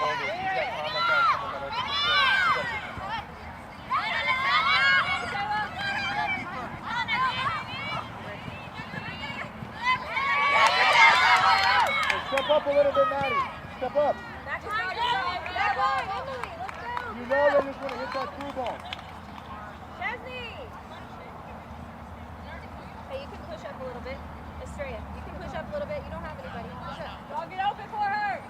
Step up a little bit, Maddie. Step up. You know they're just going to hit that through ball. Chesney! Hey, you can push up a little bit. Estrella, you can push up a little bit. You don't have anybody. Push up. Dog, get open for her!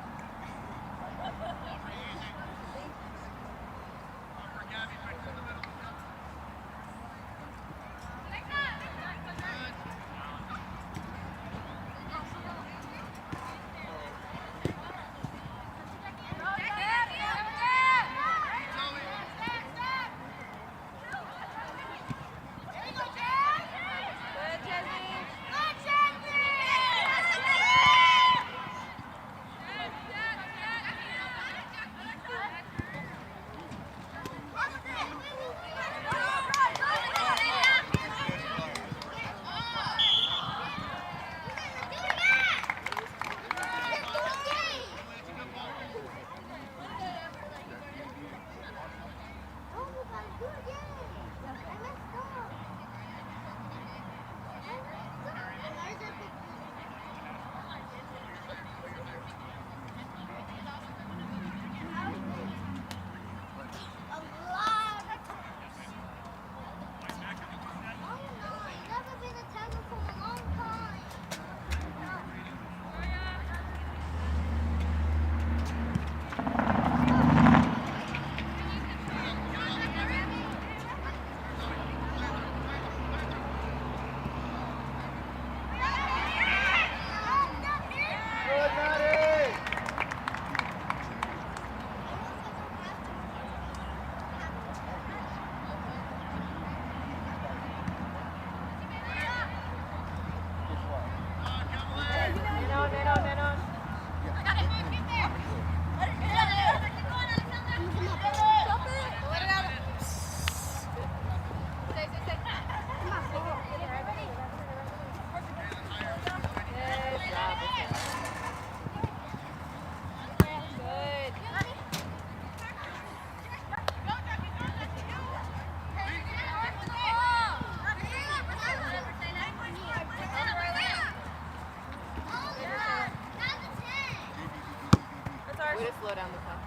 Slow down the top.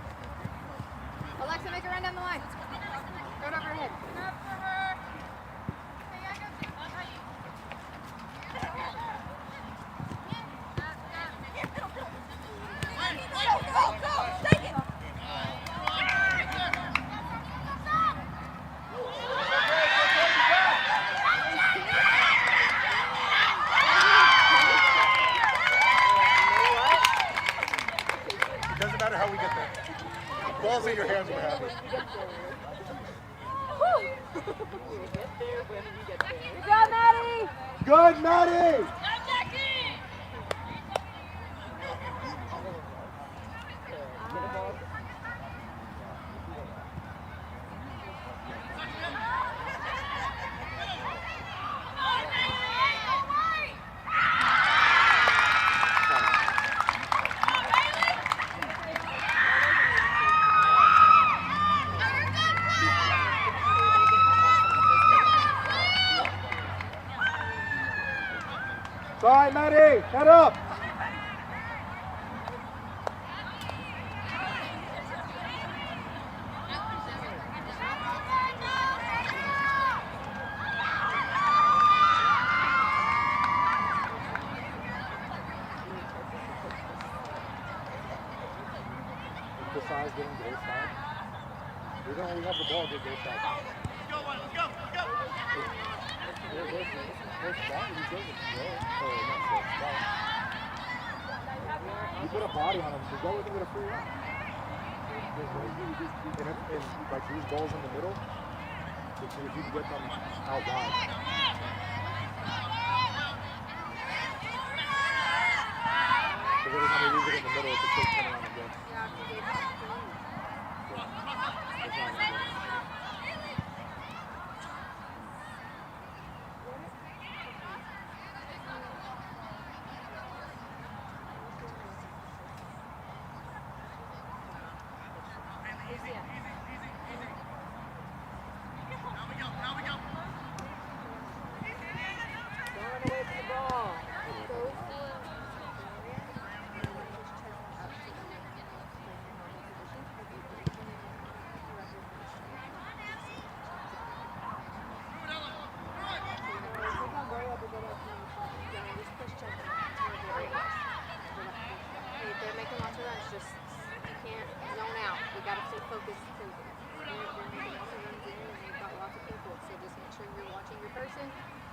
Alexa, make a run down the line. Throw it over her head. Balls in your hands, we're happy. Good job, Maddie! Good, Maddie! All right, Maddie, head up. Besides getting goal side, we don't only have the ball, get goal side. Let's go, let's go, let's go. You put a body on him, so go with him with a free run. And like these balls in the middle, if you can get them out wide. Because every time we lose it in the middle, it's a quick turnaround again.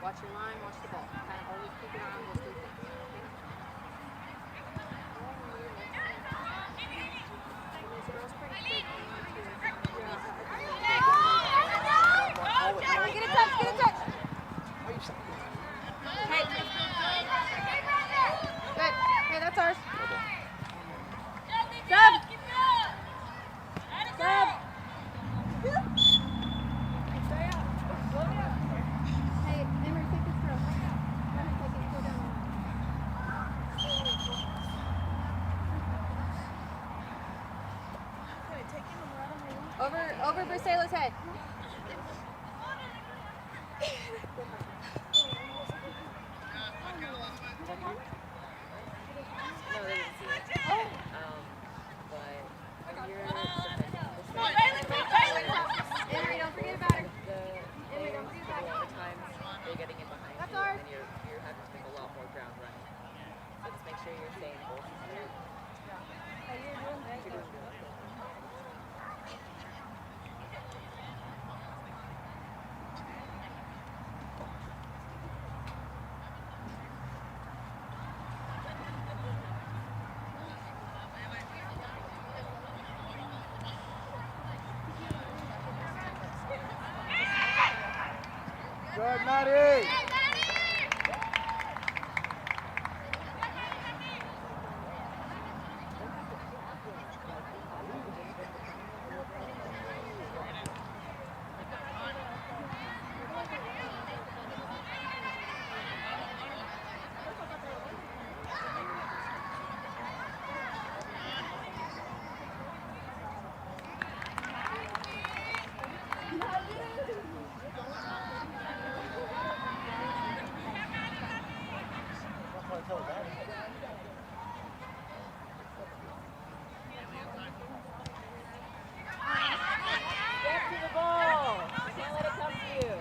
Watch your line, watch the ball. Kind of always keep an eye on those 3 things. Okay? Get a touch, get a touch. Hey. Good. Hey, that's ours. Sub. Sub. Hey, Emery, take this throw. Let me take it. Go down. Over Brisella's head. No, they didn't see it. But you're Emery, don't forget about her. Emery, don't forget about her. A lot of times they're getting in behind That's you, ours. and you're having to make a lot more ground running. So just make sure you're staying both there. Hey, you're doing great. You're doing good. Good, Maddie. Get to the ball. Can't let it come to you.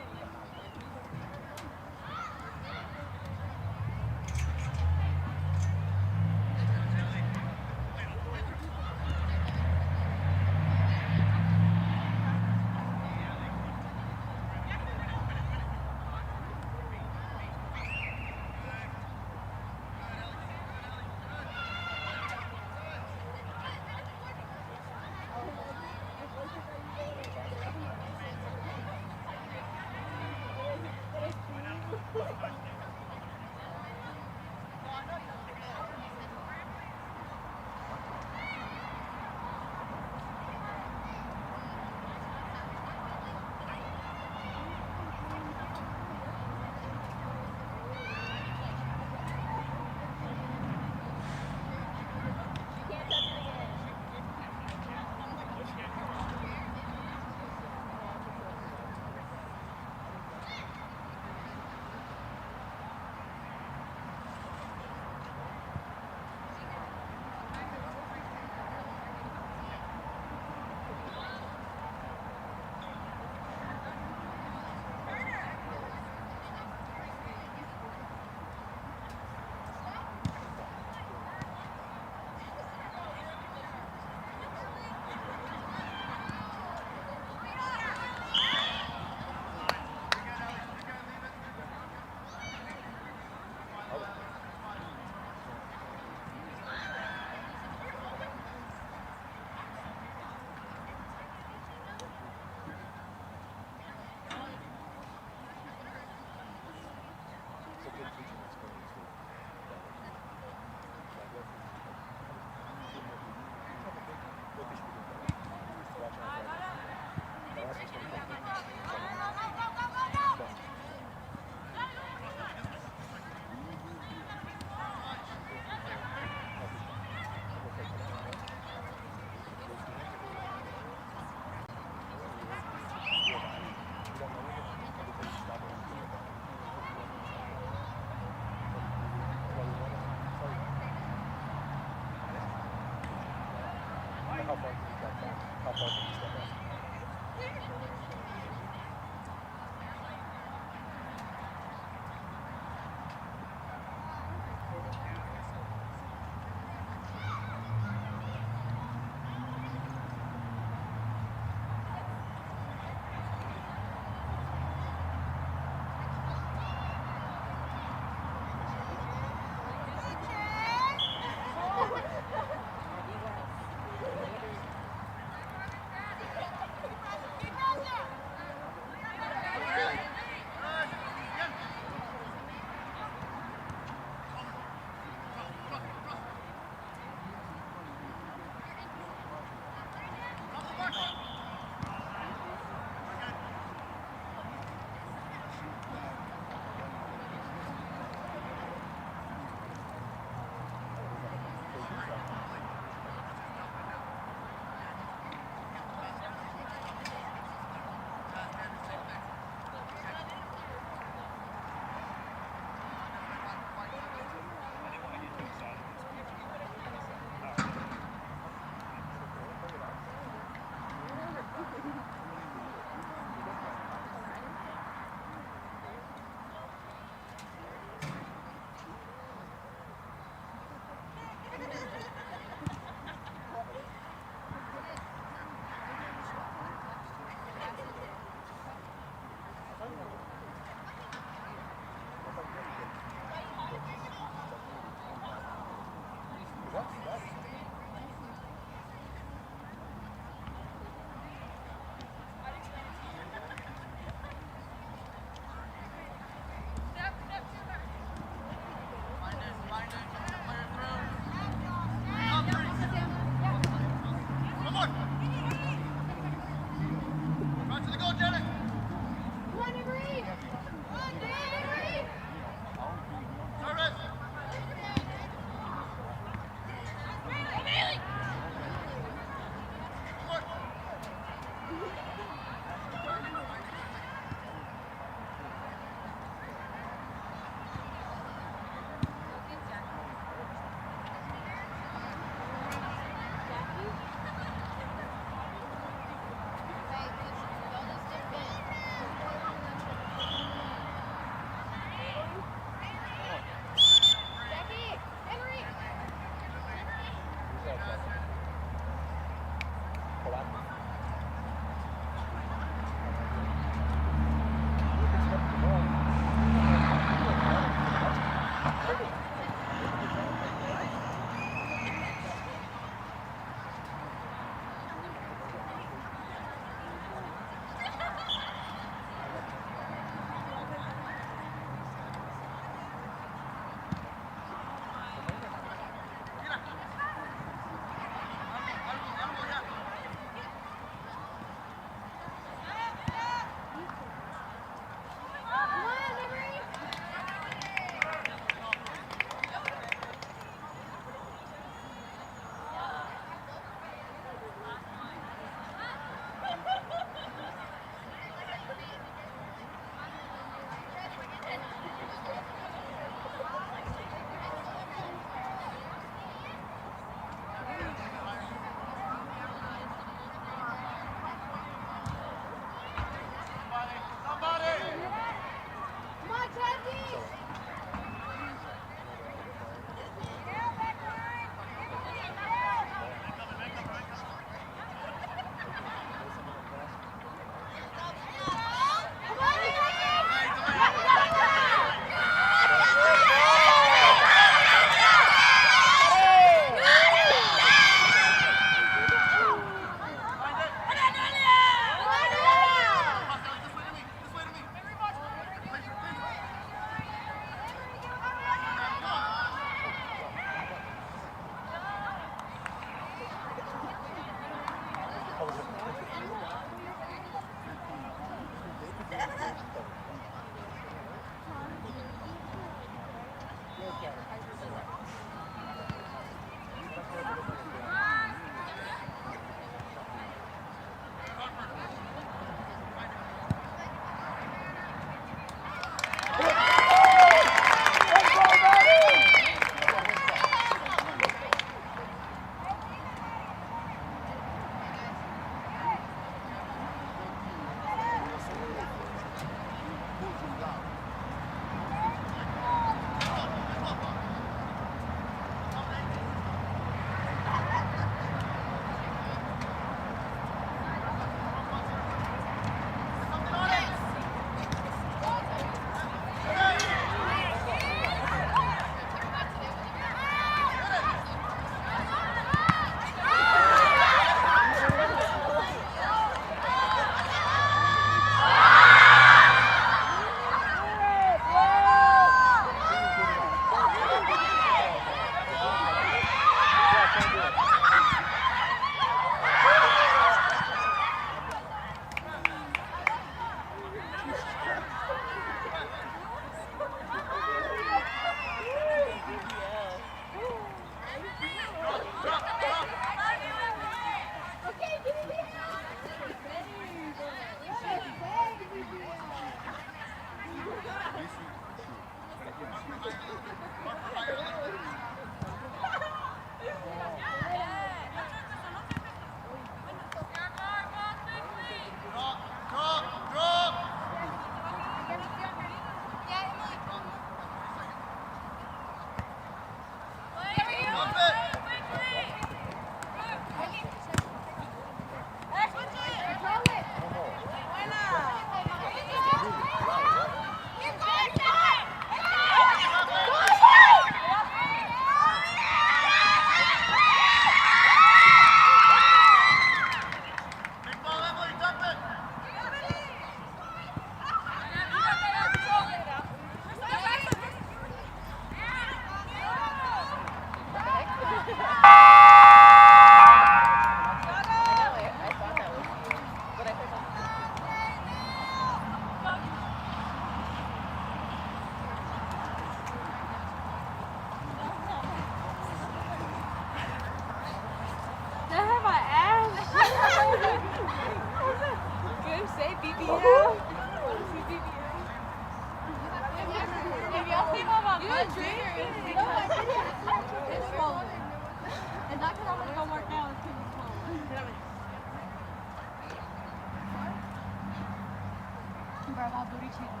about booty cheating.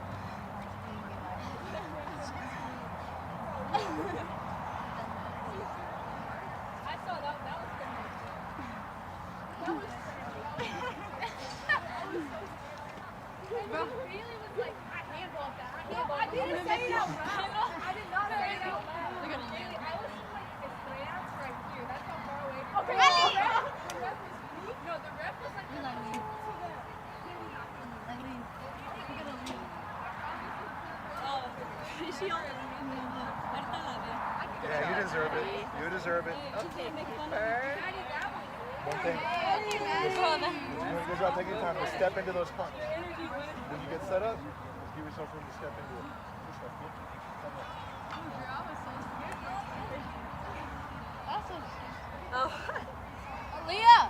I saw that. That was good. That was Bro, Bailey was like, I handballed that. I didn't say it out loud. I did not say it out loud. Look at Bailey, I was like, Estrellas right here. That's how far away. Okay, the ref was me. No, the ref was like, you're like, Yeah, you deserve it. You deserve it. Okay, One thing. You're doing a good job taking your time to step into those punts. When you get set up, just give yourself room to step into it. Good stuff, kid. Oh. Leah!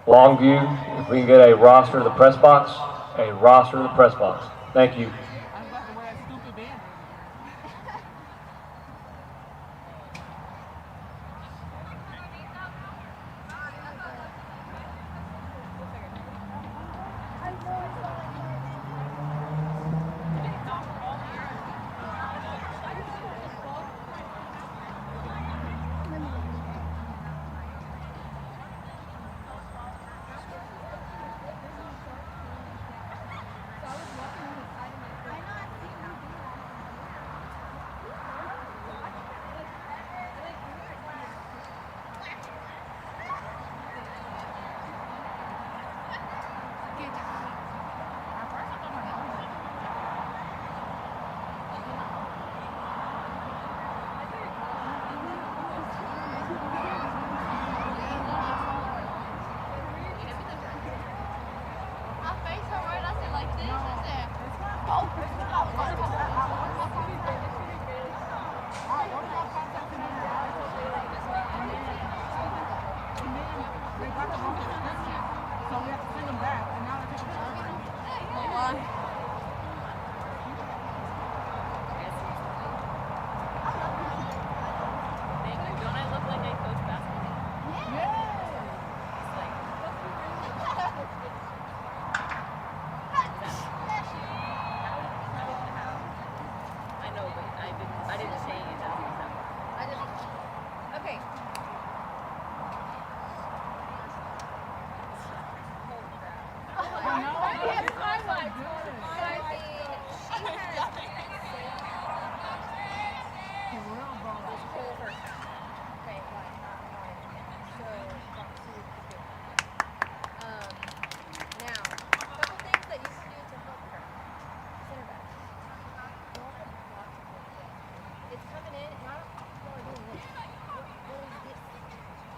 Longview, if we can get a roster to the press box, a roster to the press box. Thank you.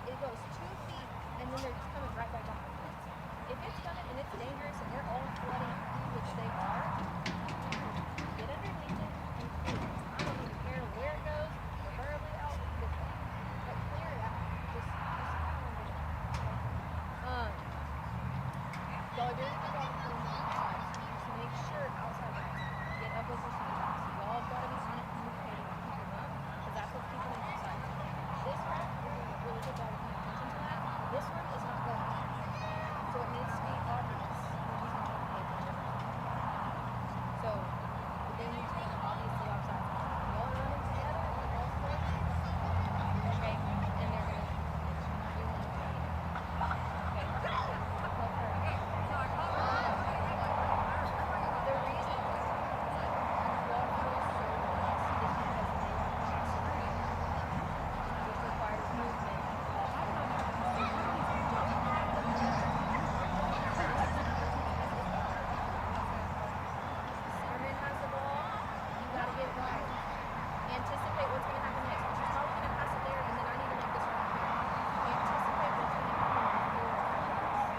It goes 2 feet, and then they're just coming right back. really good job of putting them outside. So make sure outside guys get up with your feedbacks. You all got to be on it, communicating, and keeping up, because that's what's keeping them outside. This rack, we're doing a really good job of paying attention to that. This one is not going on. So it needs to be obvious. We're just not going to pay attention. So they need to be obviously outside. You all are running together, you're all close. Okay, and they're going to do one of them. Okay, let her. The reason Longview is so nice is because they are pass screen, which requires movement. Centerman has the ball, you gotta get wide. Anticipate what's gonna happen next. She's probably gonna pass it there, and then I need to make this run here. Anticipate what's gonna happen before it happens.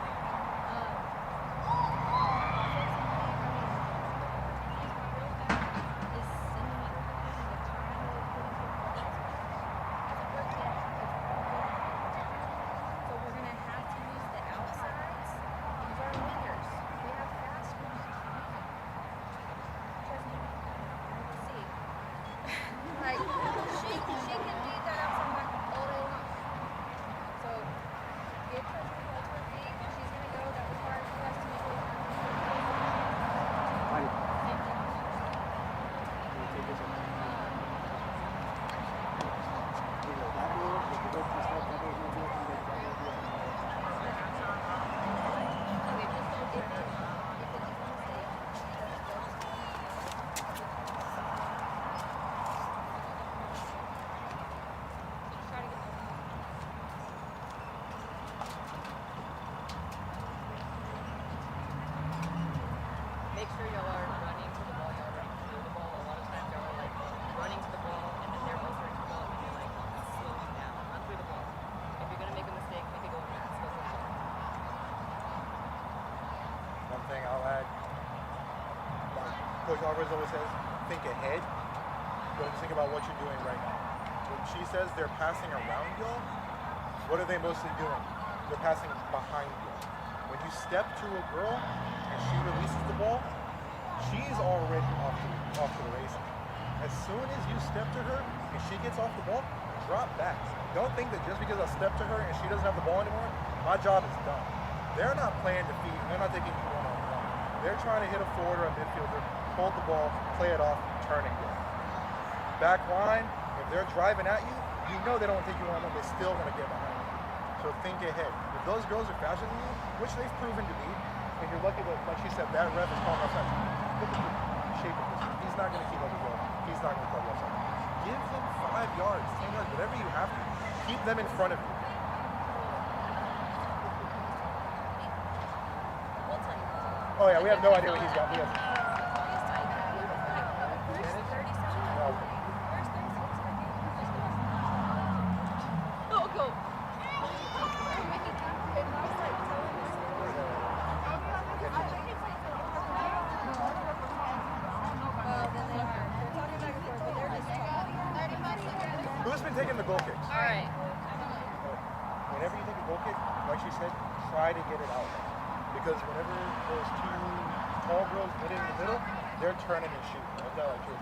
So we're gonna have to use the outsides. These are wingers. They have fast ones. Trust me. See. Like she can beat that outside back all day long. So get her to hold her feet. She's gonna go. That requires you guys to make it. Make sure y'all are running to the ball. Y'all are running through the ball. A lot of times y'all are like running to the ball, and then they're both running to the ball, and you're like slowing down. Run through the ball. If you're gonna make a mistake, make it go fast. Go through the ball. One thing I'll add, like Coach Alvarez always says, think ahead. Don't just think about what you're doing right now. When she says they're passing around y'all, what are they mostly doing? They're passing behind you. When you step to a girl and she releases the ball, she's already off to the races. As soon as you step to her and she gets off the ball, drop back. Don't think that just because I step to her and she doesn't have the ball anymore, my job is done. They're not playing defeat. They're not taking you one-on-one. They're trying to hit a forward or a midfielder, hold the ball, play it off, turn and go. Back line, if they're driving at you, you know they don't want to take you one-on-one. They still want to get behind you. So think ahead. If those girls are faster than you, which they've proven to be, and you're lucky that, like she said, that ref is calling offside. Look at the shape of this. He's not going to keep up the ball. He's not going to call the offside. Give them 5 yards, 10 yards, whatever you have to. Keep them in front of you. Oh yeah, we have no idea what he's got. We have. Who's been taking the goal kicks? All right. Whenever you take a goal kick, like she said, try to get it out. Because whenever those 2 tall girls get in the middle, they're turning and shooting. That's how I choose.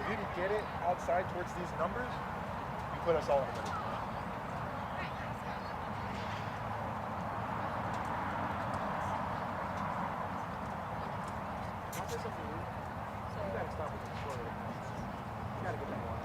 If you can get it outside towards these numbers, you put us all in the middle. I'll say something rude. You gotta stop with the short of the passes. You gotta get that one.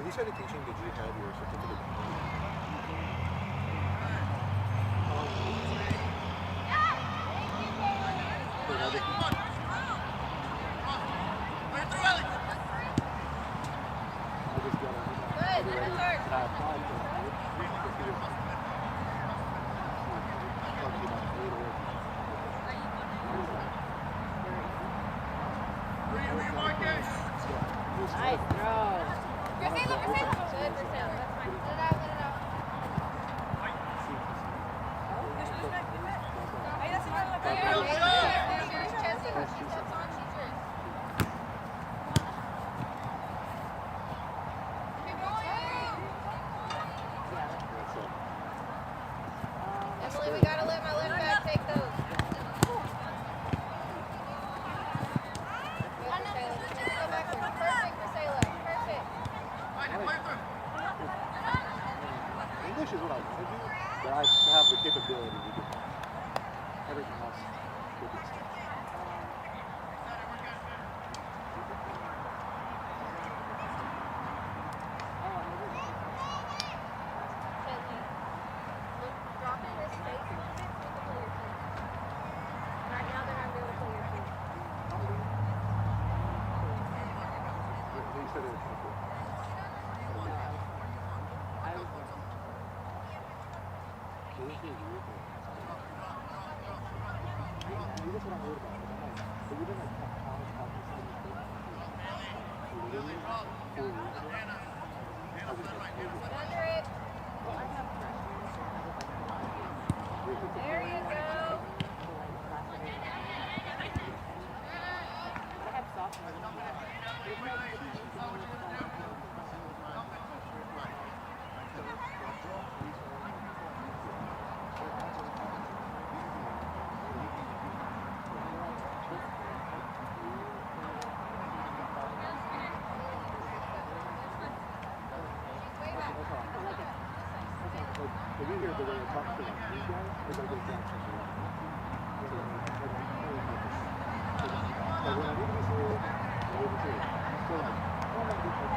you started teaching, did you have your certificate? Nice throw. Emily, we gotta let my left back take those. Go backwards. Perfect for Sayla. Perfect. English is what I want to do, but I have the capability to do everything else. Will be stuff. Dropping this face a little bit, you can pull your feet. Right now, they're not able to pull your feet. You said it was cool. That's what I'm worried about. But we've been like college practicing literally 4 years ago. I was like, Under it. There you go. I have sophomore. Have you heard the way I talk to like these guys? It's like those Jacksonville. Like when I need to be serious, I'm over serious. So like, oh my goodness.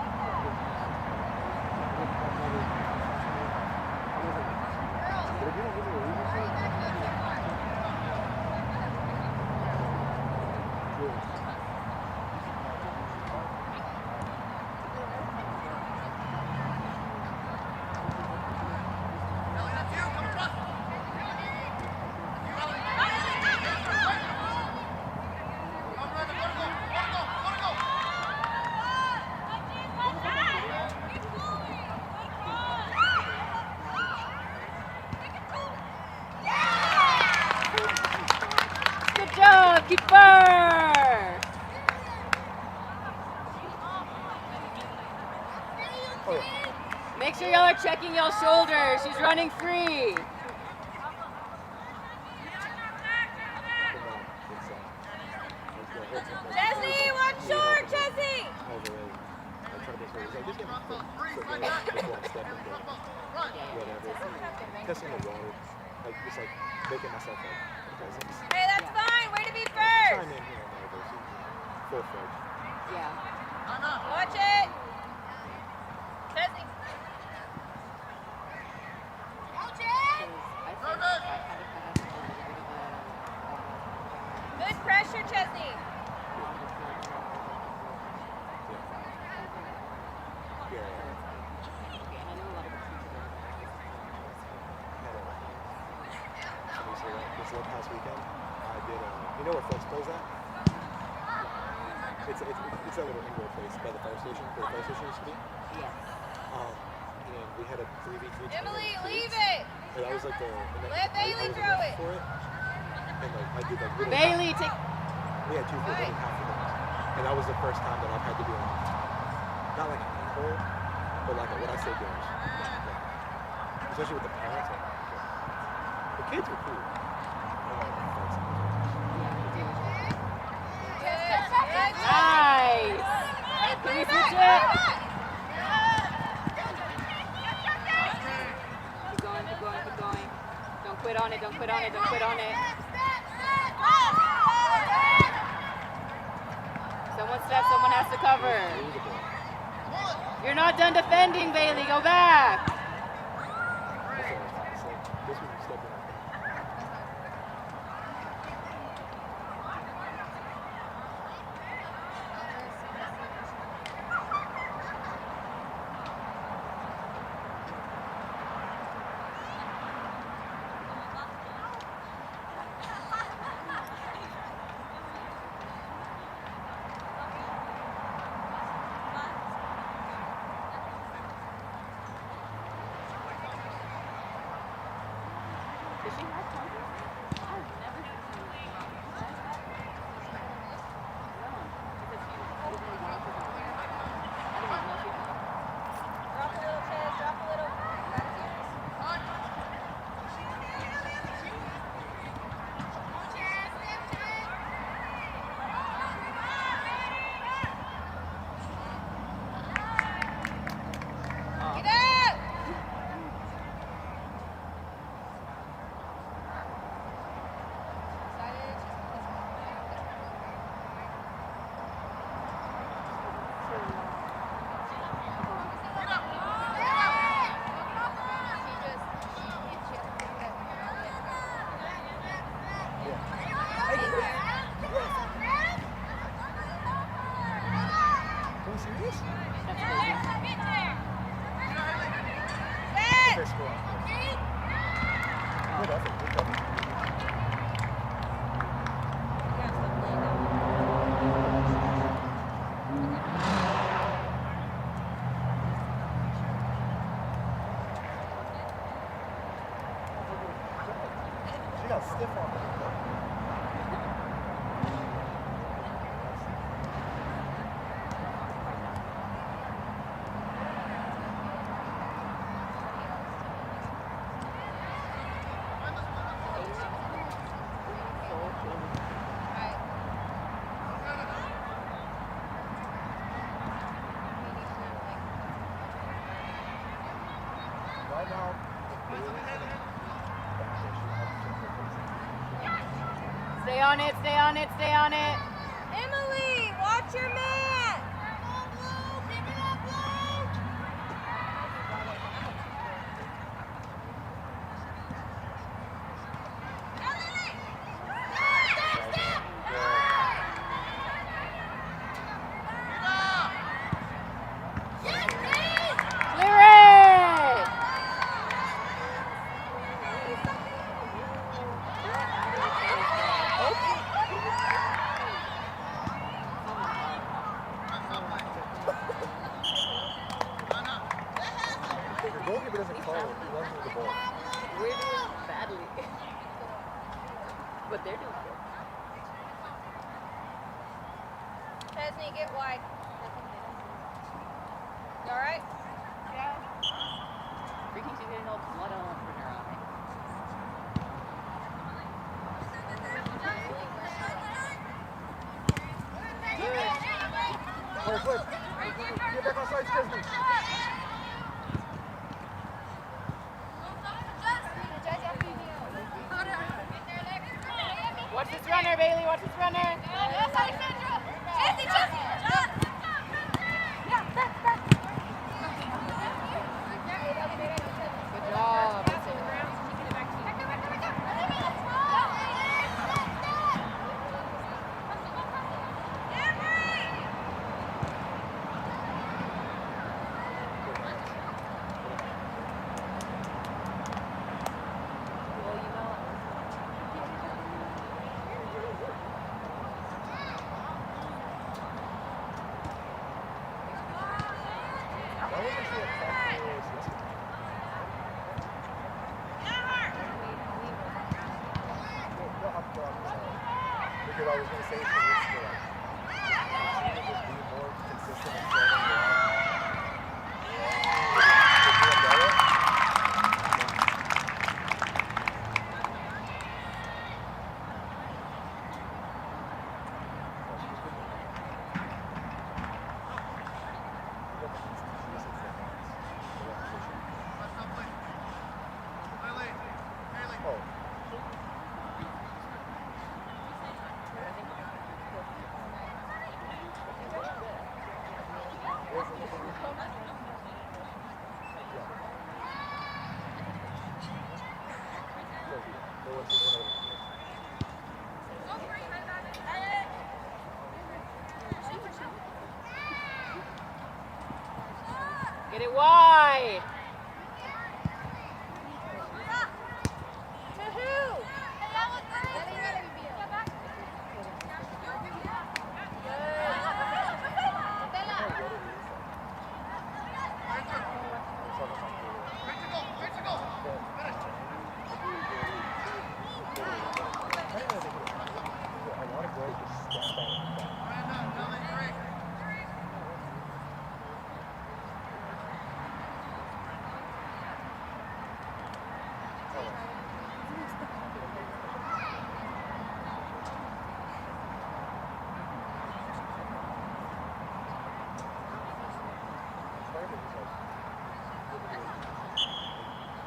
But if you don't give me a reason to, Good job, keeper! Make sure y'all are checking y'all's shoulders. She's running free. Jesse, one short, Jesse! Testing the water, like just like making myself like presence. Hey, that's fine. Way to be first. Chime in here and there, but it's full fledged. Yeah. Watch it. Jesse. Watch it. Good pressure, Chesney. This past weekend, I did, you know where Flex Play's at? It's that little indoor place by the fire station, where the fire station used to be. Yes. And we had a 3v3 Emily, tournament. leave it. And I was like Let Bailey throw it. For it. And like I did like little Bailey, take. we had 2 for like half of them. And that was the first time that I've had to do it. Not like a handball, but like what I say goes. Yeah. Especially with the parents. Like, the kids were cool. Nice. Can we switch it? Keep going, keep going, keep going. Don't quit on it, don't quit on it, don't quit on it. Someone steps, someone has to cover. You're not done defending, Bailey. Go back. Stay on it, stay on it, stay on it. Emily, watch your man. But they're doing good. Chesney, get wide. You alright? Yeah. Freaking she's getting all blood all over her eye. Flip. Get back outside, Chesney. Watch this runner, Bailey. Watch this runner. Good job. I was going to say for this to like, just be more consistent in training. Get it wide.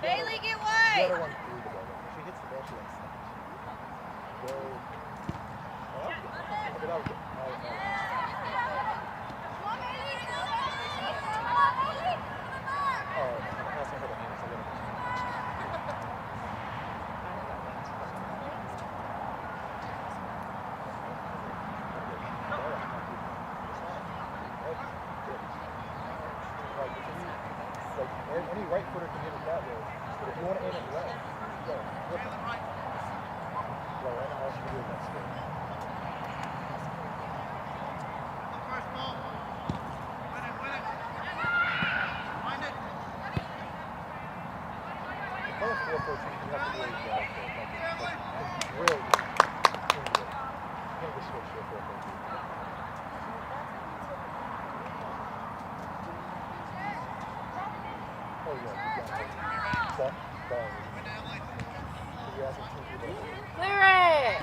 Bailey, get The wide! other one threw the ball. If she hits the ball, she like snaps. Go. Oh, okay, that was good. Oh, I'm passing her the hands a little bit. Like, any right footer can hit it that way. But if you want to aim it left, go. Flip it. Well, right now, all she can do is that straight. If I was 4-14, you have to really go for it. Like, really, you can't just switch to a 4-14. Oh, yeah. Ball. You're asking two people. Clear it.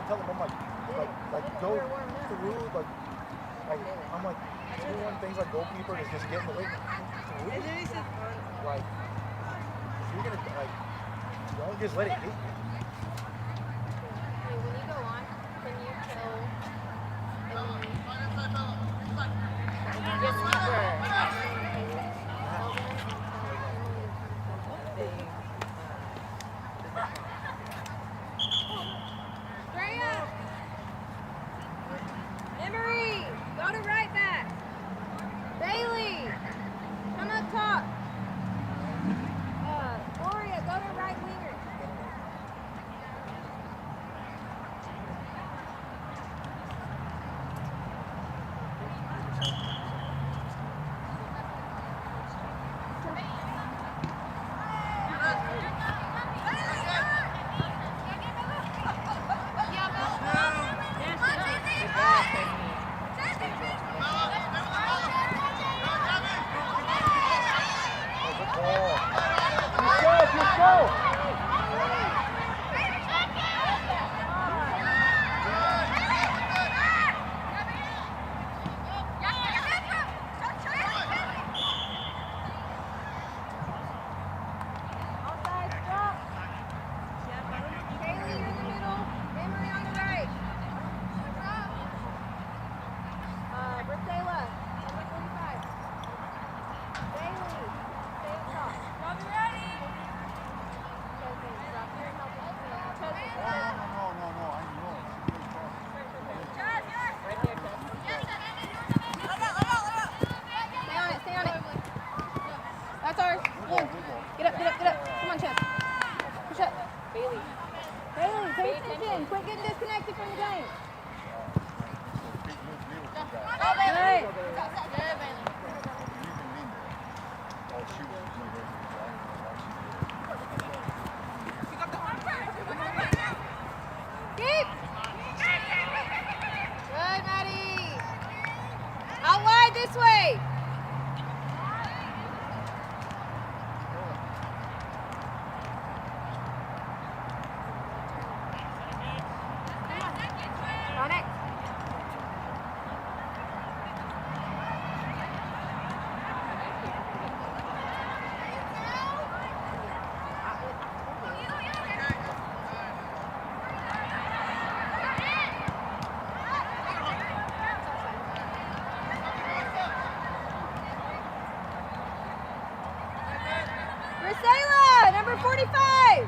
to tell them, I'm like go through, like, I'm like, doing things like goalkeeper is just getting the way through. Like, if you're gonna, like, don't just let it hit you. Hey, when you go on, can you tell? Yes, keeper. Freya! Emery! Go to right back! Bailey! Come up top! Gloria, go to right winger! Quit getting disconnected from the game. Hey. Keep. Good, Maddie. Out wide this way. Number 45!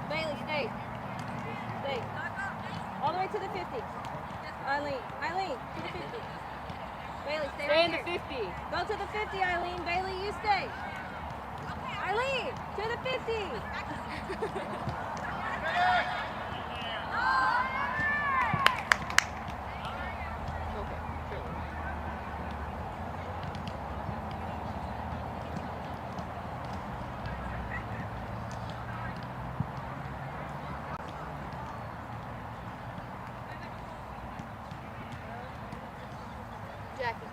Bailey, stay. Stay. All the way to the 50. Eileen, to the 50. Bailey, stay right in the here. 50. Go to the 50, Eileen. Bailey, you stay. Eileen, to the 50. Jackie.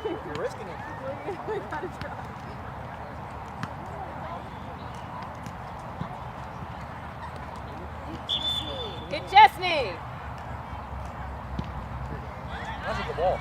You're risking it. Good Chesney. That's a good ball.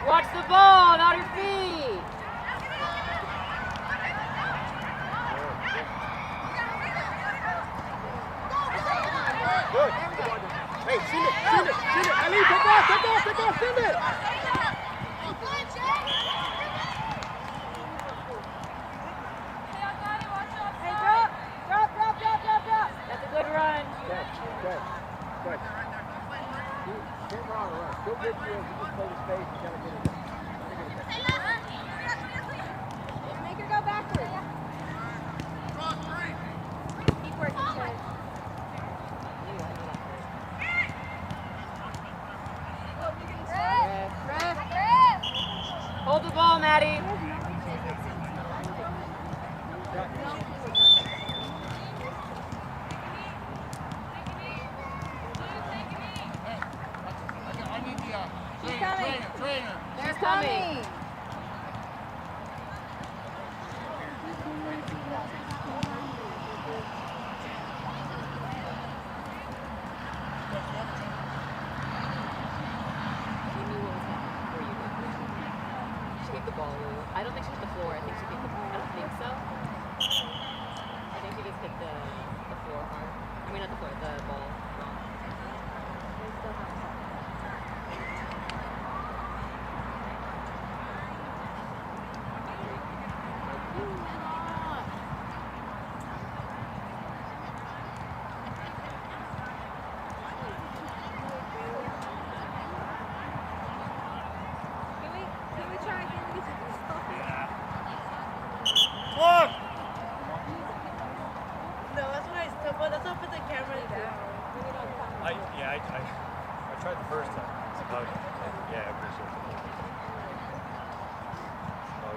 Watch the ball, not your feet. Good. Hey, send it. Ali, take off, send it. Hey, drop. That's a good run. Good. Can't run around. Still good for you if you just play the space. You gotta get it. Make her go backwards. Keep working, Chad. Hold the ball, Maddie. She's coming. She's coming. She hit the ball. I don't think she hit the floor. I think she hit the. I don't think so. I think she just hit the floor hard. I mean, not the floor. The ball. Wrong. Can we try again? No, that's what I still, but that's what I put the camera down. I tried the first time. It's about, yeah, I appreciate it. Oh,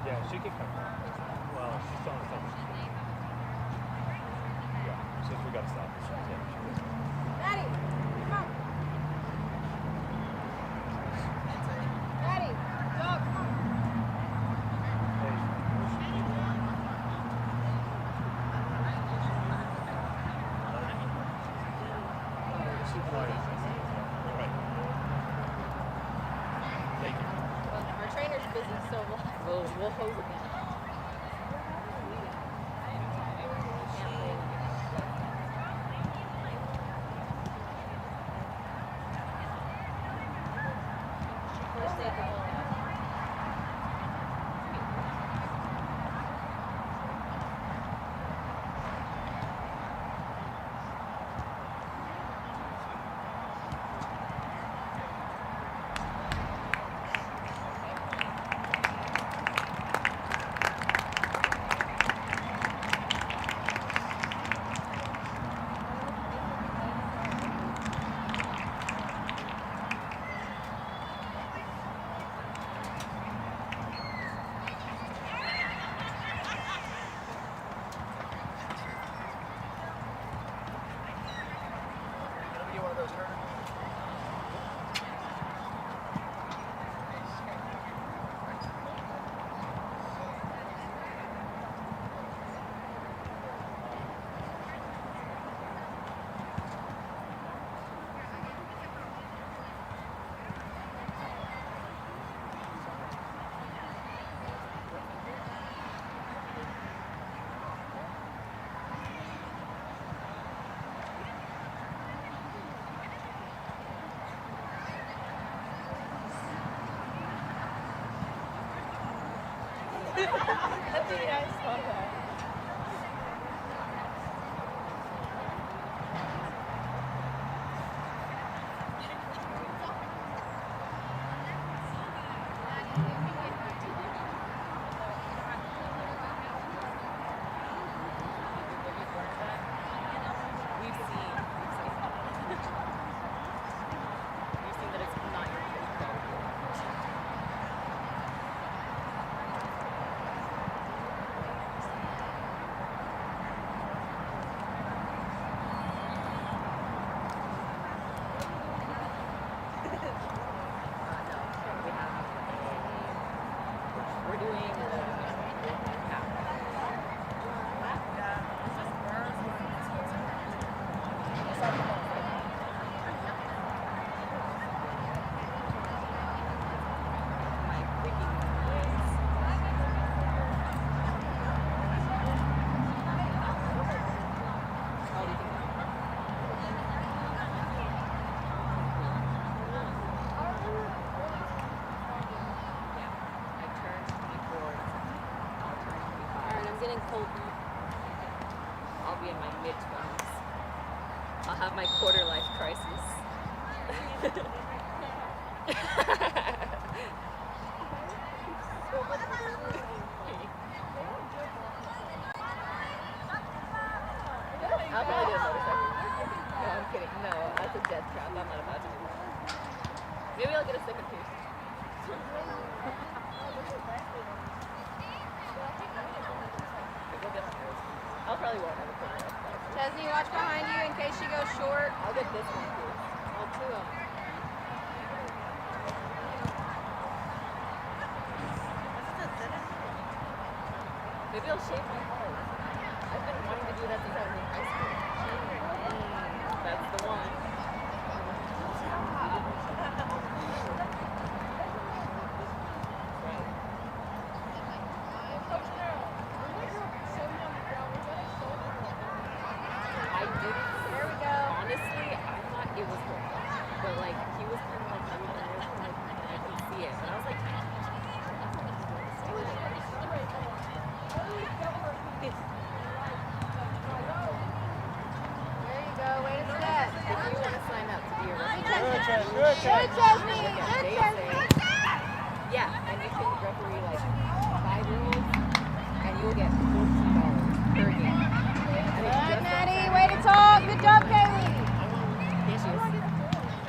yeah, she can come. Well, she's telling us something. Yeah, since we got to stop her. Yeah, she will. Maddie, come on. Maddie, dog, come on. Our trainer's busy, so we'll hose it down. That's really nice. Love that. I'll be in my mid-20s. I'll have my quarter life crisis. I'll probably do a motorcycle. No, I'm kidding. No, that's a death trap. I'm not about to do that. Maybe I'll get a second piercing. I'll probably won't have a quarter life crisis. Chesney, watch behind you in case she goes short. I'll get this one pierced. Well, two of them. Maybe I'll shave my head. I've been wanting to do that since I was in high school. That's the one. I didn't. There we go. Honestly, I thought it was her. But like, he was kind of like, I could see it. But I was like, There you go. Way to step. if you want to sign up to be a referee, Good, Chesney. Good, Good, Chesney. Chesney. yeah, Good, they Chesney. say, yeah, and you can referee like 5-year-olds, and you'll get $14 per game. And it's Good, just Maddie. on Way to talk. Good job, Kaylee. Here she is. Do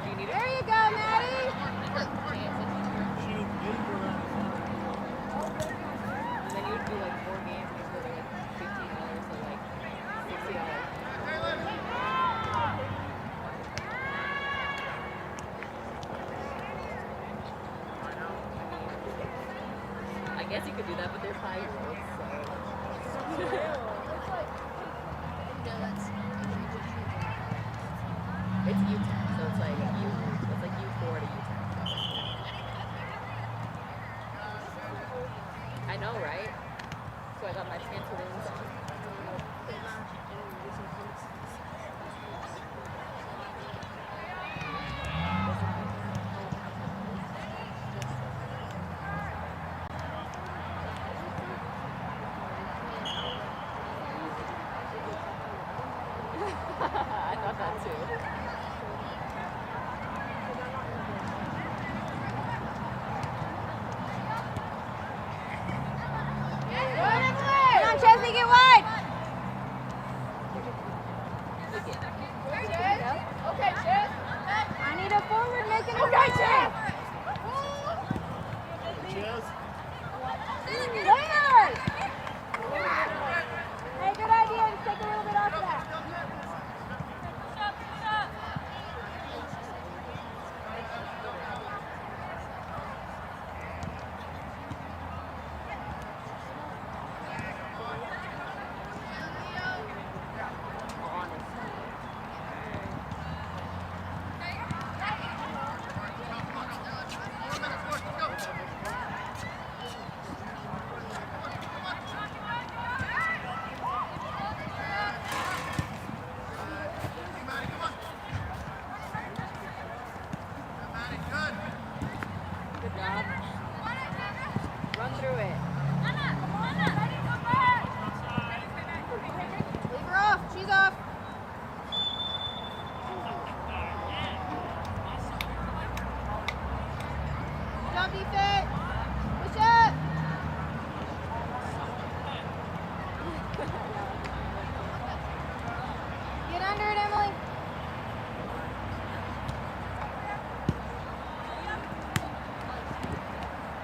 you need it? There you go, Maddie. And then you would do like 4 games, and for like $15 or like $60. I guess you could do that, but they're 5-year-olds, so. It's U10, so it's like U4 to U10. I know, right? So I got my pantaloons on. I thought that too. She's off. Don't be fit. Push up. Get under it, Emily.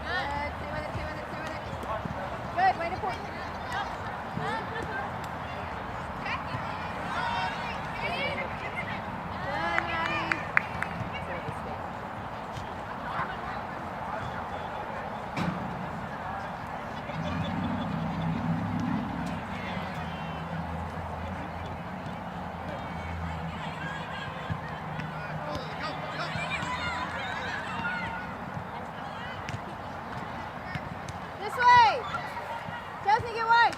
Good. Stay with it, stay with it, stay with it. Good. Way to point. Good, Maddie. This way. Chesney, get wide.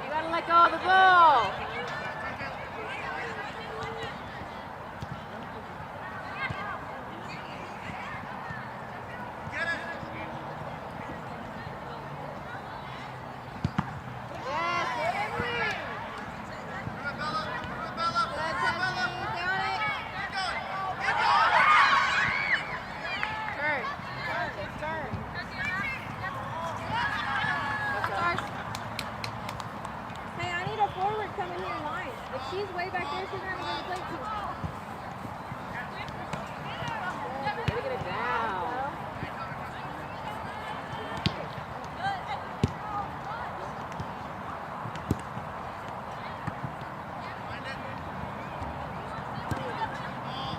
You gotta let go of the ball. Yes, Emily. Good, Chesney. Stay on it. Turn. Turn. That's ours. Hey, I need a forward coming here in line. If she's way back there, she's not going to play too. Gotta get it down.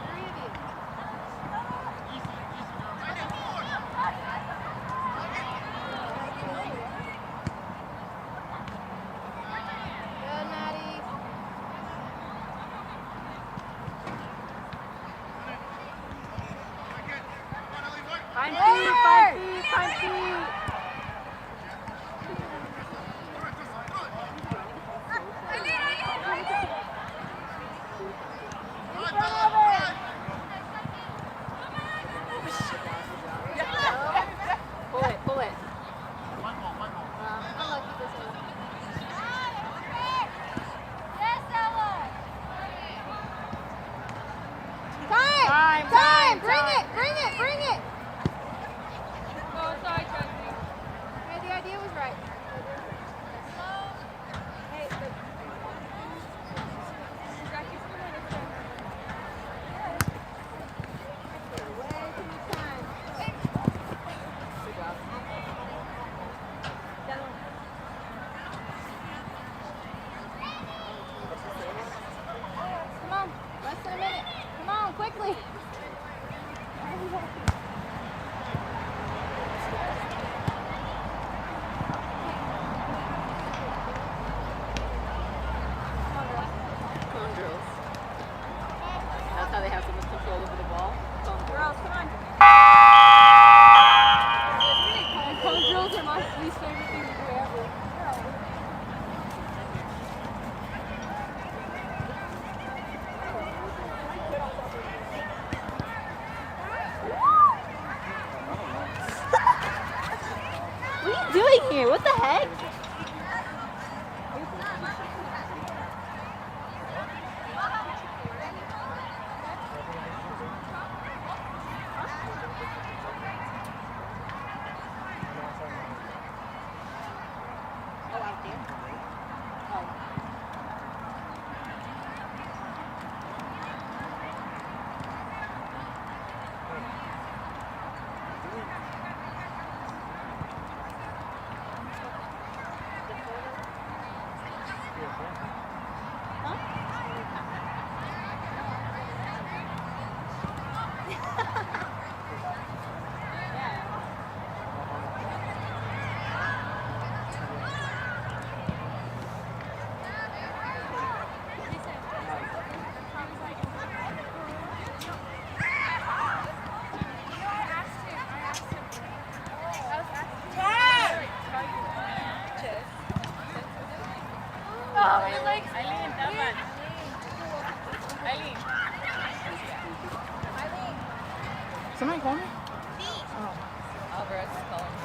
Three of you. Good, Maddie. Find There. feet, find feet, find feet. In front of her. Pull it, pull it. Unlucky this one. Time! Time, Bring time. it! Bring it! Bring it! Oh, sorry, Chelsea. Hey, the idea was right. Hey, but... Way too much time. Good job. Come on, less than a minute. Come on, quickly. Come on, girls. That's how they have so much control over the ball. Come on, Girls, come on. Cone drills are my least favorite thing to do ever. What are you doing here? What the heck? like, Eileen, dapat. Eileen. Somebody call me? Alvarez is calling.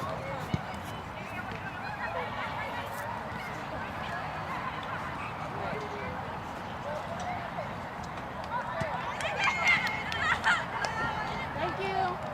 thank you.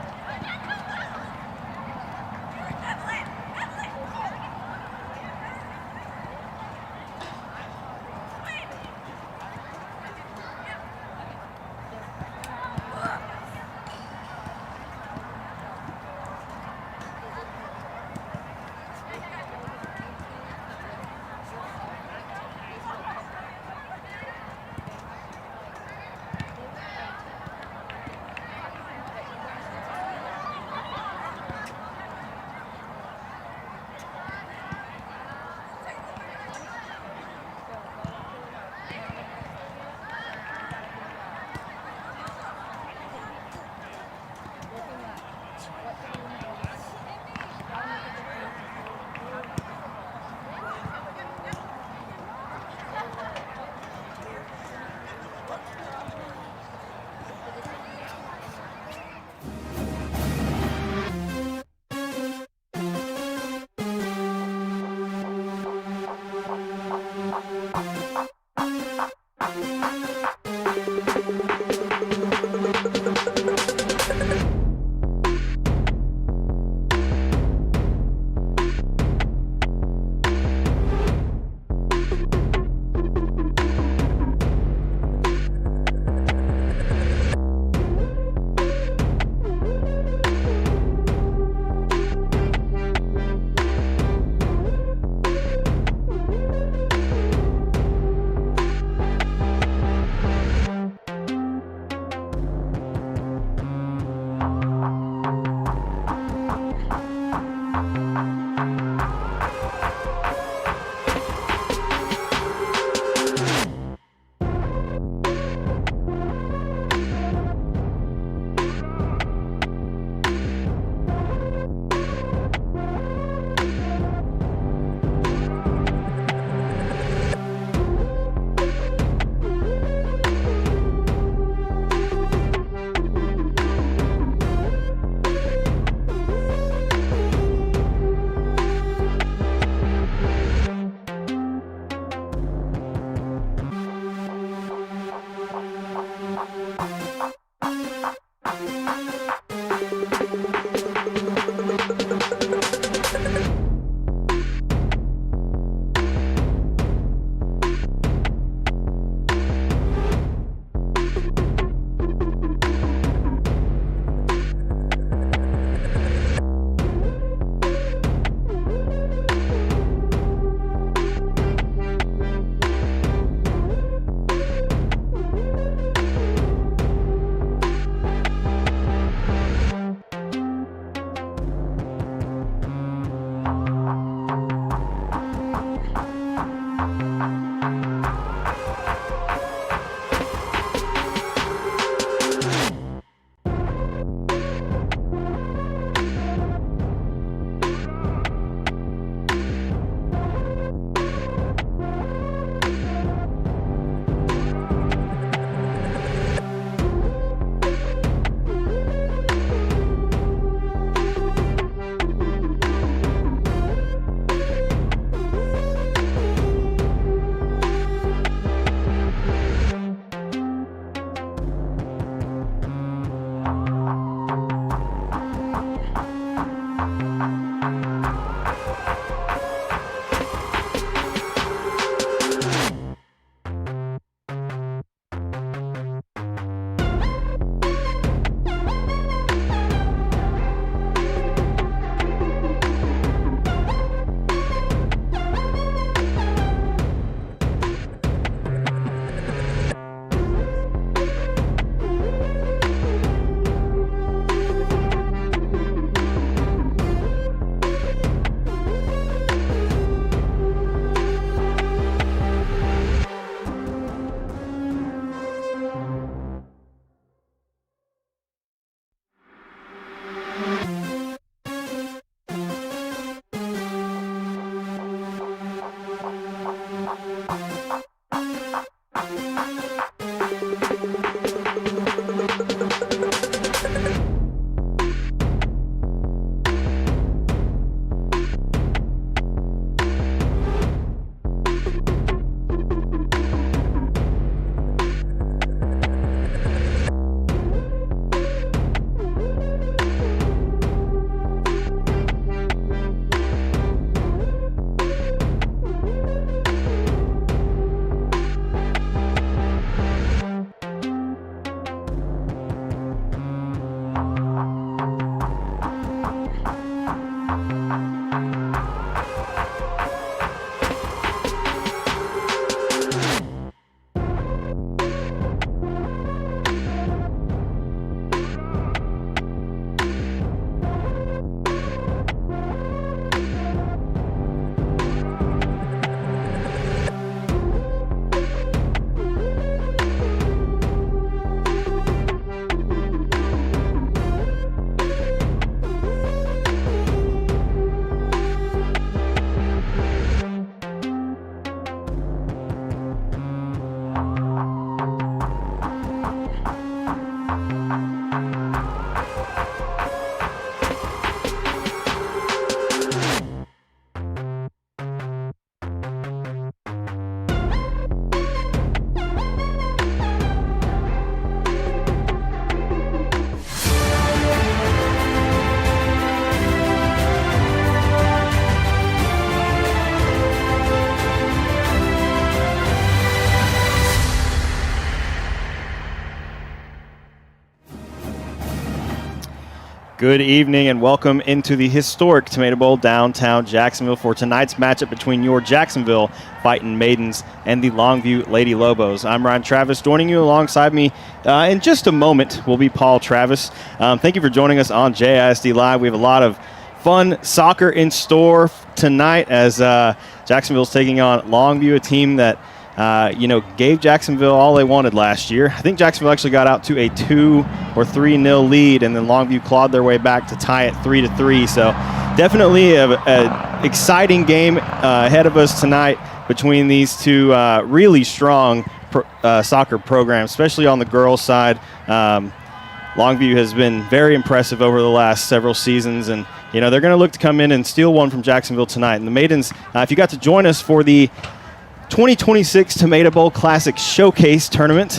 Good evening and welcome into the historic Tomato Bowl downtown Jacksonville for tonight's matchup between your Jacksonville Fighting Maidens and the Longview Lady Lobos. I'm Ryan Travis. Joining you alongside me in just a moment will be Paul Travis. Thank you for joining us on JISD Live. We have a lot of fun soccer in store tonight as Jacksonville's taking on Longview, a team that gave Jacksonville all they wanted last year. I think Jacksonville actually got out to a 2 or 3-0 lead, and then Longview clawed their way back to tie it 3-3. So definitely a exciting game ahead of us tonight between these two really strong soccer programs, especially on the girls' side. Longview has been very impressive over the last several seasons, and they're going to look to come in and steal one from Jacksonville tonight. And the Maidens, if you got to join us for the 2026 Tomato Bowl Classic Showcase Tournament.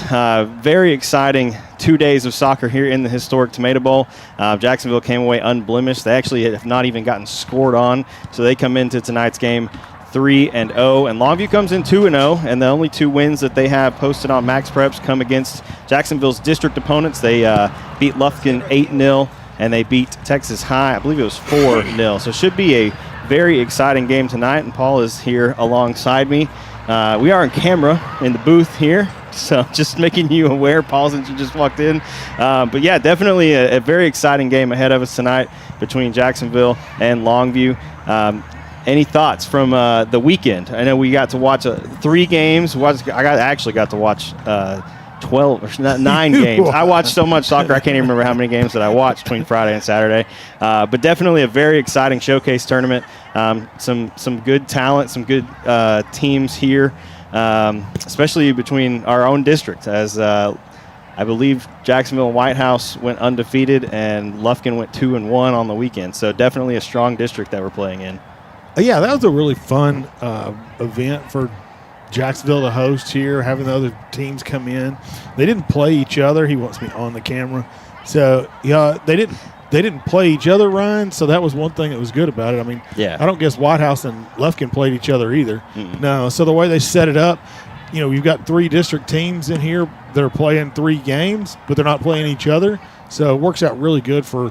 Very exciting 2 days of soccer here in the historic Tomato Bowl. Jacksonville came away unblemished. They actually have not even gotten scored on, so they come into tonight's game 3-0, and Longview comes in 2-0, and the only 2 wins that they have posted on Max Preps come against Jacksonville's district opponents. They beat Lufkin 8-0, and they beat Texas High, I believe it was 4-0. So it should be a very exciting game tonight, and Paul is here alongside me. We are on camera in the booth here, so just making you aware, Paul, since you just walked in. But yeah, definitely a very exciting game ahead of us tonight between Jacksonville and Longview. Any thoughts from the weekend? I know we got to watch 3 games. I actually got to watch 9 games. I watched so much soccer, I can't even remember how many games that I watched between Friday and Saturday. But definitely a very exciting showcase tournament. Some good talent, some good teams here, especially between our own district, as I believe Jacksonville and White House went undefeated and Lufkin went 2-1 on the weekend. So definitely a strong district that we're playing in. Yeah, that was a really fun event for Jacksonville to host here, having the other teams come in. They didn't play each other. He wants me on the camera. So, yeah, they didn't play each other, Ryan, so that was one thing that was good about it. I mean, yeah. I don't guess White House and Lufkin played each other either. Mm-mm. No, so the way they set it up, you've got 3 district teams in here that are playing 3 games, but they're not playing each other. So it works out really good for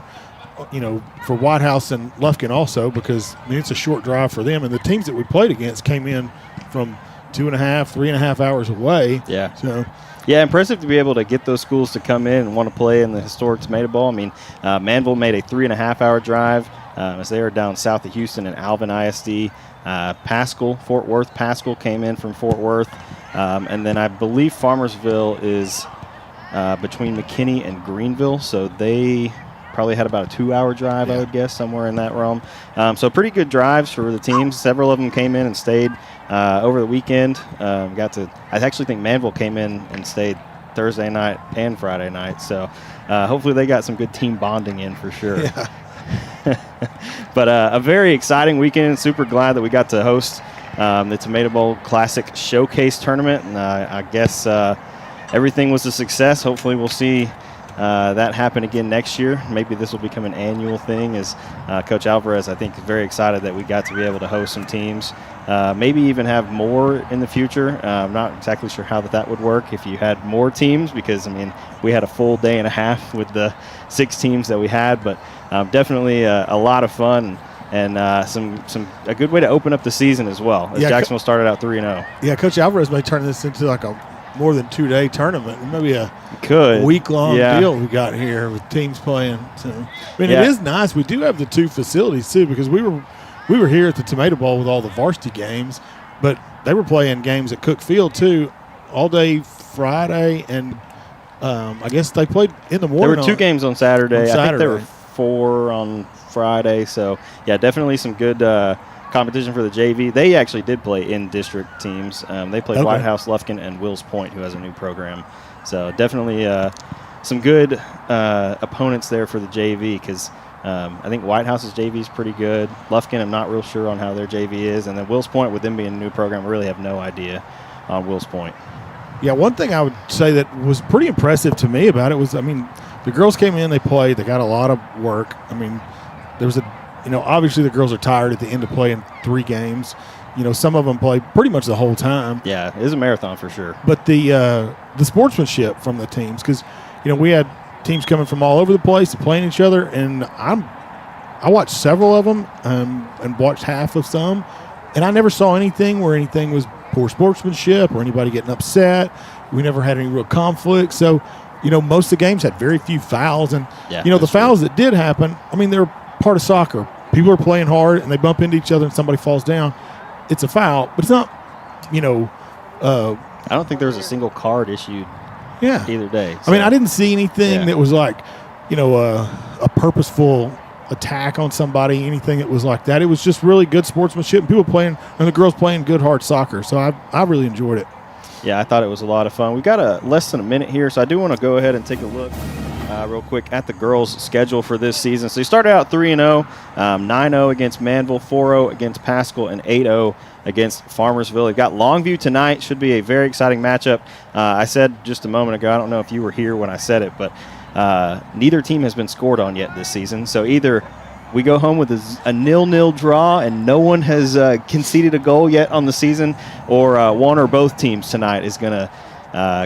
White House and Lufkin also, because, it's a short drive for them. And the teams that we played against came in from 3.5 hours away. Yeah. So, yeah, impressive to be able to get those schools to come in and want to play in the historic Tomato Bowl. Manville made a 3.5-hour drive as they were down south of Houston and Alvin ISD. Fort Worth Pascal came in from Fort Worth. And then I believe Farmersville is between McKinney and Greenville, so they probably had about a 2-hour drive, I would guess, somewhere in that realm. So pretty good drives for the teams. Several of them came in and stayed over the weekend. I actually think Manville came in and stayed Thursday night and Friday night. So hopefully they got some good team bonding in for sure. Yeah. But a very exciting weekend. Super glad that we got to host the Tomato Bowl Classic Showcase Tournament. And I guess everything was a success. Hopefully we'll see that happen again next year. Maybe this will become an annual thing, as Coach Alvarez, I think, is very excited that we got to be able to host some teams. Maybe even have more in the future. I'm not exactly sure how that would work if you had more teams, because, we had a full day and a half with the 6 teams that we had, but definitely a lot of fun and a good way to open up the season as well, as Jacksonville started out 3-0. Yeah, Coach Alvarez may turn this into like a more than 2-day tournament, maybe a week-long deal we got here with teams playing. So, it is nice. We do have the 2 facilities too, because we were here at the Tomato Bowl with all the varsity games, but they were playing games at Cook Field too, all day Friday, and I guess they played in the morning. There were 2 games on Saturday. I think there were 4 on Friday. So yeah, definitely some good competition for the JV. They actually did play in district teams. They played White House, Lufkin, and Wills Point, who has a new program. So definitely some good opponents there for the JV, because I think White House's JV is pretty good. Lufkin, I'm not real sure on how their JV is. And then Wills Point, with them being a new program, I really have no idea on Wills Point. Yeah, one thing I would say that was pretty impressive to me about it was, the girls came in, they played, they got a lot of work. There was obviously the girls are tired at the end of playing 3 games. Some of them played pretty much the whole time. Yeah, it was a marathon for sure. But the sportsmanship from the teams, because, we had teams coming from all over the place and playing each other. And I watched several of them and watched half of some, and I never saw anything where anything was poor sportsmanship or anybody getting upset. We never had any real conflict. So, most of the games had very few fouls. And, the fouls that did happen, I mean, they're part of soccer. People are playing hard, and they bump into each other and somebody falls down. It's a foul, but it's not, I don't think there was a single card issued either day. So. I mean, I didn't see anything that was like, a purposeful attack on somebody, anything that was like that. It was just really good sportsmanship and people playing, and the girls playing good, hard soccer. So I really enjoyed it. Yeah, I thought it was a lot of fun. We've got less than a minute here, so I do want to go ahead and take a look real quick at the girls' schedule for this season. So they started out 3-0, 9-0 against Manville, 4-0 against Pascal, and 8-0 against Farmersville. They've got Longview tonight. Should be a very exciting matchup. I said just a moment ago, I don't know if you were here when I said it, but neither team has been scored on yet this season. So either we go home with a 0-0 draw and no one has conceded a goal yet on the season, or one or both teams tonight is going to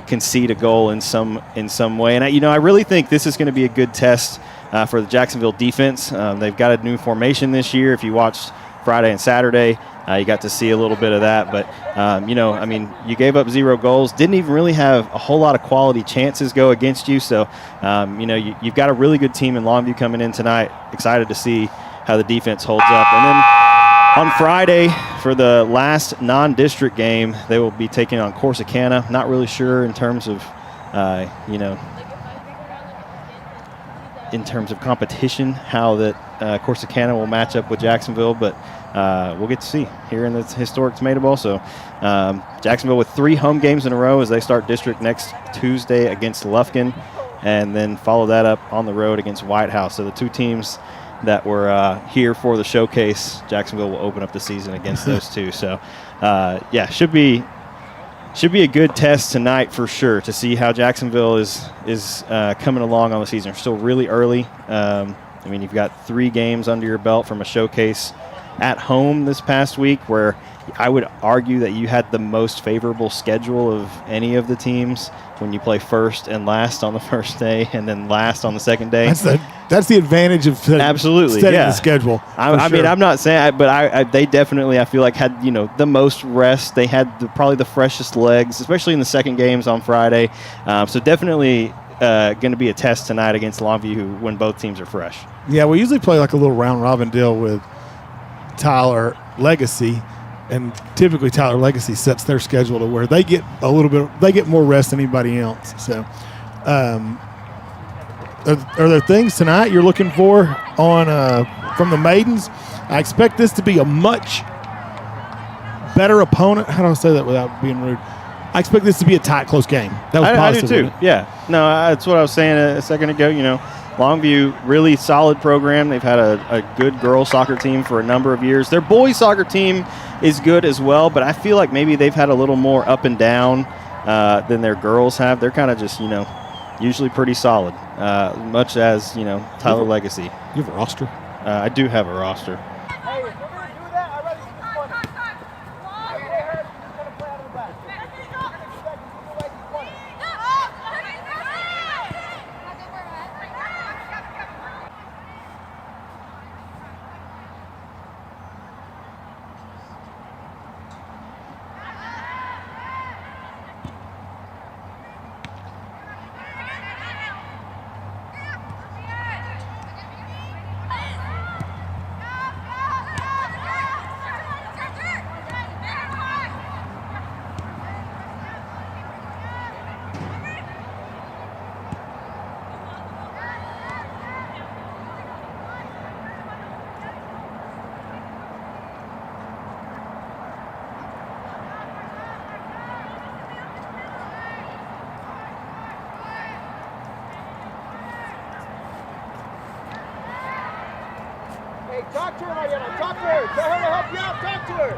concede a goal in some way. And I really think this is going to be a good test for the Jacksonville defense. They've got a new formation this year. If you watched Friday and Saturday, you got to see a little bit of that. But, you gave up 0 goals, didn't even really have a whole lot of quality chances go against you. So, you've got a really good team in Longview coming in tonight. Excited to see how the defense holds up. And then on Friday, for the last non-district game, they will be taking on Corsicana. Not really sure in terms of, in terms of competition, how that Corsicana will match up with Jacksonville, but we'll get to see here in the historic Tomato Bowl. So Jacksonville with 3 home games in a row as they start district next Tuesday against Lufkin, and then follow that up on the road against White House. So the 2 teams that were here for the showcase, Jacksonville will open up the season against those 2. So, should be a good test tonight for sure to see how Jacksonville is coming along on the season. They're still really early. You've got 3 games under your belt from a showcase at home this past week, where I would argue that you had the most favorable schedule of any of the teams when you play first and last on the first day and then last on the second day. That's the advantage of absolutely setting the schedule. I'm not saying, but they definitely, I feel like, had the most rest. They had probably the freshest legs, especially in the second games on Friday. So definitely going to be a test tonight against Longview when both teams are fresh. Yeah, we usually play like a little round robin deal with Tyler Legacy, and typically Tyler Legacy sets their schedule to where they get more rest than anybody else. So, are there things tonight you're looking for on from the Maidens? I expect this to be a much better opponent. How do I say that without being rude? I expect this to be a tight, close game. That was positive. I do too. Yeah, no, that's what I was saying a second ago. Longview, really solid program. They've had a good girls soccer team for a number of years. Their boys soccer team is good as well, but I feel like maybe they've had a little more up and down than their girls have. They're kind of just, usually pretty solid, much as, Tyler Legacy. You have a roster? I do have a roster. Hey, if we're going to do that, I'd rather keep the fun. If they hurt, you're just going to play out of the back. You're going to expect people like you want it. Hey, talk to her, Mariana. Talk to her. Tell her to help you out. Talk to her.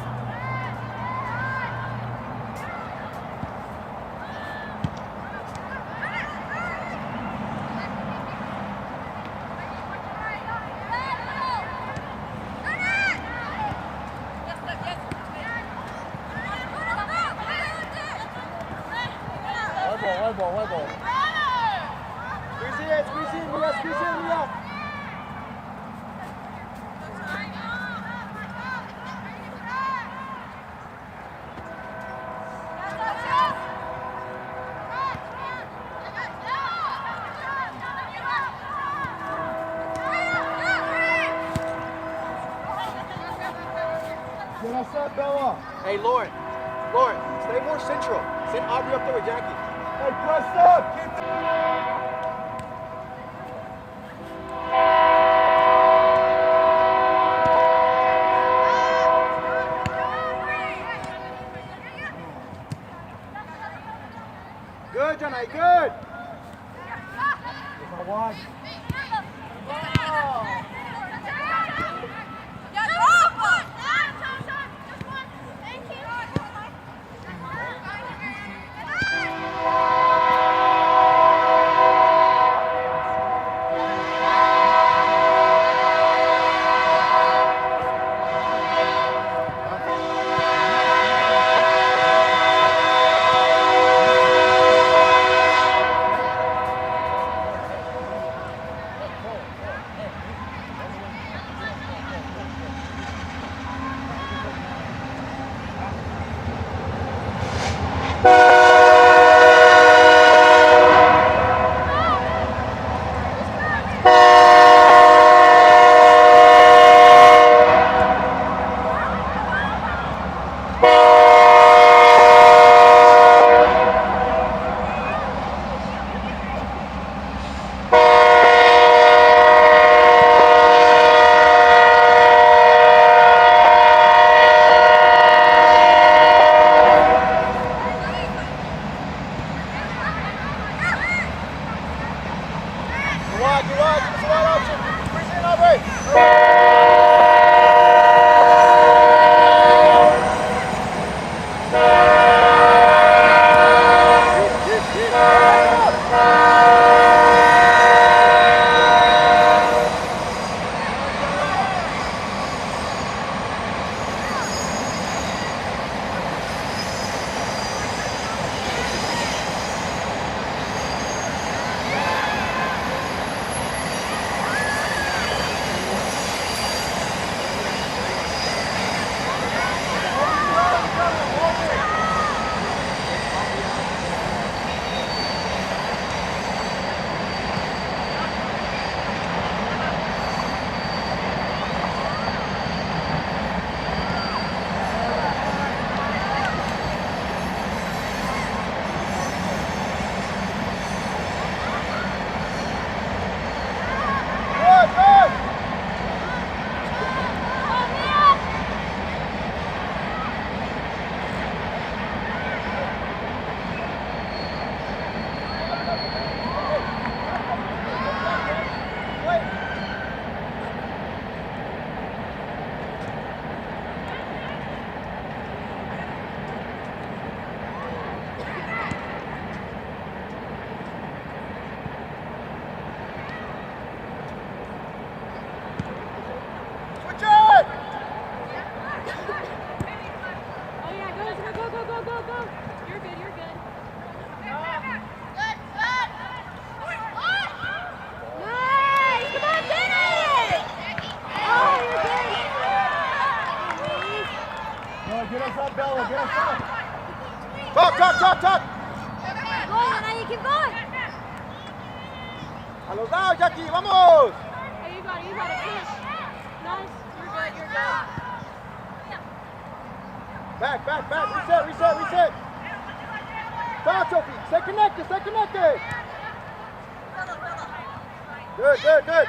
White ball. Freeze it. Squeeze in, Mia. Squeeze in, Mia. Get us up, Bella. Hey, Lauren, stay more central. Send Aubrey up there with Jackie. Hey, press up. Get good, Janai, good. Watch. Top. Go on, Anaya, keep going. A los lados, Jackie, vamos. Hey, you got it, push. Nice, you're good. Back, reset. Stop, Sophie, stay connected. Good.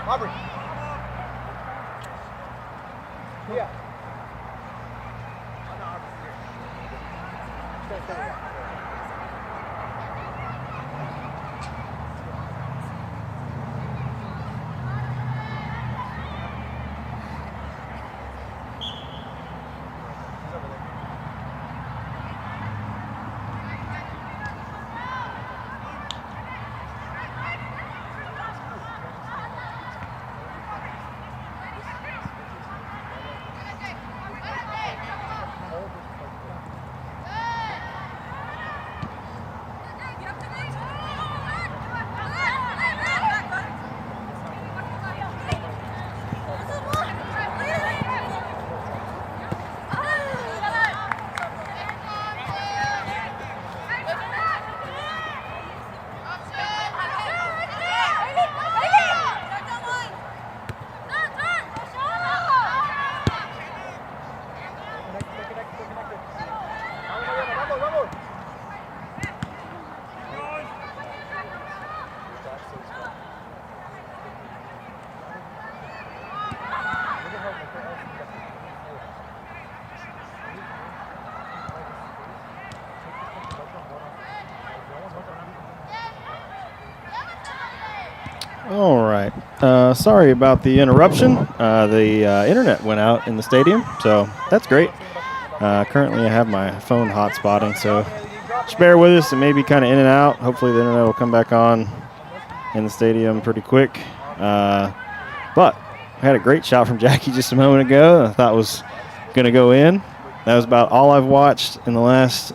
Aubrey. Yeah. All right. Sorry about the interruption. The internet went out in the stadium, so that's great. Currently, I have my phone hotspotting, so just bear with us. It may be kind of in and out. Hopefully, the internet will come back on in the stadium pretty quick. But I had a great shot from Jackie just a moment ago. I thought was going to go in. That was about all I've watched in the last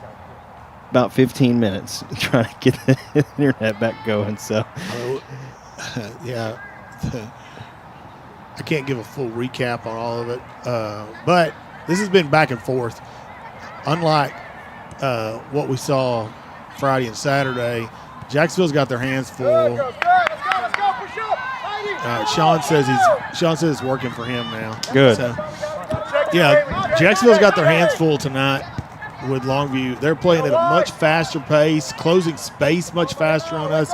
about 15 minutes, trying to get the internet back going. So. Yeah, I can't give a full recap on all of it, but this has been back and forth. Unlike what we saw Friday and Saturday, Jacksonville's got their hands full. Let's go, push up. Sean says it's working for him now. Good. So, yeah, Jacksonville's got their hands full tonight with Longview. They're playing at a much faster pace, closing space much faster on us.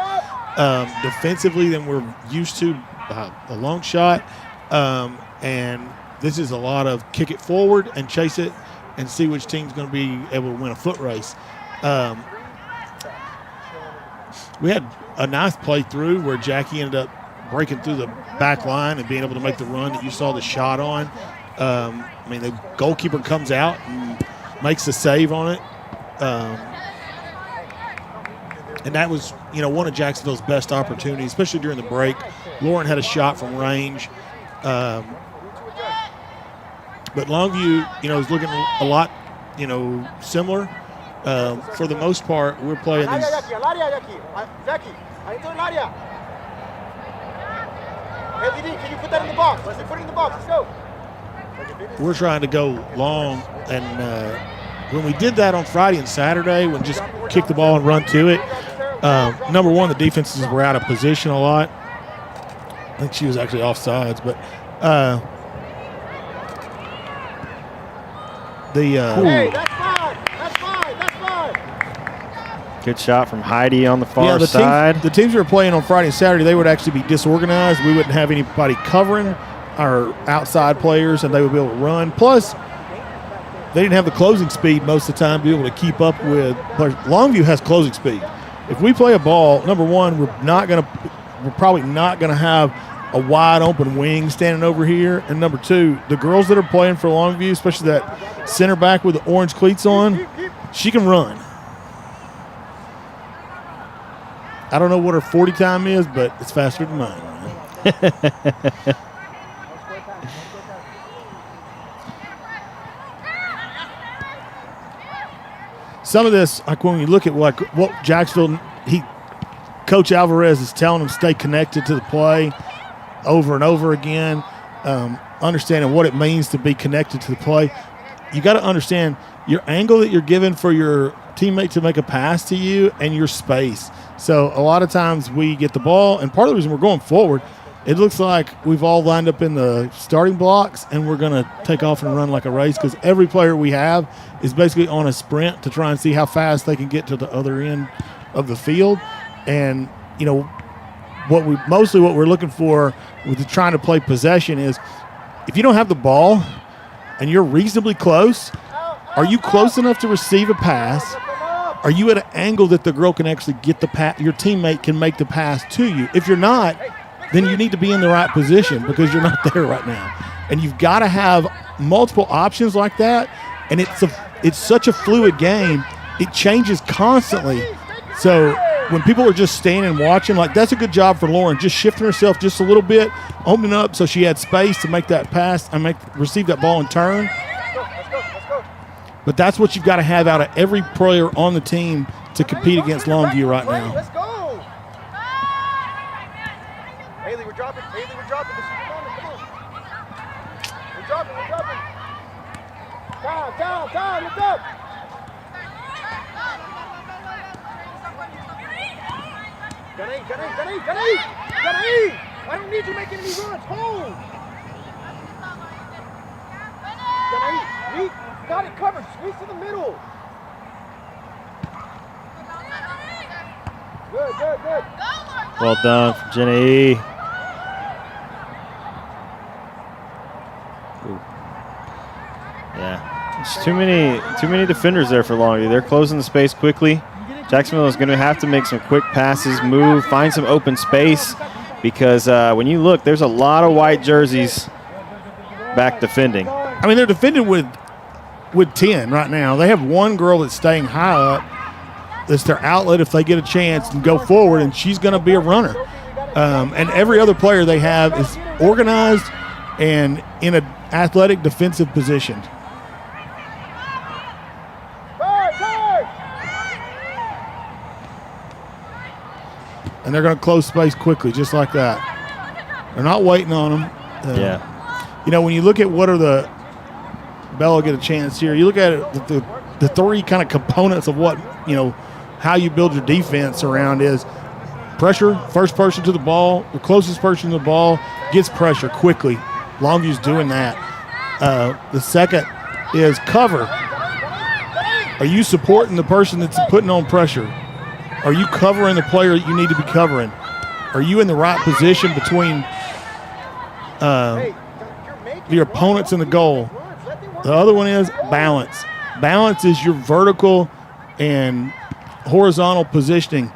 Defensively than we're used to, a long shot, and this is a lot of kick it forward and chase it and see which team's going to be able to win a foot race. We had a nice play through where Jackie ended up breaking through the back line and being able to make the run that you saw the shot on. The goalkeeper comes out and makes the save on it. And that was, one of Jacksonville's best opportunities, especially during the break. Lauren had a shot from range. But Longview, is looking a lot, similar. For the most part, we're playing these. Can you put that in the box? Let's put it in the box. Let's go. We're trying to go long, and when we did that on Friday and Saturday, when just kick the ball and run to it, number one, the defenses were out of position a lot. I think she was actually offsides, but hey, that's fine. Good shot from Heidi on the far side. The teams we were playing on Friday and Saturday, they would actually be disorganized. We wouldn't have anybody covering our outside players, and they would be able to run. Plus, they didn't have the closing speed most of the time to be able to keep up with players. Longview has closing speed. If we play a ball, number one, we're probably not gonna have a wide open wing standing over here. And number two, the girls that are playing for Longview, especially that center back with the orange cleats on, she can run. I don't know what her 40 time is, but it's faster than mine. Some of this, like when you look at what Jacksonville, Coach Alvarez is telling them, stay connected to the play over and over again, understanding what it means to be connected to the play. You got to understand your angle that you're given for your teammate to make a pass to you and your space. So a lot of times we get the ball, and part of the reason we're going forward, it looks like we've all lined up in the starting blocks and we're going to take off and run like a race, because every player we have is basically on a sprint to try and see how fast they can get to the other end of the field. And, what we're looking for with trying to play possession is if you don't have the ball and you're reasonably close, are you close enough to receive a pass? Are you at an angle that the girl can actually get the pass? Your teammate can make the pass to you. If you're not, then you need to be in the right position because you're not there right now. And you've got to have multiple options like that. And it's such a fluid game. It changes constantly. So when people are just standing and watching, like that's a good job for Lauren, just shifting herself just a little bit, opening up so she had space to make that pass and receive that ball and turn. But that's what you've got to have out of every player on the team to compete against Longview right now. Let's go. Haley, we're dropping. This is the moment. Come on. We're dropping. Time. Look up. Gunny. I don't need you making any runs. Hold. Gunny, got it covered. Squeeze to the middle. Good. Well done from Jenny. Ooh. Yeah, it's too many defenders there for Longview. They're closing the space quickly. Jacksonville is going to have to make some quick passes, move, find some open space, because when you look, there's a lot of white jerseys back defending. I mean, they're defending with 10 right now. They have one girl that's staying high up. That's their outlet if they get a chance and go forward, and she's going to be a runner. And every other player they have is organized and in an athletic defensive position. And they're going to close space quickly, just like that. They're not waiting on them. Yeah. You know, when you look at what are the – Bella get a chance here. You look at it, the three kind of components of what, you know, how you build your defense around is pressure, first person to the ball, the closest person to the ball gets pressure quickly. Longview's doing that. The second is cover. Are you supporting the person that's putting on pressure? Are you covering the player that you need to be covering? Are you in the right position between your opponents and the goal? The other one is balance. Balance is your vertical and horizontal positioning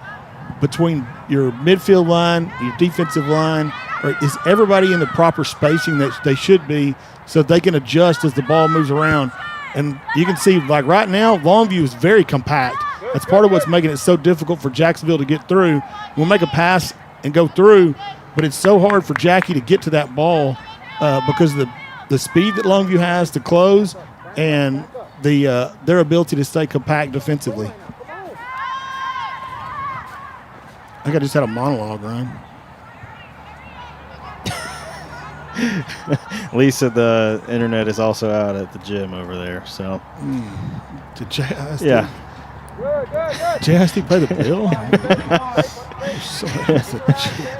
between your midfield line, your defensive line. Or is everybody in the proper spacing that they should be so they can adjust as the ball moves around? And you can see, like right now, Longview is very compact. That's part of what's making it so difficult for Jacksonville to get through. We'll make a pass and go through, but it's so hard for Jackie to get to that ball because of the speed that Longview has to close and their ability to stay compact defensively. I think I just had a monologue, Ryan. Lisa, the internet is also out at the gym over there, so. Did JISD? Yeah. JISD pay the bill?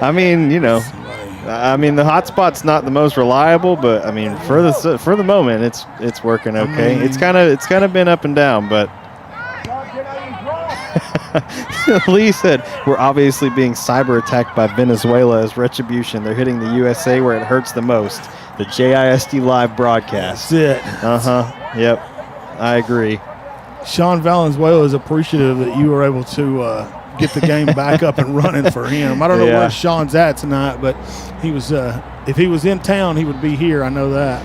I mean, you know, the hotspot's not the most reliable, but I mean, for the moment, it's working okay. It's kind of been up and down, but. Lee said, we're obviously being cyber attacked by Venezuela as retribution. They're hitting the USA where it hurts the most. The JISD live broadcast. That's it. Yep. I agree. Sean Valenzuela is appreciative that you were able to get the game back up and running for him. I don't know where Sean's at tonight, but he was. If he was in town, he would be here. I know that.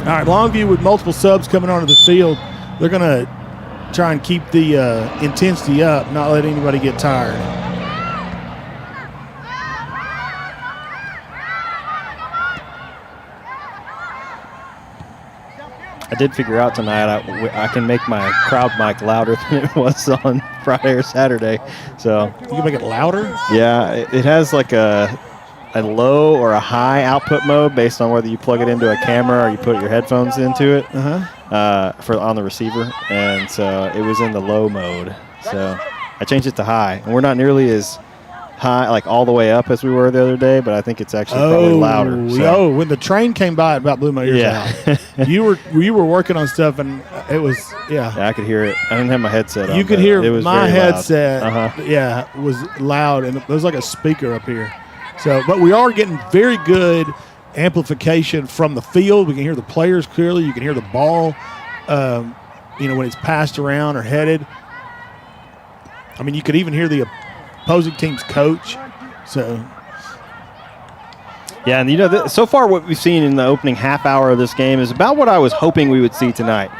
All right, Longview with multiple subs coming onto the field. They're going to try and keep the intensity up, not let anybody get tired. I did figure out tonight I can make my crowd mic louder than it was on Friday or Saturday. So you can make it louder? Yeah, it has like a low or a high output mode based on whether you plug it into a camera or you put your headphones into it. For on the receiver, and so it was in the low mode. So I changed it to high, and we're not nearly as high, like all the way up as we were the other day, but I think it's actually probably louder. So. When the train came by, it about blew my ears out. You were working on stuff, and it was Yeah, I could hear it. I didn't have my headset on. You could hear it was my very headset. loud. Yeah, was loud, and there was like a speaker up here. So, but we are getting very good amplification from the field. We can hear the players clearly. You can hear the ball, when it's passed around or headed. I mean, you could even hear the opposing team's coach. So, yeah, and so far what we've seen in the opening half hour of this game is about what I was hoping we would see tonight.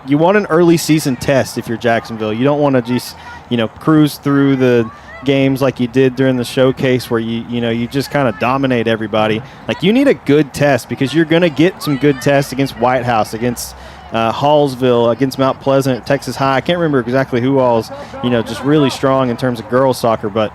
You want an early season test if you're Jacksonville. You don't want to just, cruise through the games like you did during the showcase where you just kind of dominate everybody. Like, you need a good test because you're going to get some good tests against White House, against Hallsville, against Mount Pleasant, Texas High. I can't remember exactly who all's, just really strong in terms of girls soccer, but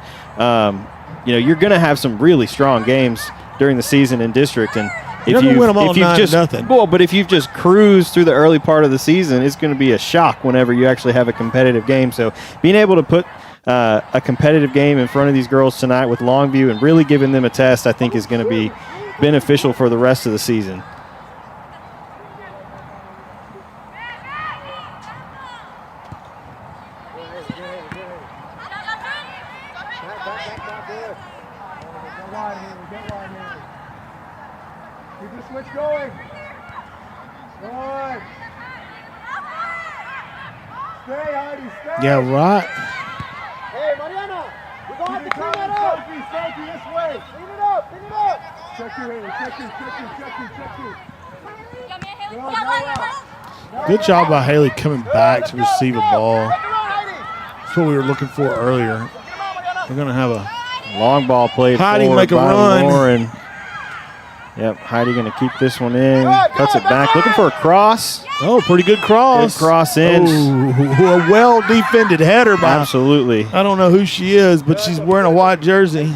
you're going to have some really strong games during the season in district, and if you've just cruised through the early part of the season, it's going to be a shock whenever you actually have a competitive game. So being able to put a competitive game in front of these girls tonight with Longview and really giving them a test, I think is going to be beneficial for the rest of the season. Switch going. Good. Stay, Heidi, stay. Yeah, right. Hey, Mariana, we're going to have to clean that up. Sophie, this way. Clean it up, clean it up. Check you, Haley. Good job by Haley coming back to receive a ball. That's what we were looking for earlier. We're going to have a long ball played Heidi forward make a by run. Lauren. Yep, Heidi going to keep this one in. Cuts it back. Looking for a cross. Oh, pretty good cross. Good cross in. Oh, a well-defended header by. Absolutely. I don't know who she is, but she's wearing a white jersey.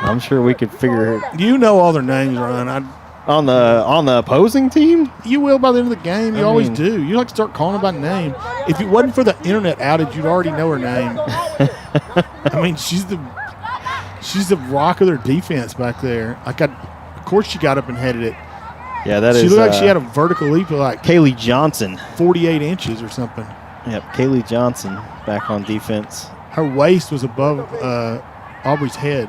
I'm sure we could figure it. You know all their names, Ryan. On the opposing team? You will by the end of the game. You always do. You like to start calling her by name. If it wasn't for the internet outage, you'd already know her name. I mean, she's the rock of their defense back there. Of course, she got up and headed it. Yeah, that is. She looked like she had a vertical leap of like Kaylee Johnson, 48 inches or something. Yep, Kaylee Johnson back on defense. Her waist was above Aubrey's head.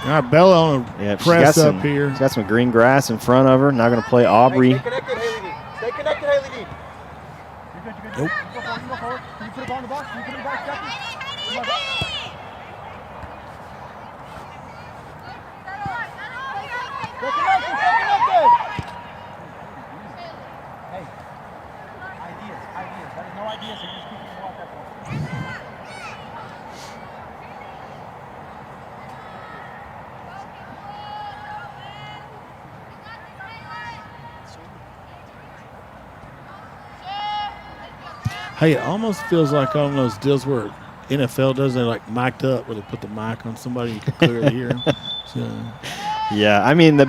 All right, Bella on a press up here. She's got some green grass in front of her. Now going to play Aubrey. Stay connected, Haley. Nope. Go forward. Can you put it ball in the box? Can you put it in the box, Jackie? Stay connected. Hey, ideas. That is no ideas, so you just keep the ball at that point. Hey, it almost feels like on those deals where NFL does, they're like mic'd up, where they put the mic on somebody you can clearly hear them. So. Yeah, I mean the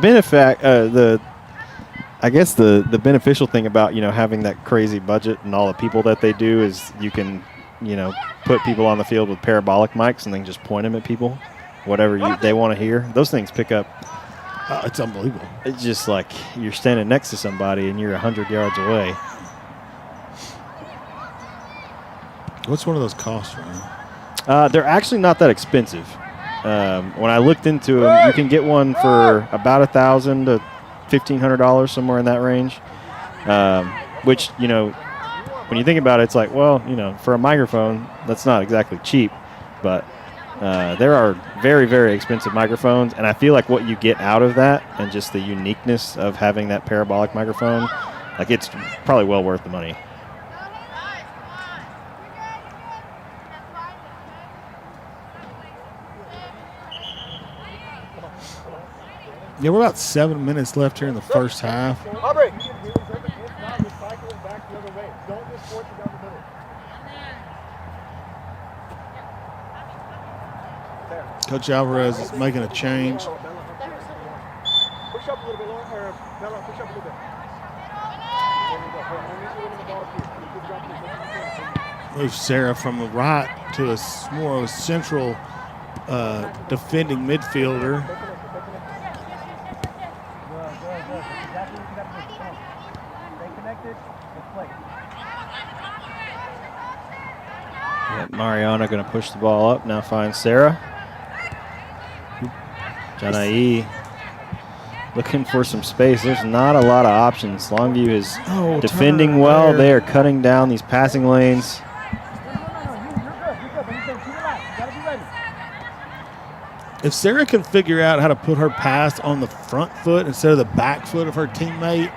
the beneficial thing about having that crazy budget and all the people that they do is you can put people on the field with parabolic mics and then just point them at people, whatever they want to hear. Those things pick up. It's unbelievable. It's just like you're standing next to somebody and you're 100 yards away. What's one of those cost, Ryan? They're actually not that expensive. When I looked into them, you can get one for about $1,000 to $1,500, somewhere in that range. Which when you think about it, it's like, well, for a microphone, that's not exactly cheap. But there are very, very expensive microphones, and I feel like what you get out of that and just the uniqueness of having that parabolic microphone, like it's probably well worth the money. Yeah, we're about 7 minutes left here in the first half. Aubrey. It's not recycling back the other way. Don't just force it down the middle. Coach Alvarez is making a change. Push up a little bit, Laura. Bella, push up a little bit. There you go. move Sarah from the right to more of a central defending midfielder. Mariana going to push the ball up. Now finds Sarah. Janai looking for some space. There's not a lot of options. Longview is defending well. They are cutting down these passing lanes. If Sarah can figure out how to put her pass on the front foot instead of the back foot of her teammate,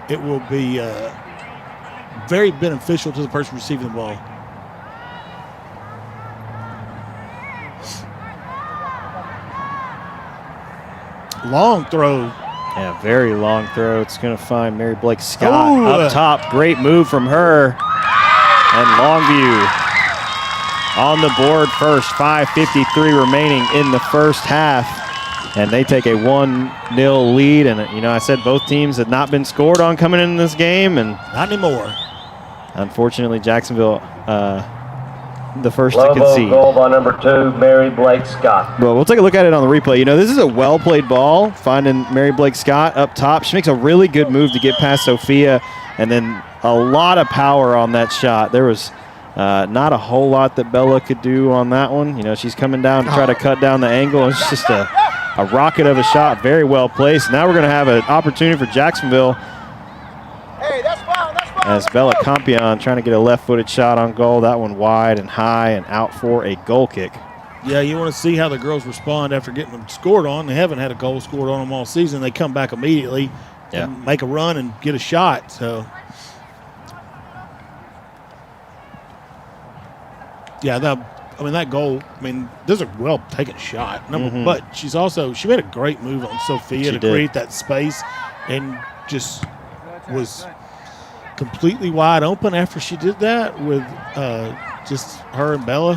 it will be very beneficial to the person receiving the ball. Long throw. Yeah, very long throw. It's going to find Mary Blake Scott up top. Great move from her. And Longview on the board first. 5:53 remaining in the first half. And they take a 1-0 lead. And, you know, I said both teams had not been scored on coming into this game. And not anymore. Unfortunately, Jacksonville the first Lobo to concede. Goal by number 2, Mary Blake Scott. Well, we'll take a look at it on the replay. You know, this is a well-played ball, finding Mary Blake Scott up top. She makes a really good move to get past Sophia, and then a lot of power on that shot. There was not a whole lot that Bella could do on that one. You know, she's coming down to try to cut down the angle. It's just a rocket of a shot, very well placed. Now we're going to have an opportunity for Jacksonville. Hey, that's foul, that's foul. As Bella Campion trying to get a left-footed shot on goal. That one wide and high and out for a goal kick. Yeah, you want to see how the girls respond after getting them scored on. They haven't had a goal scored on them all season. They come back immediately and make a run and get a shot. So, yeah, that goal, this is a well-taken shot. But she made a great move on Sophia to create that space and just was completely wide open after she did that with just her and Bella.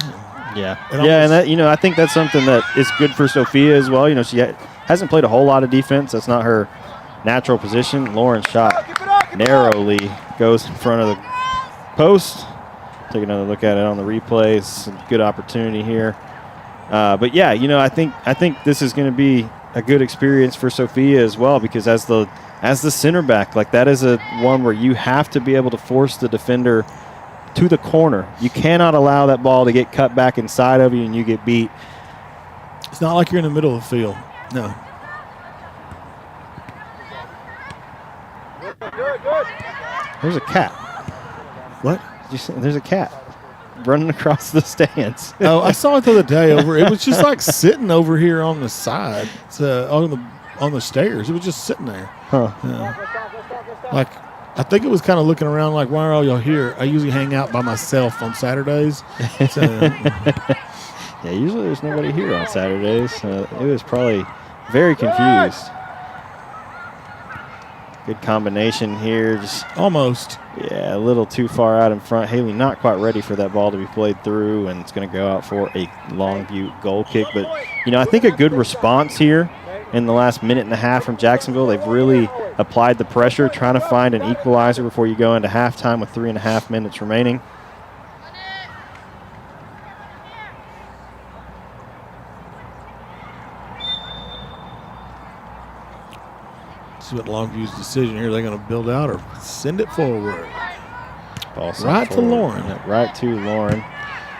Yeah, and that, you know, I think that's something that is good for Sophia as well. You know, she hasn't played a whole lot of defense. That's not her natural position. Lauren's shot narrowly goes in front of the post. Take another look at it on the replay. It's a good opportunity here. But yeah, you know, I think this is going to be a good experience for Sophia as well, because as the center back, like, that is a one where you have to be able to force the defender to the corner. You cannot allow that ball to get cut back inside of you and you get beat. It's not like you're in the middle of the field. No. There's a cat. What? Did you see? There's a cat running across the stands. Oh, I saw it the other day over. It was just like sitting over here on the side, on the stairs. It was just sitting there. Huh. Like, I think it was kind of looking around like, why are all y'all here? I usually hang out by myself on Saturdays. So, yeah, usually there's nobody here on Saturdays. It was probably very confused. Good combination here. Just almost. Yeah, a little too far out in front. Haley not quite ready for that ball to be played through, and it's going to go out for a Longview goal kick. But, you know, I think a good response here in the last minute and a half from Jacksonville. They've really applied the pressure, trying to find an equalizer before you go into halftime with 3.5 minutes remaining. This is what Longview's decision here. They're going to build out or send it forward. Ball right forward. To Lauren. Yeah, right to Lauren.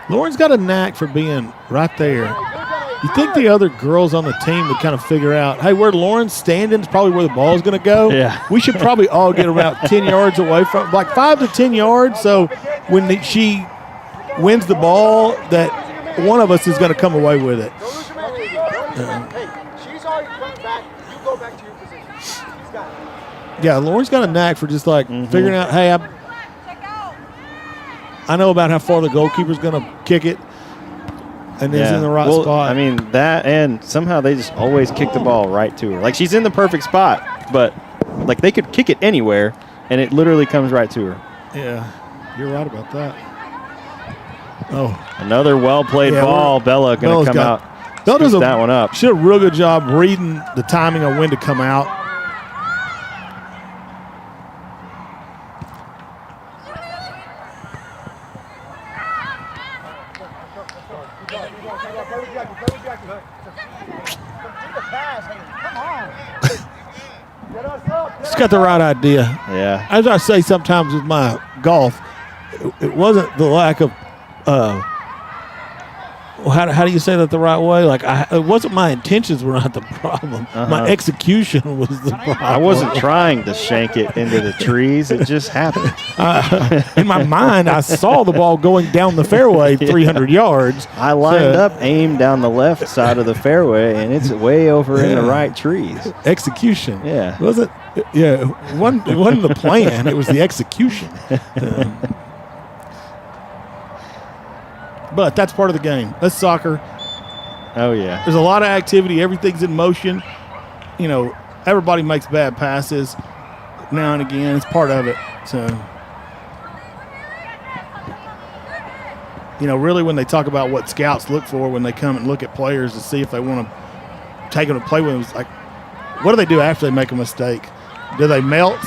Lauren's got a knack for being right there. You think the other girls on the team would kind of figure out, hey, where Lauren's standing is probably where the ball is going to go. Yeah. We should probably all get about 10 yards away from, like 5 to 10 yards. So when she wins the ball, that one of us is going to come away with it. She's already coming back. You go back to your position. She's got it. Yeah, Lauren's got a knack for just like figuring out, hey, I know about how far the goalkeeper's going to kick it. And is in the right spot. I mean, that, and somehow they just always kick the ball right to her. Like, she's in the perfect spot, but, like, they could kick it anywhere, and it literally comes right to her. Yeah, you're right about that. Oh. Another well-played ball. Bella going to come out, scoop that one up. She did a real good job reading the timing of when to come out. He's got the right idea. Yeah. As I say sometimes with my golf, it wasn't the lack of how do you say that the right way? Like, it wasn't my intentions were not the problem. My execution was the problem. I wasn't trying to shank it into the trees. It just happened. In my mind, I saw the ball going down the fairway 300 yards. I lined up, aimed down the left side of the fairway, and it's way over in the right trees. Execution. Yeah. It wasn't the plan. It was the execution. But that's part of the game. That's soccer. Oh, yeah. There's a lot of activity. Everything's in motion. You know, everybody makes bad passes now and again. It's part of it. So, you know, really when they talk about what scouts look for when they come and look at players to see if they want to take them to play with them, it's like, what do they do after they make a mistake? Do they melt?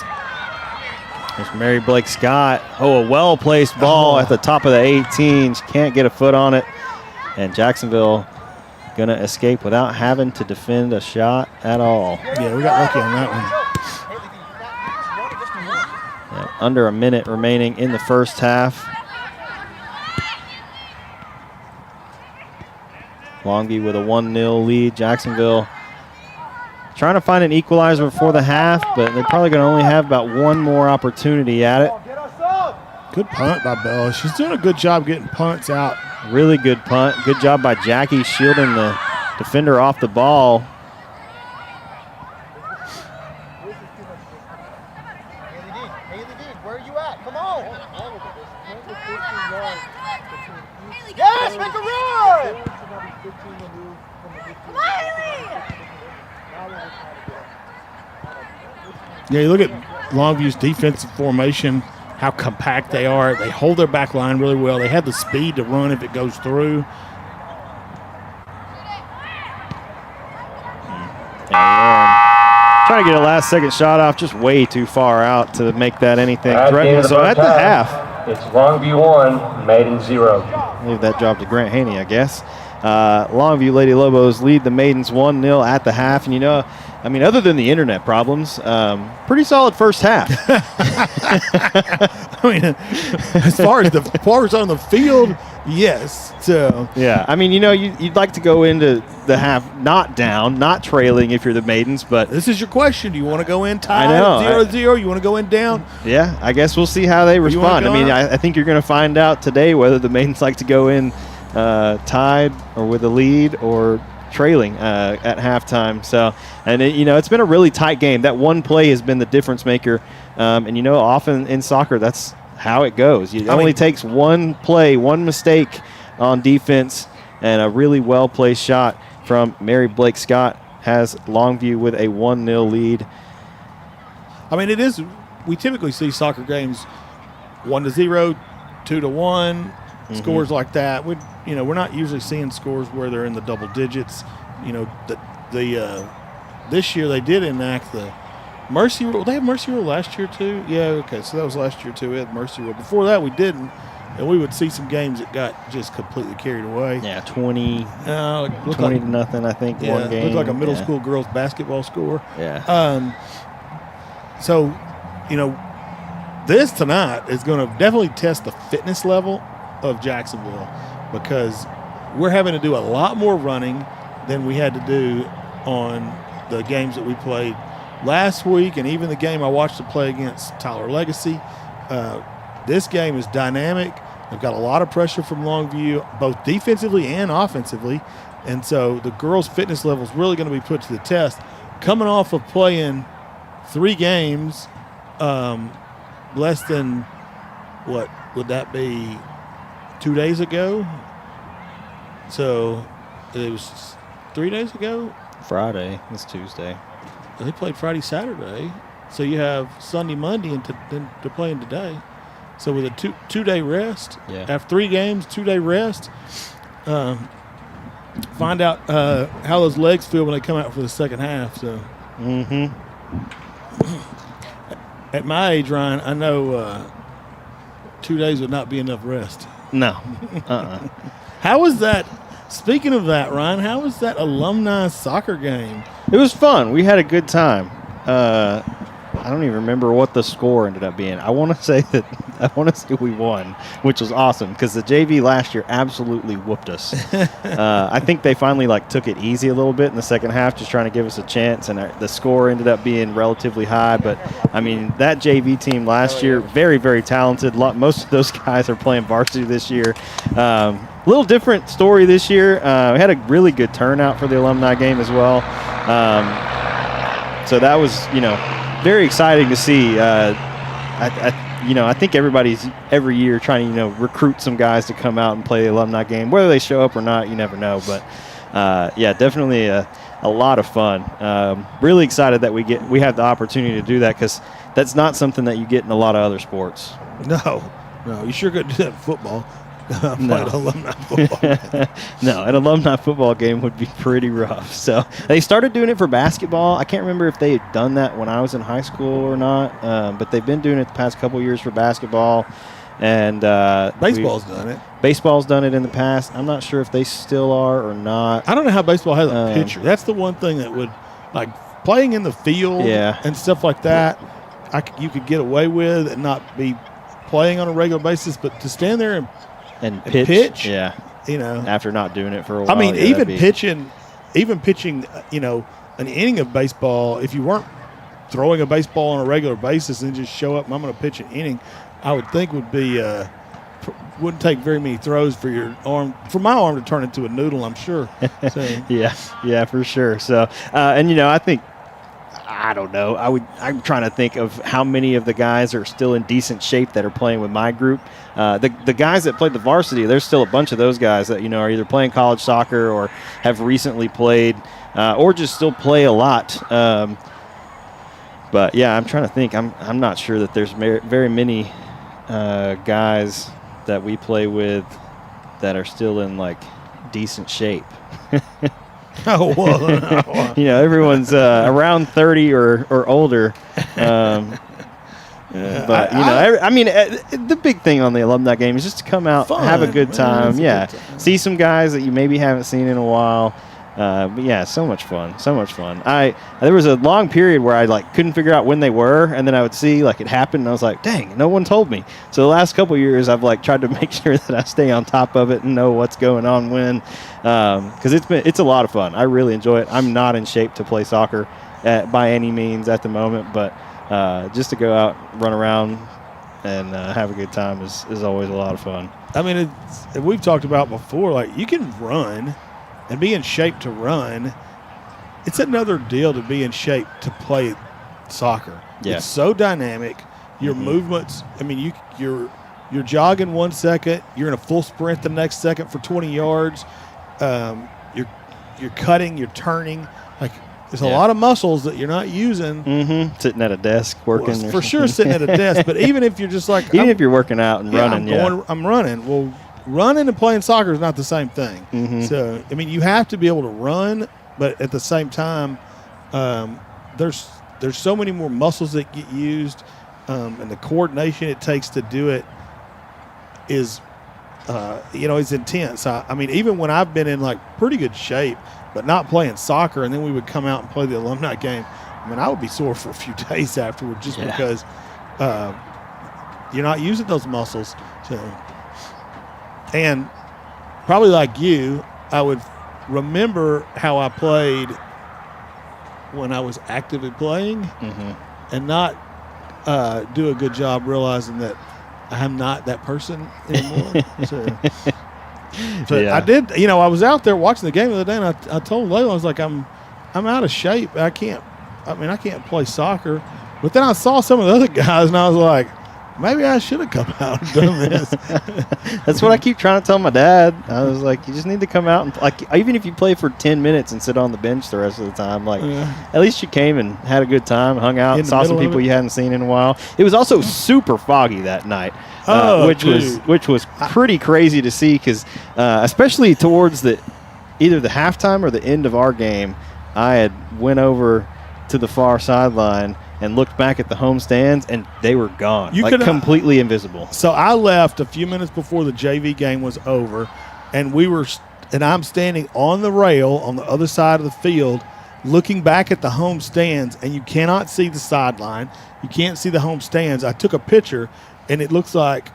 There's Mary Blake Scott. Oh, a well-placed ball at the top of the 18. She can't get a foot on it. And Jacksonville going to escape without having to defend a shot at all. Yeah, we got lucky on that one. Yeah, under a minute remaining in the first half. Longview with a 1-0 lead. Jacksonville trying to find an equalizer before the half, but they're probably going to only have about one more opportunity at it. Good punt by Bella. She's doing a good job getting punts out. Really good punt. Good job by Jackie shielding the defender off the ball. Where are you at? Come on. Yes, make a run. Come on, Haley! Yeah, you look at Longview's defensive formation, how compact they are. They hold their back line really well. They have the speed to run if it goes through. Trying to get a last-second shot off, just way too far out to make that anything threatening. So at the half, it's Longview 1, Maidens 0. Leave that job to Grant Haney, I guess. Longview Lady Lobos lead the Maidens 1-0 at the half. And, you know, I mean, other than the internet problems, pretty solid first half. I mean, as far as the players on the field, yes. So yeah, I mean, you know, you'd like to go into the half not down, not trailing if you're the Maidens, but this is your question. Do you want to go in tied 0-0? You want to go in down? Yeah, I guess we'll see how they respond. I mean, I think you're going to find out today whether the Maidens like to go in tied or with a lead or trailing at halftime. So, and you know, it's been a really tight game. That one play has been the difference maker. And you know, often in soccer, that's how it goes. It only takes one play, one mistake on defense, and a really well-placed shot from Mary Blake Scott has Longview with a 1-0 lead. I mean, it is. We typically see soccer games 1-0, 2-1. Scores like that. We're not usually seeing scores where they're in the double digits. You know, this year they did enact the mercy rule. They had mercy rule last year too. Yeah, okay, so that was last year too. We had mercy rule. Before that, we didn't, and we would see some games that got just completely carried away. Yeah, 20 like, to nothing. I think one game. Looked like a middle school girls basketball score. Yeah. So, you know, this tonight is going to definitely test the fitness level of Jacksonville, because we're having to do a lot more running than we had to do on the games that we played last week, and even the game I watched to play against Tyler Legacy. This game is dynamic. They've got a lot of pressure from Longview, both defensively and offensively, and so the girls' fitness level is really going to be put to the test. Coming off of playing 3 games, less than, what would that be, 2 days ago? So it was 3 days ago? Friday. It's Tuesday. They played Friday, Saturday. So you have Sunday, Monday, and then they're playing today. So with a two-day rest, after 3 games, 2-day rest, find out how those legs feel when they come out for the second half. So, At my age, Ryan, I know 2 days would not be enough rest. No. How was that? Speaking of that, Ryan, how was that alumni soccer game? It was fun. We had a good time. I don't even remember what the score ended up being. I want to say we won, which was awesome because the JV last year absolutely whooped us. I think they finally took it easy a little bit in the second half, just trying to give us a chance, and the score ended up being relatively high. But I mean, that JV team last year, very, very talented. Most of those guys are playing varsity this year. A little different story this year. We had a really good turnout for the alumni game as well. So that was, very exciting to see. I think everybody's every year trying to, recruit some guys to come out and play the alumni game. Whether they show up or not, you never know. But yeah, definitely a lot of fun. Really excited that we have the opportunity to do that because that's not something that you get in a lot of other sports. No, you sure could do that in football. No. Alumni football. No, an alumni football game would be pretty rough. So they started doing it for basketball. I can't remember if they had done that when I was in high school or not, but they've been doing it the past couple years for basketball. And baseball's done it. Baseball's done it in the past. I'm not sure if they still are or not. I don't know how baseball has a pitcher. That's the one thing that would, playing in the field and stuff like that, you could get away with and not be playing on a regular basis, but to stand there and pitch, after not doing it for a while. I mean, even pitching, an inning of baseball, if you weren't throwing a baseball on a regular basis and just show up and I'm going to pitch an inning, I would think wouldn't take very many throws for my arm to turn into a noodle, I'm sure. So. yeah, for sure. So, I don't know. I'm trying to think of how many of the guys are still in decent shape that are playing with my group. The guys that played the varsity, there's still a bunch of those guys that are either playing college soccer or have recently played, or just still play a lot. But yeah, I'm trying to think. I'm not sure that there's very many guys that we play with that are still in decent shape. Oh, well. Everyone's around 30 or older. But, the big thing on the alumni game is just to come out, have a good time. Good time. See some guys that you maybe haven't seen in a while. But yeah, so much fun. There was a long period where I couldn't figure out when they were, and then I would see it happened, and I was like, dang, no one told me. So the last couple of years, I've tried to make sure that I stay on top of it and know what's going on when, because it's a lot of fun. I really enjoy it. I'm not in shape to play soccer by any means at the moment, but just to go out, run around, and have a good time is always a lot of fun. I mean, we've talked about before, you can run and be in shape to run. It's another deal to be in shape to play soccer. Yeah. It's so dynamic. Your movements, you're jogging 1 second, you're in a full sprint the next second for 20 yards. You're cutting, you're turning. There's a lot of muscles that you're not using. Sitting at a desk working. Well, for sure sitting at a desk, but even if you're just if you're working out and running, I'm running. Well, running and playing soccer is not the same thing. So, you have to be able to run, but at the same time, there's so many more muscles that get used, and the coordination it takes to do it is, is intense. Even when I've been in pretty good shape, but not playing soccer, and then we would come out and play the alumni game, I would be sore for a few days afterward just because you're not using those muscles. So. And probably like you, I would remember how I played when I was actively playing and not do a good job realizing that I'm not that person anymore. I did, I was out there watching the game the other day, and I told Layla, I was like, I'm out of shape. I can't play soccer. But then I saw some of the other guys, and I was like, maybe I should have come out and done this. That's what I keep trying to tell my dad. I was like, you just need to come out and even if you play for 10 minutes and sit on the bench the rest of the time, at least you came and had a good time, hung out, and saw some people you hadn't seen in a while. It was also super foggy that night, which was pretty crazy to see because especially towards either the halftime or the end of our game, I had went over to the far sideline and looked back at the home stands, and they were gone, completely invisible. So I left a few minutes before the JV game was over, and and I'm standing on the rail on the other side of the field looking back at the home stands, and you cannot see the sideline. You can't see the home stands. I took a picture, and it looks like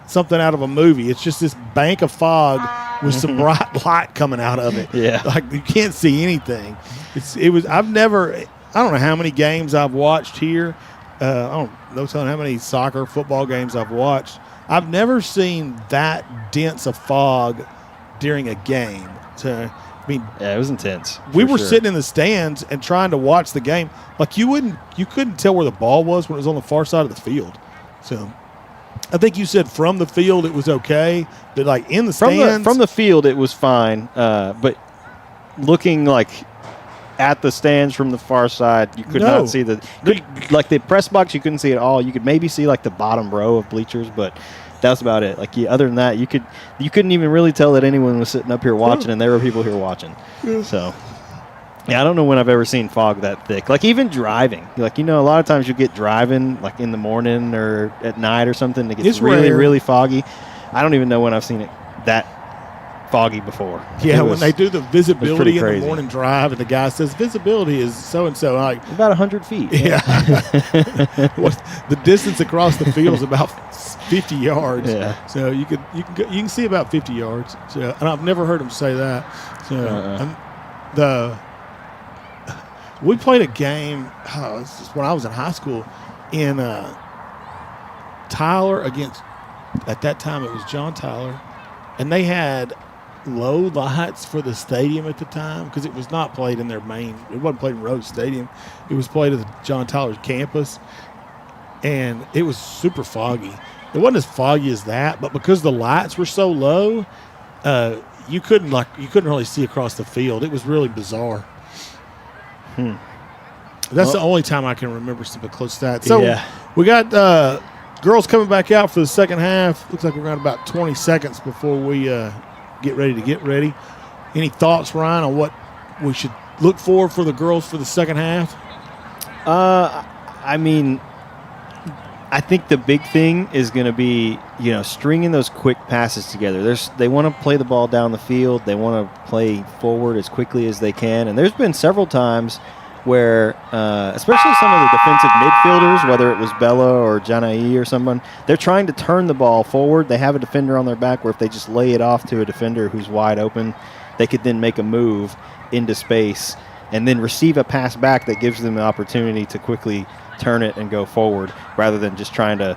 something out of a movie. It's just this bank of fog with some bright light coming out of it. Yeah. Like you can't see anything. I don't know how many games I've watched here. I don't know how many soccer, football games I've watched. I've never seen that dense of fog during a game. So, yeah, it was intense. We were sitting in the stands and trying to watch the game. Like you couldn't tell where the ball was when it was on the far side of the field. So I think you said from the field it was okay, but like in the stands. From the field it was fine, but looking like at the stands from the far side, you could not see like the press box. You couldn't see it all. You could maybe see like the bottom row of bleachers, but that's about it. Like other than that, you couldn't even really tell that anyone was sitting up here watching, and there were people here watching. Yeah. So, yeah, I don't know when I've ever seen fog that thick. Like even driving, like a lot of times you get driving like in the morning or at night or something. It gets really, really foggy. I don't even know when I've seen it that foggy before. Yeah, when they do the visibility in the morning drive, and the guy says visibility is so and so, like about 100 feet. Yeah, the distance across the field is about 50 yards. Yeah, so you can see about 50 yards. So, and I've never heard him say that. So we played a game when I was in high school in Tyler against, at that time it was John Tyler, and they had low lights for the stadium at the time because it was not played in their main. It wasn't played in Rhodes Stadium. It was played at the John Tyler's campus, and it was super foggy. It wasn't as foggy as that, but because the lights were so low, you couldn't really see across the field. It was really bizarre. That's the only time I can remember something close to that. So we got girls coming back out for the second half. Looks like we're got about 20 seconds before we get ready. Any thoughts, Ryan, on what we should look for the girls for the second half? I think the big thing is going to be, stringing those quick passes together. They want to play the ball down the field. They want to play forward as quickly as they can. And there's been several times where, especially some of the defensive midfielders, whether it was Bella or Janai or someone, they're trying to turn the ball forward. They have a defender on their back where if they just lay it off to a defender who's wide open, they could then make a move into space and then receive a pass back that gives them the opportunity to quickly turn it and go forward rather than just trying to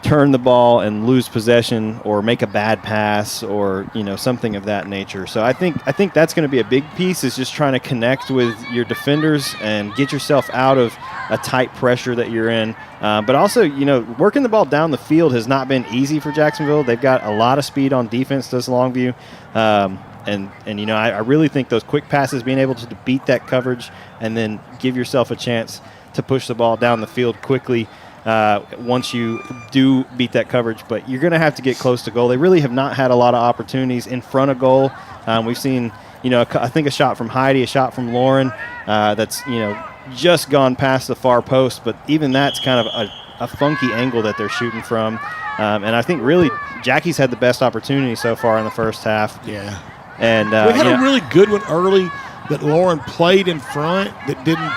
turn the ball and lose possession or make a bad pass or something of that nature. So I think that's going to be a big piece, is just trying to connect with your defenders and get yourself out of a tight pressure that you're in. But also, working the ball down the field has not been easy for Jacksonville. They've got a lot of speed on defense, does Longview. I really think those quick passes, being able to beat that coverage and then give yourself a chance to push the ball down the field quickly once you do beat that coverage. But you're going to have to get close to goal. They really have not had a lot of opportunities in front of goal. We've seen, I think a shot from Heidi, a shot from Lauren that's, just gone past the far post. But even that's kind of a funky angle that they're shooting from. And I think really Jackie's had the best opportunity so far in the first half. Yeah. And we had a really good one early that Lauren played in front that didn't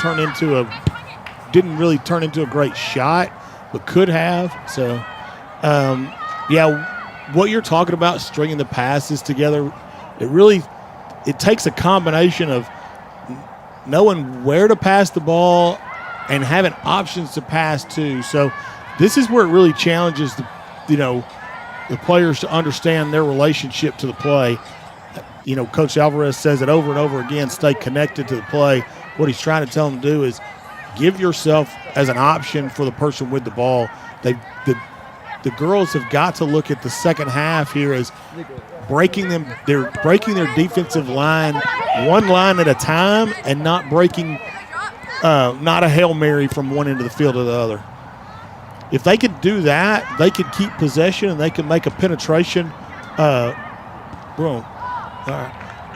really turn into a great shot, but could have. So, what you're talking about, stringing the passes together, it takes a combination of knowing where to pass the ball and having options to pass to. So this is where it really challenges the players to understand their relationship to the play. Coach Alvarez says it over and over again, stay connected to the play. What he's trying to tell them to do is give yourself as an option for the person with the ball. The girls have got to look at the second half here as breaking them. They're breaking their defensive line one line at a time and not breaking, not a Hail Mary from one end of the field to the other. If they could do that, they could keep possession and they can make a penetration.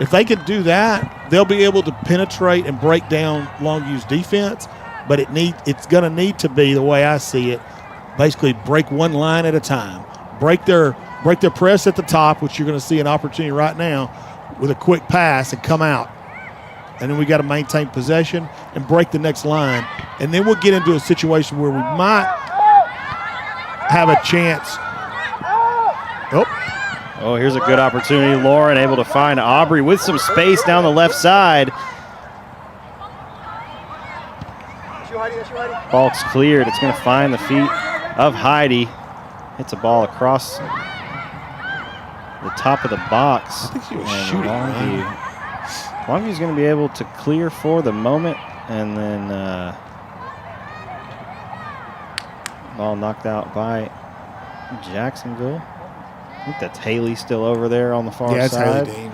If they could do that, they'll be able to penetrate and break down Longview's defense. But it's going to need to be, the way I see it, basically break one line at a time. Break their break their press at the top, which you're going to see an opportunity right now with a quick pass and come out. And then we got to maintain possession and break the next line. And then we'll get into a situation where we might have a chance. Oh, here's a good opportunity. Lauren able to find Aubrey with some space down the left side. Ball's cleared. It's going to find the feet of Heidi. Hits a ball across the top of the box. I think she was shooting. Longview's going to be able to clear for the moment, and then ball knocked out by Jacksonville. I think that's Haley still over there on the far side. Yeah, side. Haley Dean.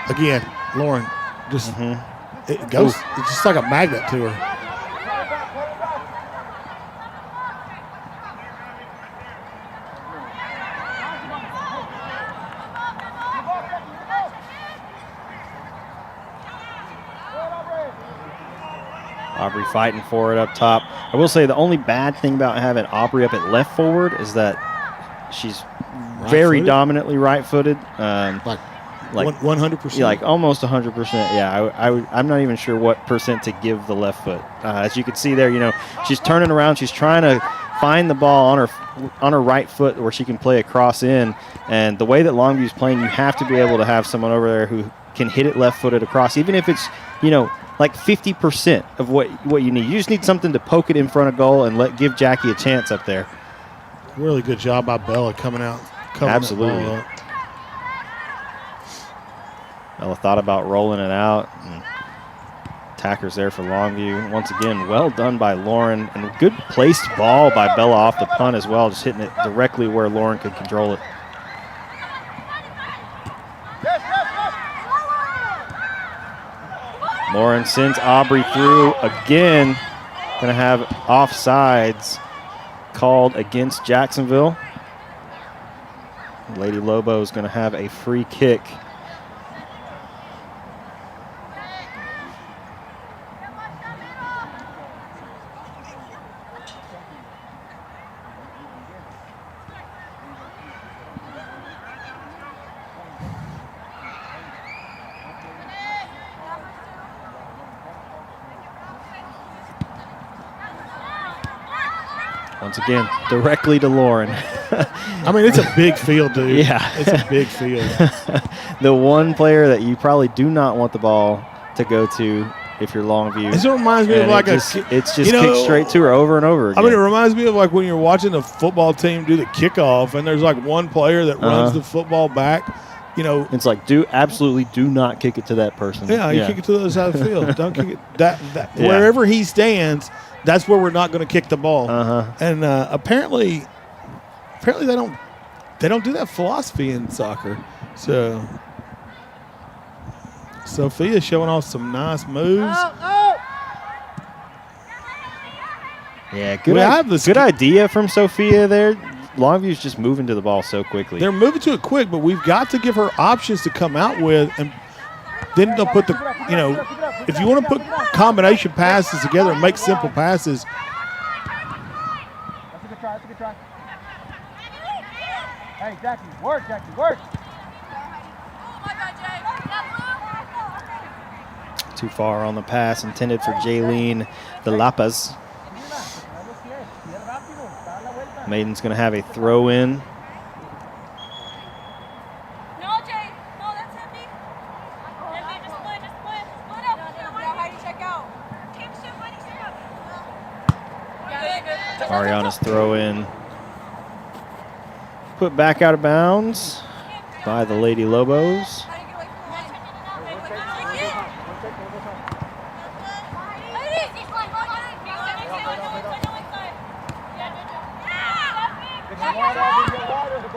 Again, Lauren, just it goes. It's just like a magnet to her. Aubrey fighting for it up top. I will say the only bad thing about having Aubrey up at left forward is that she's very dominantly right-footed. Like 100%. Yeah, like almost 100%. Yeah, I'm not even sure what percent to give the left foot. As you can see there, you know, she's turning around. She's trying to find the ball on her right foot where she can play a cross in. And the way that Longview's playing, you have to be able to have someone over there who can hit it left-footed across, even if it's, you know, like 50% of what you need. You just need something to poke it in front of goal and give Jackie a chance up there. Really good job by Bella coming out. Absolutely. Bella thought about rolling it out. And attackers there for Longview. Once again, well done by Lauren. And a good placed ball by Bella off the punt as well, just hitting it directly where Lauren could control it. Lauren sends Aubrey through again. Going to have offsides called against Jacksonville. Lady Lobos going to have a free kick. Once again, directly to Lauren. I mean, it's a big field, dude. Yeah. It's a big field. The one player that you probably do not want the ball to go to if you're Longview. It reminds me of like it's just kicked straight to her over and over again. I mean, it reminds me of like when you're watching the football team do the kickoff and there's like one player that runs the football back. You know, it's like absolutely do not kick it to that person. Yeah, you kick it to the other side of the field. Don't kick it wherever he stands. That's where we're not going to kick the ball. And apparently they don't do that philosophy in soccer. So Sophia showing off some nice moves. Yeah, good idea from Sophia there. Longview's just moving to the ball so quickly. They're moving to it quick, but we've got to give her options to come out with, and then they'll put if you want to put combination passes together and make simple passes. That's a good try. That's a good try. Hey, Jackie, work, Jackie, work. Too far on the pass intended for Jaylene De Lapas. Maiden's going to have a throw in. Ariana's throw in. Put back out of bounds by the Lady Lobos.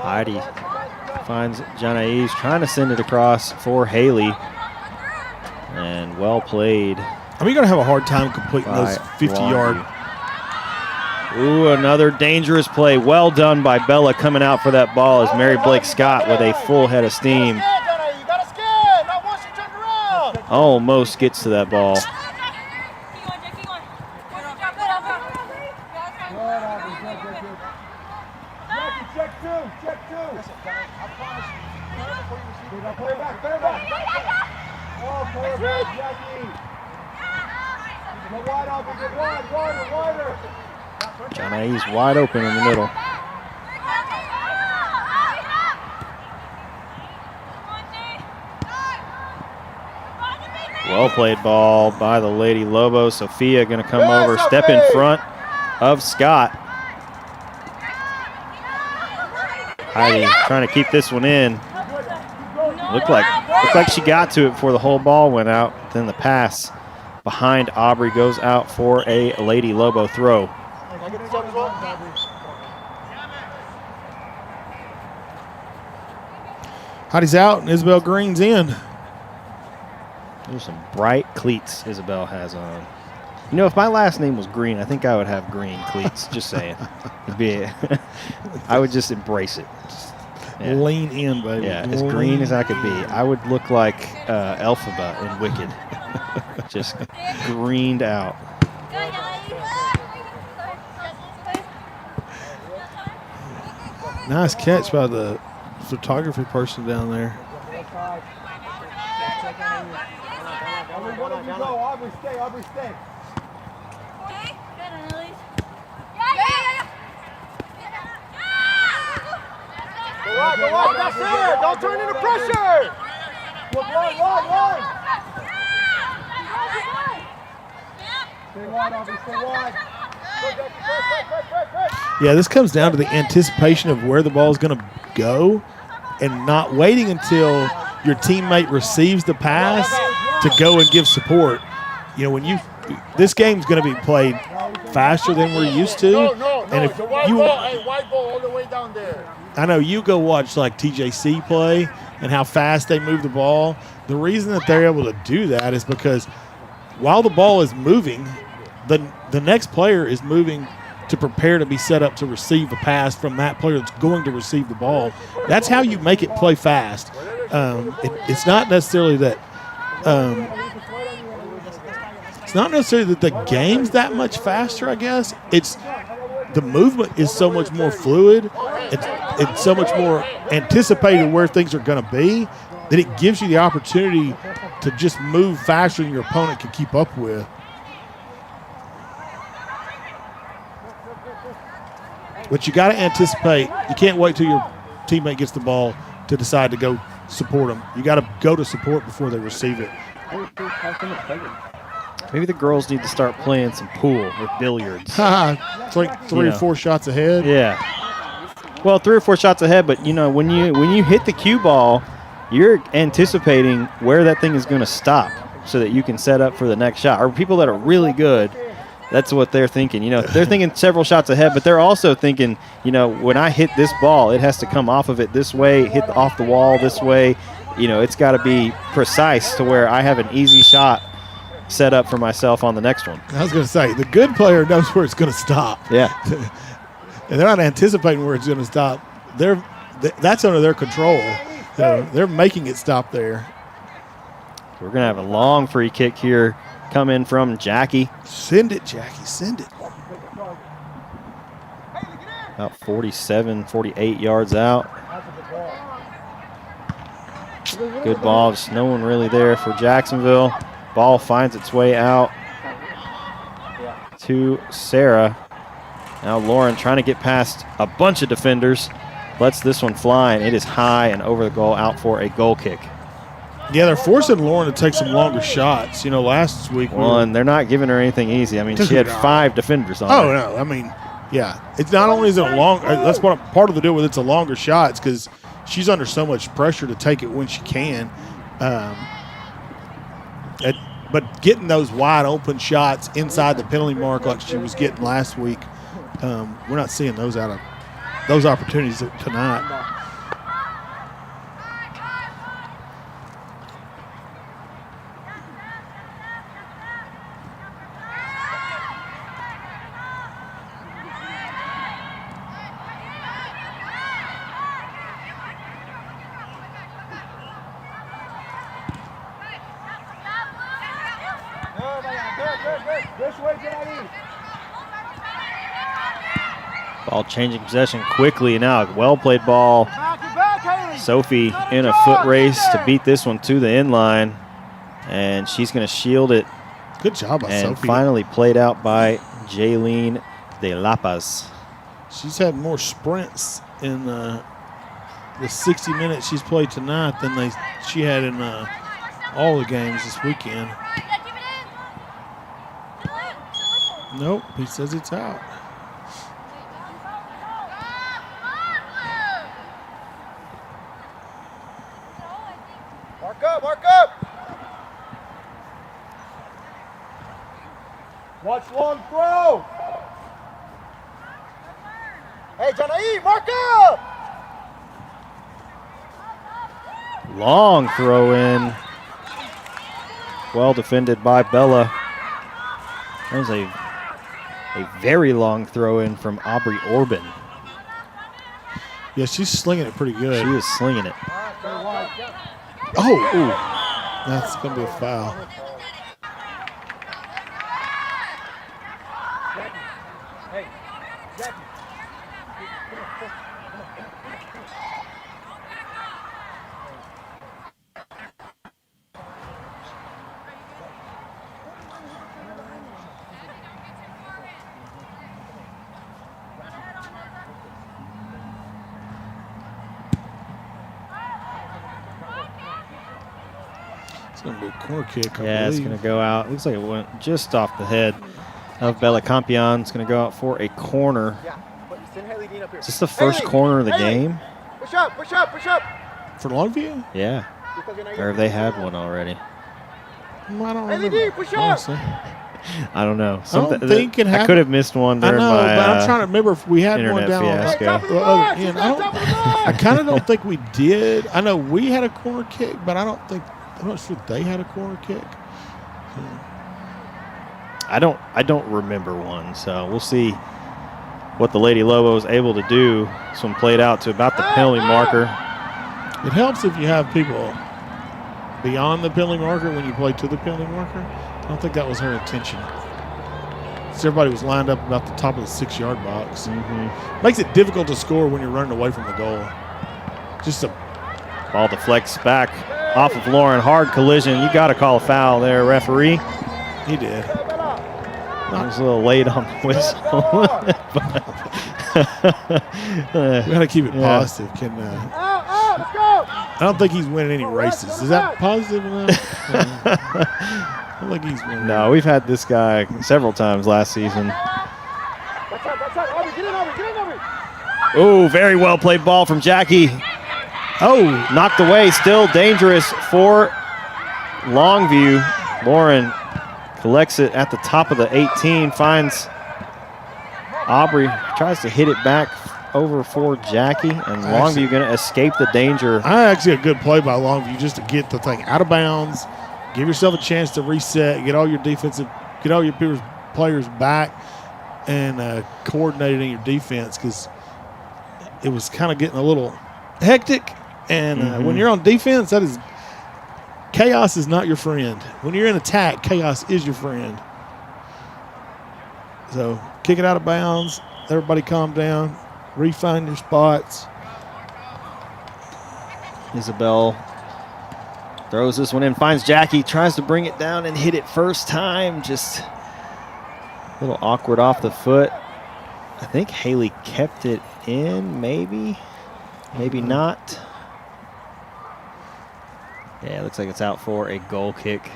Heidi finds Janais trying to send it across for Haley. And well played. I mean, you're going to have a hard time completing those 50-yard Ooh, another dangerous play. Well done by Bella coming out for that ball as Mary Blake Scott with a full head of steam almost gets to that ball. Johnny's wide open in the middle. Well played ball by the Lady Lobos. Sophia going to come over, step in front of Scott. Heidi trying to keep this one in. Looked like she got to it before the whole ball went out. Then the pass behind Aubrey goes out for a Lady Lobo throw. Heidi's out and Isabel Green's in. There's some bright cleats Isabel has on. You know, if my last name was Green, I think I would have green cleats. Just saying. I would just embrace it. Yeah. Lean in, baby. Yeah, as green as I could be. I would look like Elphaba in Wicked. Just greened out. Nice catch by the photography person down there. Aubrey, stay, Aubrey, stay. Go on, that's it. Don't turn into pressure. One. Stay wide, Aubrey, stay wide. Yeah, this comes down to the anticipation of where the ball is going to go and not waiting until your teammate receives the pass to go and give support. You know, this game's going to be played faster than we're used to. And if white ball all the way down there. I know you go watch like TJC play and how fast they move the ball. The reason that they're able to do that is because while the ball is moving, the next player is moving to prepare to be set up to receive a pass from that player that's going to receive the ball. That's how you make it play fast. It's not necessarily that the game's that much faster, I guess. It's the movement is so much more fluid. It's so much more anticipated where things are going to be that it gives you the opportunity to just move faster than your opponent can keep up with. But you got to anticipate. You can't wait till your teammate gets the ball to decide to go support them. You got to go to support before they receive it. Maybe the girls need to start playing some pool or billiards. It's like three or four shots ahead. Yeah. Well, 3 or 4 shots ahead, but you know when you hit the cue ball, you're anticipating where that thing is going to stop so that you can set up for the next shot. Or people that are really good, that's what they're thinking. You know, they're thinking several shots ahead, but they're also thinking, you know, when I hit this ball, it has to come off of it this way, hit off the wall this way. You know, it's got to be precise to where I have an easy shot set up for myself on the next one. I was going to say, the good player knows where it's going to stop. Yeah. And they're not anticipating where it's going to stop. That's under their control. They're making it stop there. We're going to have a long free kick here come in from Jackie. Send it, Jackie. Send it. About 47, 48 yards out. Good ball. Just no one really there for Jacksonville. Ball finds its way out to Sarah. Now Lauren trying to get past a bunch of defenders. Lets this one fly, and it is high and over the goal, out for a goal kick. Yeah, they're forcing Lauren to take some longer shots. You know, last week. And they're not giving her anything easy. I mean, she had 5 defenders on her. Oh, no. I mean, yeah. It's not only is it a long – that's part of the deal with it's a longer shot. It's because she's under so much pressure to take it when she can. But getting those wide open shots inside the penalty mark like she was getting last week, we're not seeing those opportunities tonight. Ball changing possession quickly now. Well played ball. Sophie in a foot race to beat this one to the end line. And she's going to shield it. Good job by and Sophie. Finally played out by Jaylene de La Paz. She's had more sprints in the 60 minutes she's played tonight than she had in all the games this weekend. Nope, he says it's out. Mark up, mark up. Watch long throw. Hey, Janae, mark up. Long throw in. Well defended by Bella. That was a very long throw in from Aubrey Orban. Yeah, she's slinging it pretty good. She is slinging it. Oh, ooh. That's going to be a foul. Hey, Jackie. It's going to be a corner kick, I Yeah, it's believe. going to go out. Looks like it went just off the head of Bella Campion. It's going to go out for a corner. Yeah, but send Haley Dean up here. Is this the first corner of the game? Push up, push up, push up. For Longview? Yeah. Or have they had one already? I don't Haley remember, Dean, push up. honestly. I don't know. I don't think it I happened. could have missed one I during know, my but I'm trying to remember if we had one internet down fiasco. on the other end. I kind of don't think we did. I know we had a corner kick, but I'm not sure they had a corner kick. I don't remember one, so we'll see what the Lady Lobos able to do. This one played out to about the penalty marker. It helps if you have people beyond the penalty marker when you play to the penalty marker. I don't think that was her intention. So everybody was lined up about the top of the 6-yard box. Makes it difficult to score when you're running away from the goal. Just a Ball deflects back off of Lauren. Hard collision. You got to call a foul there, referee. He did. I was a little late on the whistle. We got to keep it Yeah. positive. I don't think he's winning any races. Is that positive enough? I don't think he's winning. No, we've had this guy several times last season. That's right. Aubrey, get in, Aubrey. Oh, very well played ball from Jackie. Oh, knocked away. Still dangerous for Longview. Lauren collects it at the top of the 18. Finds Aubrey. Tries to hit it back over for Jackie. And Longview going to escape the danger. Actually, a good play by Longview just to get the thing out of bounds. Give yourself a chance to reset. Get all your players back and coordinating your defense, because it was kind of getting a little hectic. And when you're on defense, chaos is not your friend. When you're in attack, chaos is your friend. So kick it out of bounds. Everybody calm down. Refine your spots. Isabel throws this one in, finds Jackie, tries to bring it down and hit it first time. Just a little awkward off the foot. I think Haley kept it in, maybe not. Yeah, it looks like it's out for a goal kick.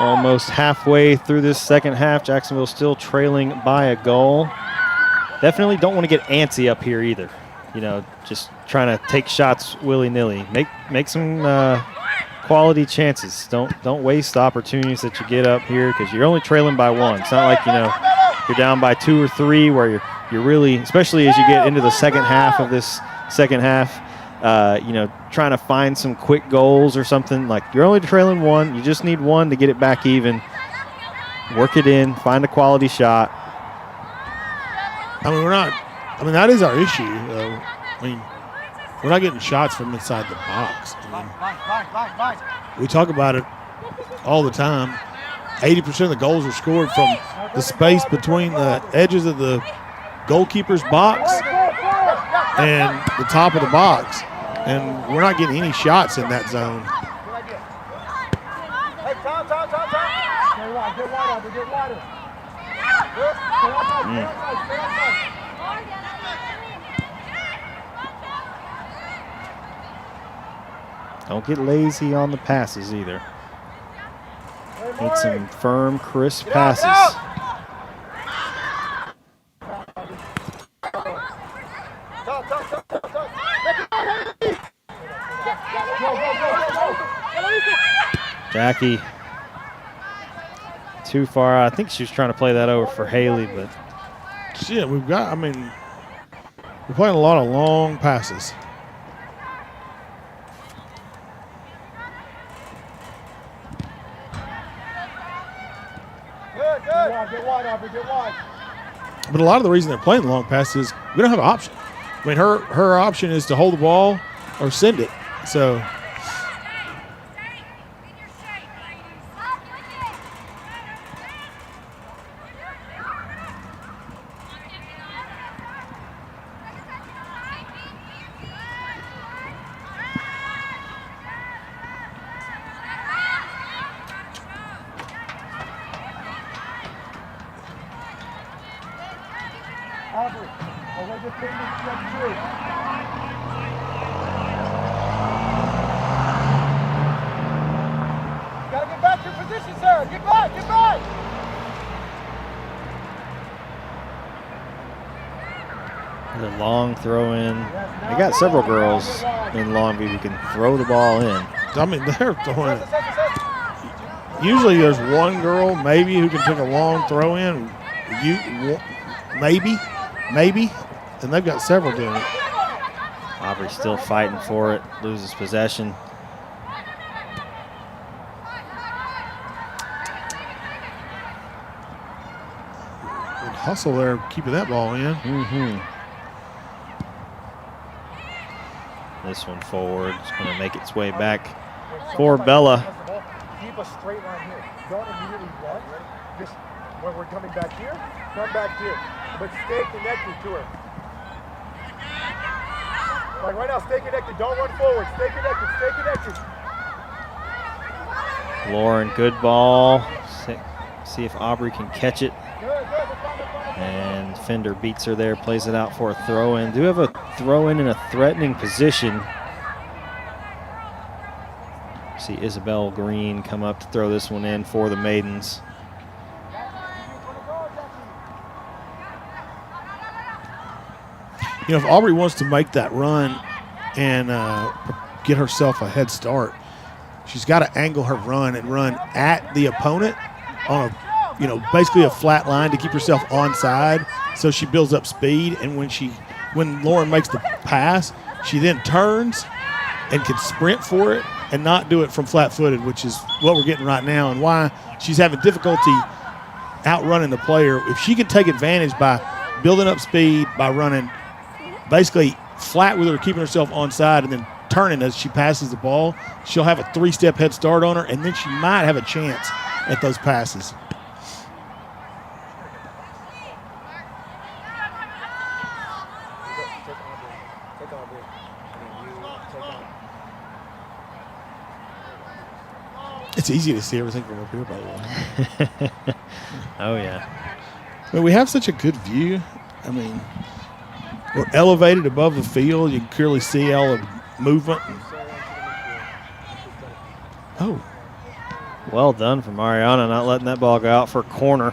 Almost halfway through this second half, Jacksonville still trailing by a goal. Definitely don't want to get antsy up here either. You know, just trying to take shots willy-nilly. Make some quality chances. Don't waste the opportunities that you get up here, because you're only trailing by one. It's not like, you know, you're down by 2 or 3 where you're you're really, especially as you get into the second half of this second half, you know, trying to find some quick goals or something. Like, you're only trailing one. You just need one to get it back even. Work it in. Find a quality shot. I mean, that is our issue, though. I mean, we're not getting shots from inside the box. I mean, we talk about it all the time. 80% of the goals are scored from the space between the edges of the goalkeeper's box and the top of the box. And we're not getting any shots in that zone. Hey, Tom. Get wider. Stay outside. Don't get lazy on the passes either. Need some firm, crisp passes. Jackie, too far. I think she was trying to play that over for Haley, but shit, we're playing a lot of long passes. Get wide. But a lot of the reason they're playing the long passes, we don't have an option. I mean, her option is to hold the ball or send it. So the long throw in. They got several girls in Longview who can throw the ball in. I mean, they're throwing it. Usually there's one girl maybe who can take a long throw in. Maybe, and they've got several doing it. Aubrey still fighting for it, loses possession. Good hustle there, keeping that ball in. This one forward, it's going to make its way back for Bella. Keep a straight line here. Don't immediately run. Just when we're coming back here, come back here. But stay connected to her. Like right now, stay connected. Don't run forward. Stay connected. Lauren, good ball. See if Aubrey can catch it. And Fender beats her there, plays it out for a throw-in. Do have a throw-in in a threatening position. See Isabel Green come up to throw this one in for the Maidens. You know, if Aubrey wants to make that run and get herself a head start, she's got to angle her run and run at the opponent on basically a flat line to keep herself onside, so she builds up speed. And when Lauren makes the pass, she then turns and can sprint for it and not do it from flat-footed, which is what we're getting right now and why she's having difficulty outrunning the player. If she can take advantage by building up speed, by running basically flat with her, keeping herself onside, and then turning as she passes the ball, she'll have a 3-step head start on her, and then she might have a chance at those passes. It's easy to see everything from up here, by the way. Oh, yeah. But we have such a good view. I mean, we're elevated above the field. You can clearly see all the movement. Oh. Well done from Ariana, not letting that ball go out for a corner.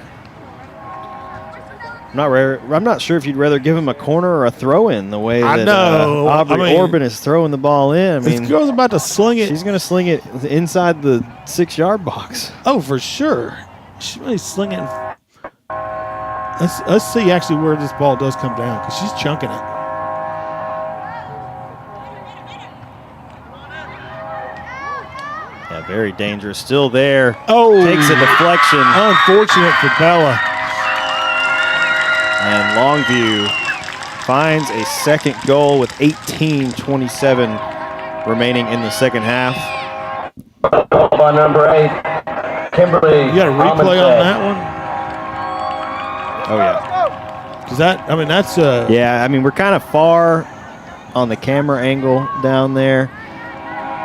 I'm not sure if you'd rather give him a corner or a throw-in the way that Aubrey Orban is throwing the ball in. I mean, this girl's about to sling it. She's going to sling it inside the 6-yard box. Oh, for sure. She's really slinging. Let's see actually where this ball does come down because she's chunking it. Yeah, very dangerous. Still there. Oh. Takes a deflection. Unfortunate for Bella. And Longview finds a second goal with 18:27 remaining in the second half. By number 8, Kimberly. You got a replay on that one? Oh, yeah. Because that's yeah, I mean, we're kind of far on the camera angle down there.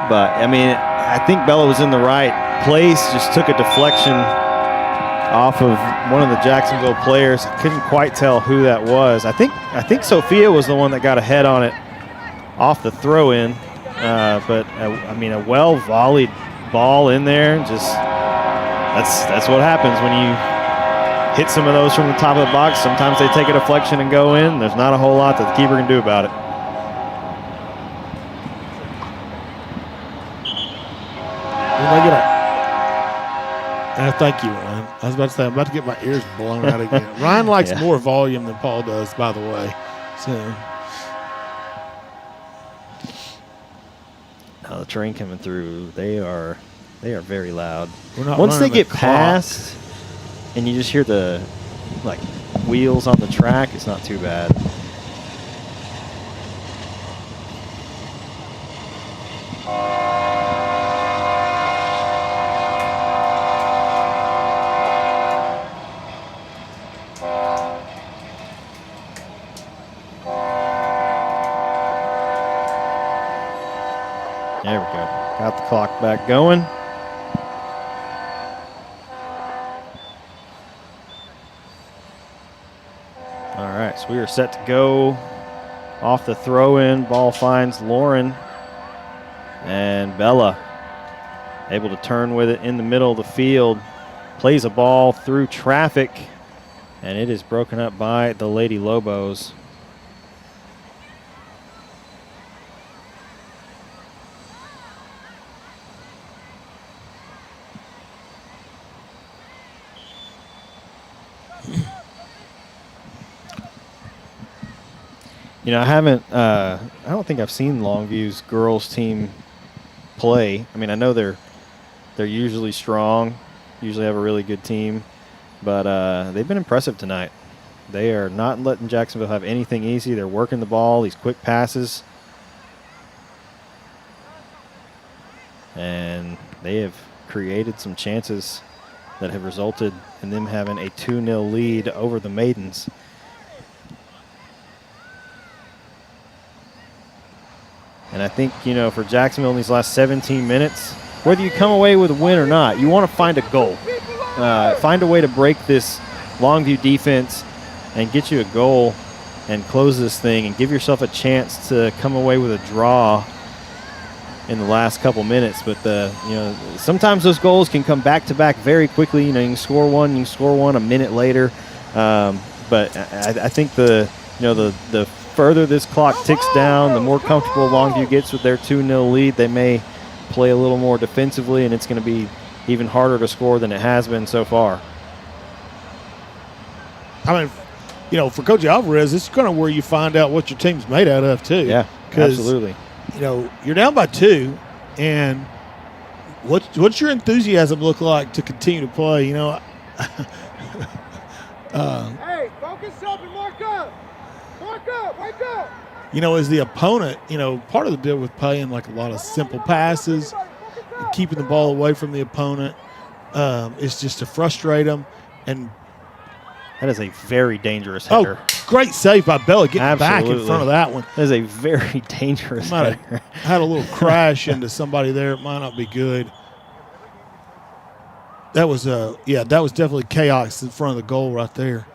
But, I mean, I think Bella was in the right place, just took a deflection off of one of the Jacksonville players. I couldn't quite tell who that was. I think Sophia was the one that got a head on it off the throw-in. But I mean, a well-volleyed ball in there. Just that's what happens when you hit some of those from the top of the box. Sometimes they take a deflection and go in. There's not a whole lot that the keeper can do about it. Thank you, Ryan. I was about to say, I'm about to get my ears blown out again. Ryan likes more volume than Paul does, by the way. So. Now the train coming through, they are very loud. Once they get past and you just hear the wheels on the track, it's not too bad. There we go. Got the clock back going. All right, so we are set to go off the throw-in. Ball finds Lauren. And Bella able to turn with it in the middle of the field. Plays a ball through traffic. And it is broken up by the Lady Lobos. You know, I don't think I've seen Longview's girls team play. I mean, I know they're usually strong, usually have a really good team, but they've been impressive tonight. They are not letting Jacksonville have anything easy. They're working the ball, these quick passes. And they have created some chances that have resulted in them having a 2-0 lead over the Maidens. And I think, you know, for Jacksonville in these last 17 minutes, whether you come away with a win or not, you want to find a goal. Find a way to break this Longview defense and get you a goal and close this thing and give yourself a chance to come away with a draw in the last couple minutes. But, you know, sometimes those goals can come back-to-back very quickly. You know, you can score one a minute later. But I think the further this clock ticks down, the more comfortable Longview gets with their 2-0 lead. They may play a little more defensively, and it's going to be even harder to score than it has been so far. I mean, you know, for Coach Alvarez, this is kind of where you find out what your team's made out of, too. Yeah, absolutely. You know, you're down by 2, and what's your enthusiasm look like to continue to play? You know, hey, focus up and mark up. Mark up, wake up. You know, as the opponent, you know, part of the deal with playing like a lot of simple passes and keeping the ball away from the opponent is just to frustrate them. And that is a very dangerous header. Oh, great save by Bella getting back in front of that one. That is a very dangerous header. Had a little crash into somebody there. It might not be good. That was that was definitely chaos in front of the goal right there.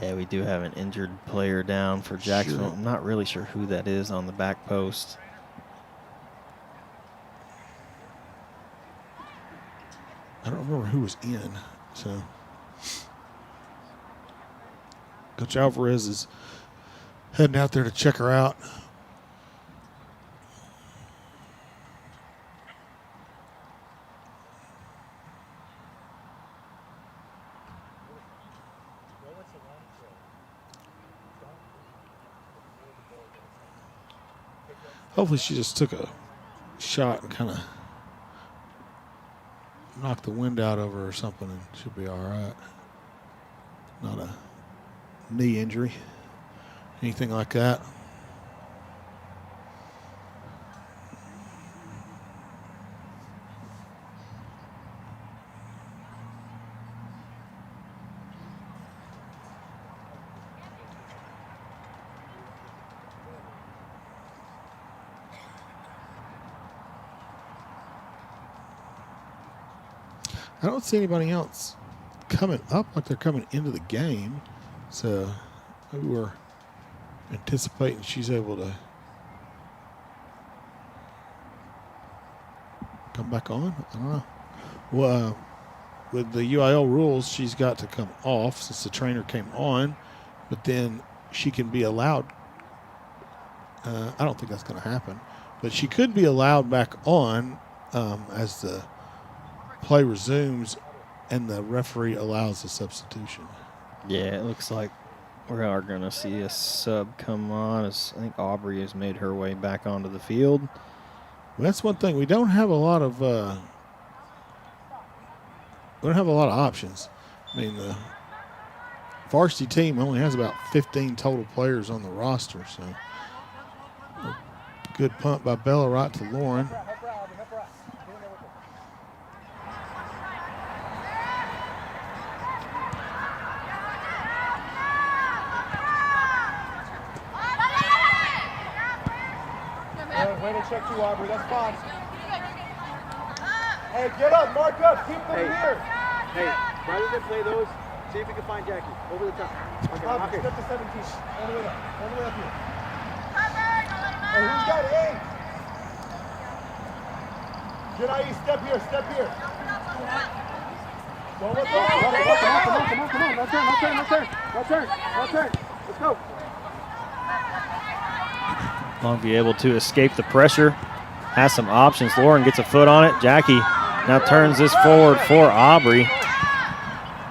Yeah, we do have an injured player down for Jacksonville. Sure. I'm not really sure who that is on the back post. I don't remember who was in. So Coach Alvarez is heading out there to check her out. Hopefully she just took a shot and kind of knocked the wind out of her or something, and she'll be all right. Not a knee injury, anything like that. I don't see anybody else coming up like they're coming into the game. So maybe we're anticipating she's able to come back on. I don't know. Well, with the UIL rules, she's got to come off since the trainer came on, but then she can be allowed. I don't think that's going to happen, but she could be allowed back on as the play resumes and the referee allows a substitution. Yeah, it looks like we are going to see a sub come on. As I think Aubrey has made her way back onto the field. Well, that's one thing. We don't have a lot of options. I mean, the varsity team only has about 15 total players on the roster, so a good punt by Bella right to Lauren. Way to check you, Aubrey. That's fine. Hey, get up, mark up, keep them here. Hey, rather than play those, see if you can find Jackie. Over the top. Okay, Aubrey, step to 17. All the way up. All the way up here. Hey, who's got 8? Janai, step here, step here. Don't let go. Come on. No turn. Let's go. Longview able to escape the pressure. Has some options. Lauren gets a foot on it. Jackie now turns this forward for Aubrey.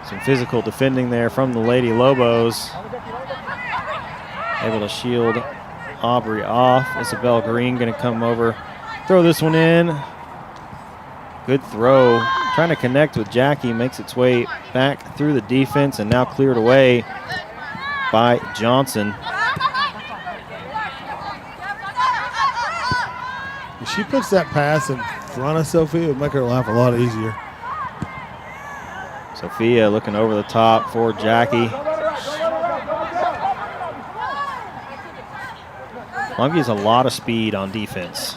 Some physical defending there from the Lady Lobos. Able to shield Aubrey off. Isabel Green going to come over, throw this one in. Good throw. Trying to connect with Jackie. Makes its way back through the defense and now cleared away by Johnson. If she puts that pass in front of Sophia, it would make her life a lot easier. Sophia looking over the top for Jackie. Longview has a lot of speed on defense.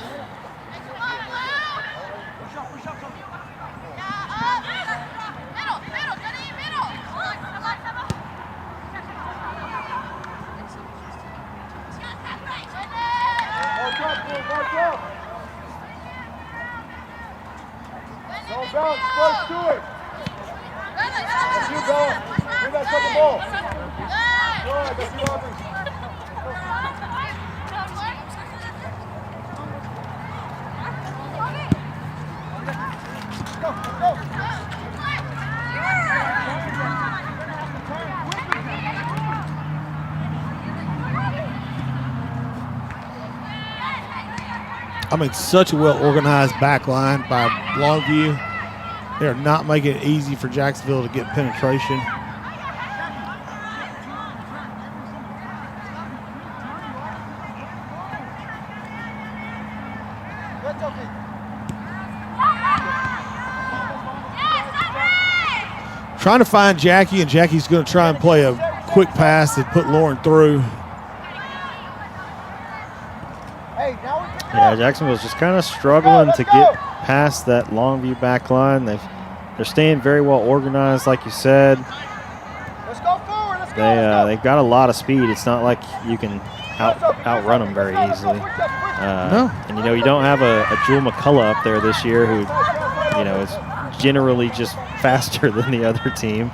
I mean, such a well-organized back line by Longview. They are not making it easy for Jacksonville to get penetration. Trying to find Jackie, and Jackie's going to try and play a quick pass and put Lauren through. Yeah, Jacksonville's just kind of struggling to get past that Longview back line. They're staying very well organized, like you said. Let's go forward. They've got a lot of speed. It's not like you can outrun them very easily. No. And you don't have a Jewel McCullough up there this year who is generally just faster than the other team.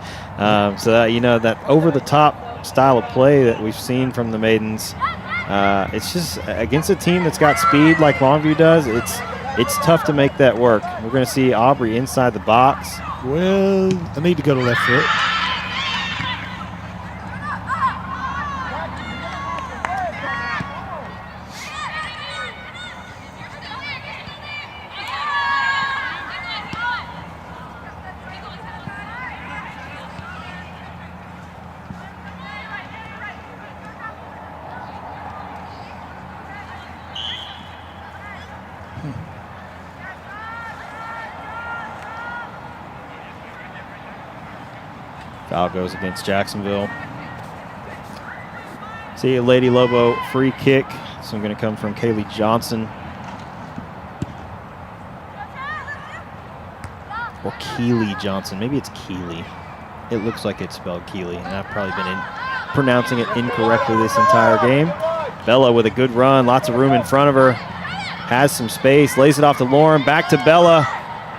So that over the top style of play that we've seen from the Maidens. It's just against a team that's got speed like Longview does, it's tough to make that work. We're going to see Aubrey inside the box. Well, I need to go to left foot. Foul goes against Jacksonville. See a Lady Lobo free kick. So I'm going to come from Kaylee Johnson. Or Keely Johnson. Maybe it's Keely. It looks like it's spelled Keely, and I've probably been pronouncing it incorrectly this entire game. Bella with a good run, lots of room in front of her. Has some space, lays it off to Lauren, back to Bella.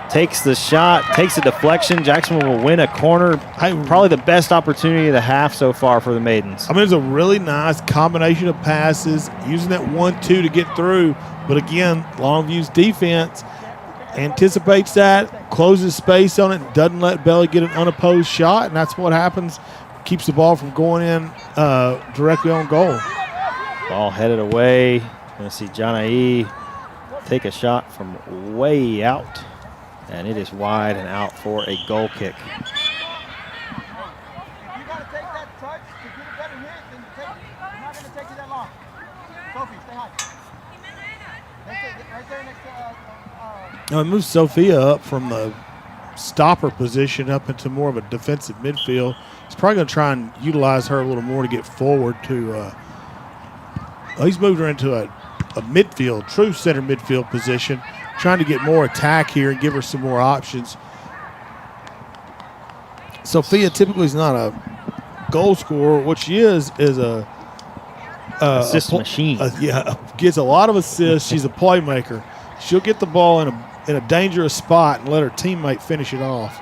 Takes the shot, takes a deflection. Jacksonville will win a corner. Probably the best opportunity of the half so far for the Maidens. I mean, it's a really nice combination of passes, using that 1-2 to get through. But again, Longview's defense anticipates that, closes space on it, doesn't let Bella get an unopposed shot, and that's what happens. Keeps the ball from going in directly on goal. Ball headed away. Going to see Janae take a shot from way out. And it is wide and out for a goal kick. You got to take that touch to get a better hit. Then it's not going to take you that long. Sophie, stay high. Right there next to Now it moves Sophia up from the stopper position up into more of a defensive midfield. He's probably going to try and utilize her a little more to get forward to he's moved her into a midfield, true center midfield position, trying to get more attack here and give her some more options. Sophia typically is not a goal scorer. What she is a assist machine. Gets a lot of assists. She's a playmaker. She'll get the ball in a dangerous spot and let her teammate finish it off.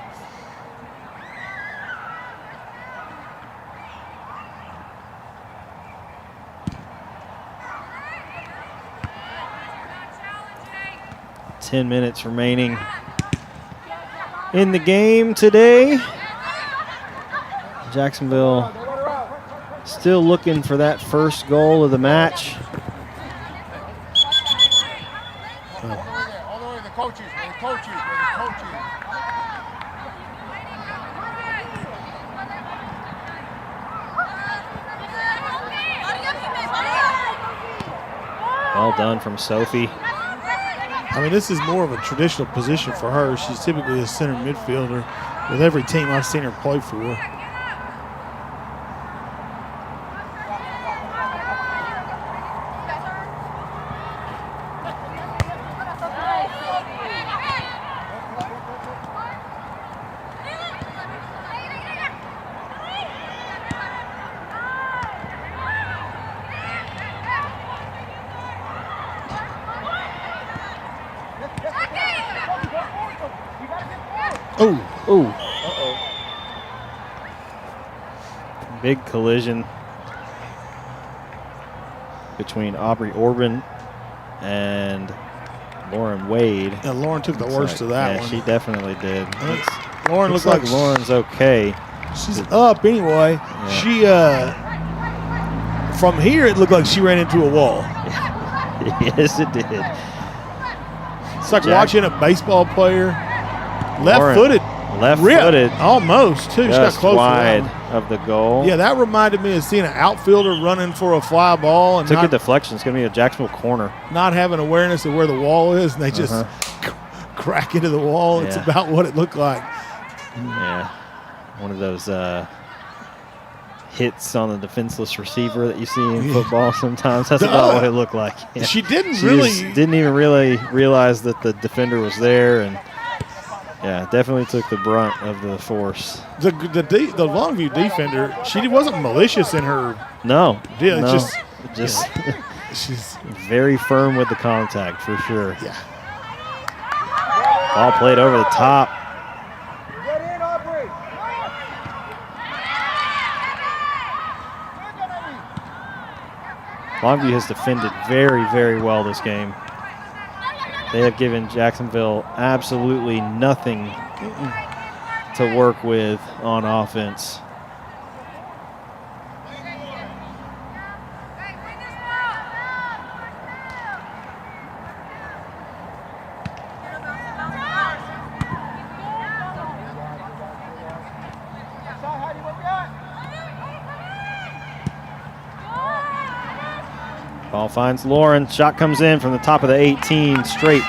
Ten minutes remaining in the game today. Jacksonville still looking for that first goal of the match. Well done from Sophie. I mean, this is more of a traditional position for her. She's typically a center midfielder with every team I've seen her play for. Big collision between Aubrey Orban and Lauren Wade. Yeah, Lauren took the worst of that one. Yeah, she definitely did. Lauren looks looks like Lauren's okay. She's up anyway. Yeah. She, from here, it looked like she ran into a wall. Yes, it did. It's like watching a baseball player, left-footed. Left-footed. Almost, too. She got close wide of the goal. Yeah, that reminded me of seeing an outfielder running for a fly ball. And took a deflection. It's going to be a Jacksonville corner. Not having awareness of where the wall is, and they just crack into the wall. Yeah. It's about what it looked like. Yeah. One of those hits on the defenseless receiver that you see in football sometimes. That's about what it looked like. Yeah. She didn't even really realize that the defender was there, and yeah, definitely took the brunt of the force. The Longview defender, she wasn't malicious in her. No. Yeah, no. Just she's very firm with the contact for sure. Yeah. Ball played over the top. Get in, Aubrey. Longview has defended very, very well this game. They have given Jacksonville absolutely nothing to work with on offense. Ball finds Lauren. Shot comes in from the top of the 18, straight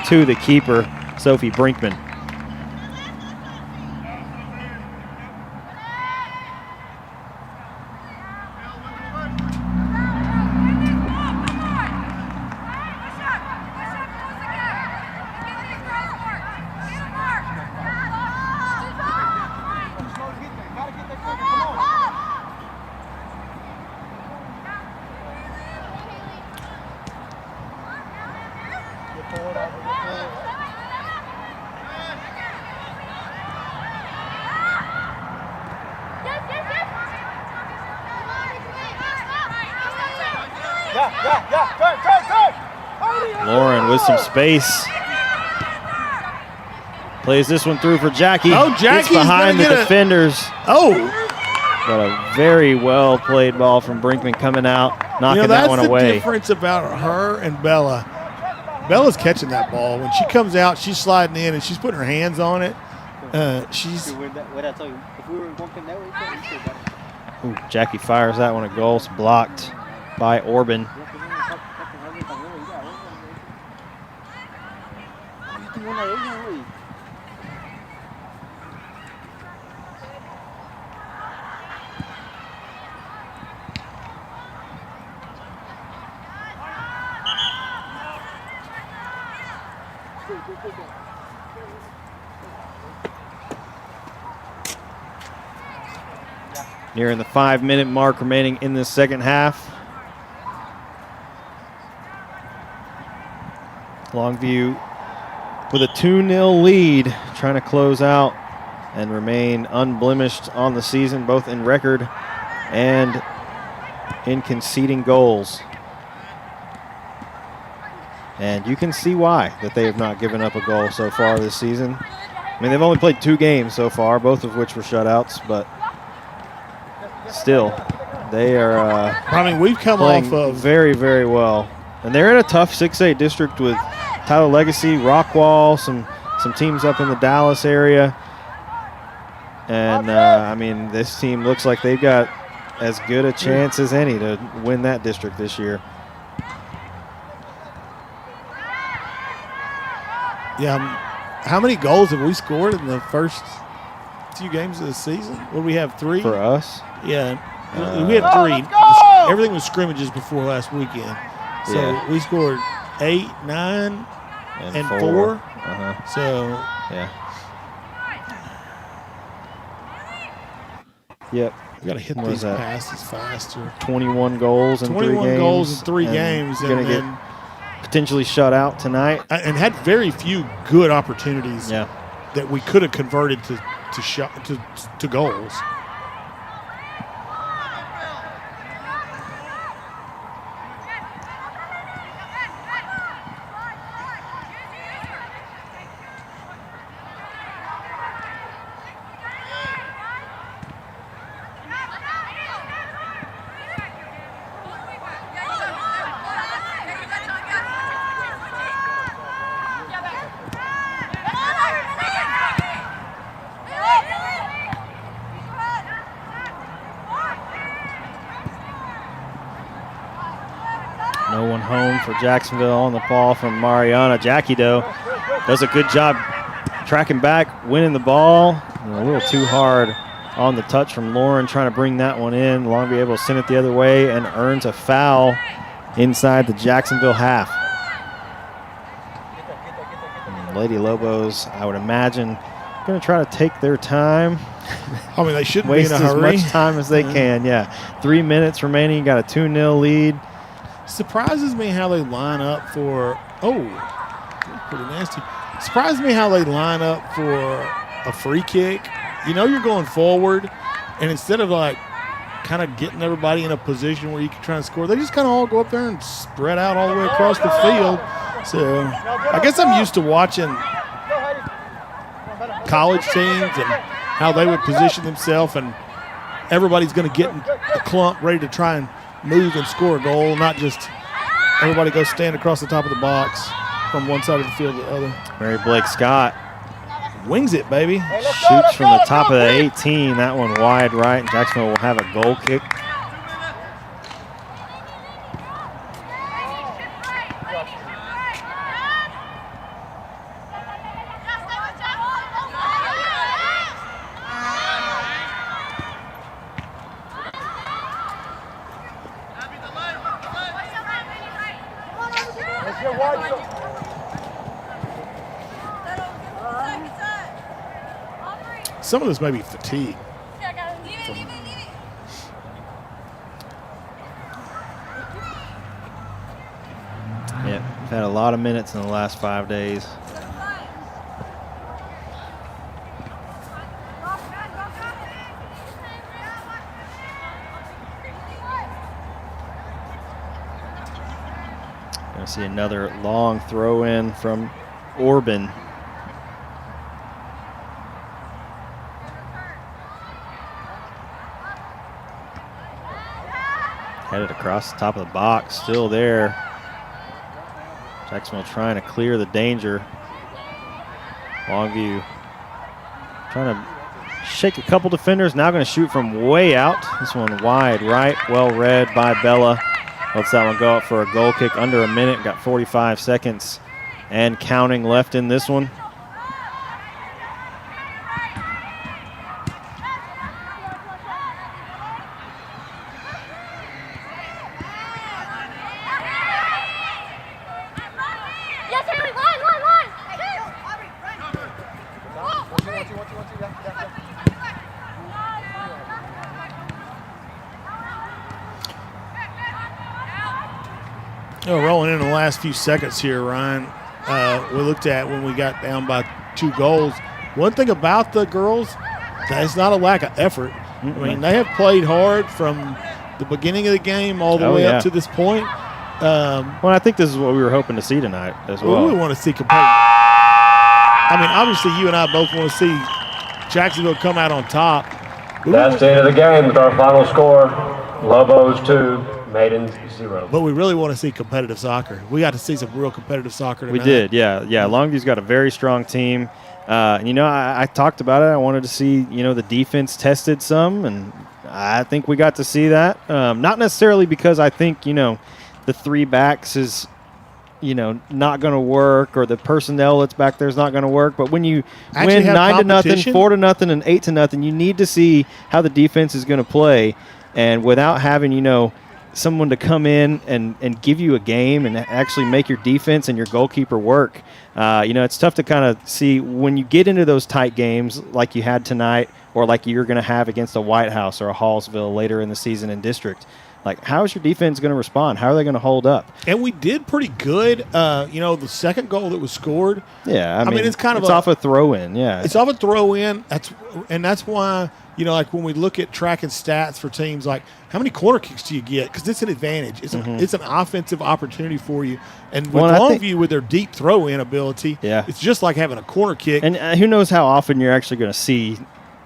to the keeper, Sophie Brinkman. Lauren with some space. Plays this one through for Jackie. Oh, Jackie's gets behind the defenders. Oh. But a very well played ball from Brinkman coming out, knocking that one away. That's the difference about her and Bella. Bella's catching that ball. When she comes out, she's sliding in and she's putting her hands on it. She's. Ooh, Jackie fires that one at goal. It's blocked by Orban. Nearing the 5-minute mark remaining in the second half. Longview with a 2-0 lead, trying to close out and remain unblemished on the season, both in record and in conceding goals. And you can see why that they have not given up a goal so far this season. I mean, they've only played 2 games so far, both of which were shutouts, but still, they are we've come playing off of very, very well. And they're in a tough 6A district with Tyler Legacy, Rockwall, some teams up in the Dallas area. And, I mean, this team looks like they've got as good a chance as any to win that district this year. Yeah, how many goals have we scored in the first few games of the season? What do we have, 3? For us? Yeah, we had 3. Everything was scrimmages before last weekend. So we scored 8, 9, and 4. So yeah. Yep. We got to hit these passes faster. 21 goals in 3 games. 21 goals in 3 games. Going to get potentially shut out tonight. And had very few good opportunities that we could have converted to goals. No one home for Jacksonville on the ball from Mariana. Jackie, though, does a good job tracking back, winning the ball. And a little too hard on the touch from Lauren, trying to bring that one in. Longview able to send it the other way and earns a foul inside the Jacksonville half. And Lady Lobos, I would imagine, going to try to take their time. I mean, they shouldn't waste be in a hurry. as much time as they can. Yeah, 3 minutes remaining. Got a 2-0 lead. Surprises me how they line up for pretty nasty. Surprises me how they line up for a free kick. You know you're going forward, and instead of like kind of getting everybody in a position where you can try and score, they just kind of all go up there and spread out all the way across the field. So I guess I'm used to watching college teams and how they would position themselves, and everybody's going to get in a clump ready to try and move and score a goal, not just everybody go stand across the top of the box from one side of the field to the other. Mary Blake Scott wings it, baby. Shoots from the top of the 18. That one wide right. Jacksonville will have a goal kick. Some of this may be fatigue. Yeah, we've had a lot of minutes in the last 5 days. I see another long throw in from Orban. Headed across the top of the box, still there. Jacksonville trying to clear the danger. Longview trying to shake a couple defenders. Now going to shoot from way out. This one wide right. Well read by Bella. Lets that one go up for a goal kick under a minute. Got 45 seconds and counting left in this one. Rolling in the last few seconds here, Ryan. We looked at when we got down by 2 goals. One thing about the girls, it's not a lack of effort. I mean, they have played hard from the beginning of the game all the way up to this point. Well, I think this is what we were hoping to see tonight as well. We want to see competitive. I mean, obviously, you and I both want to see Jacksonville come out on top. Last end of the game with our final score, Lobos 2, Maidens 0. But we really want to see competitive soccer. We got to see some real competitive soccer tonight. We did, yeah. Longview's got a very strong team. I talked about it. I wanted to see, the defense tested some, and I think we got to see that. Not necessarily because I think, the 3 backs is, not going to work, or the personnel that's back there is not going to work. But when you win 9-0, 4-0, and 8-0, you need to see how the defense is going to play. And without having, someone to come in and give you a game and actually make your defense and your goalkeeper work, it's tough to kind of see when you get into those tight games like you had tonight, or like you're going to have against a White House or a Hallsville later in the season in district. Like, how is your defense going to respond? How are they going to hold up? And we did pretty good. The second goal that was scored. Yeah, I mean, it's kind of off a throw-in. Yeah, it's off a throw-in. That's why, like when we look at tracking stats for teams, like how many corner kicks do you get? Because it's an advantage. It's an offensive opportunity for you. And with Longview, with their deep throw-in ability, it's just like having a corner kick. And who knows how often you're actually going to see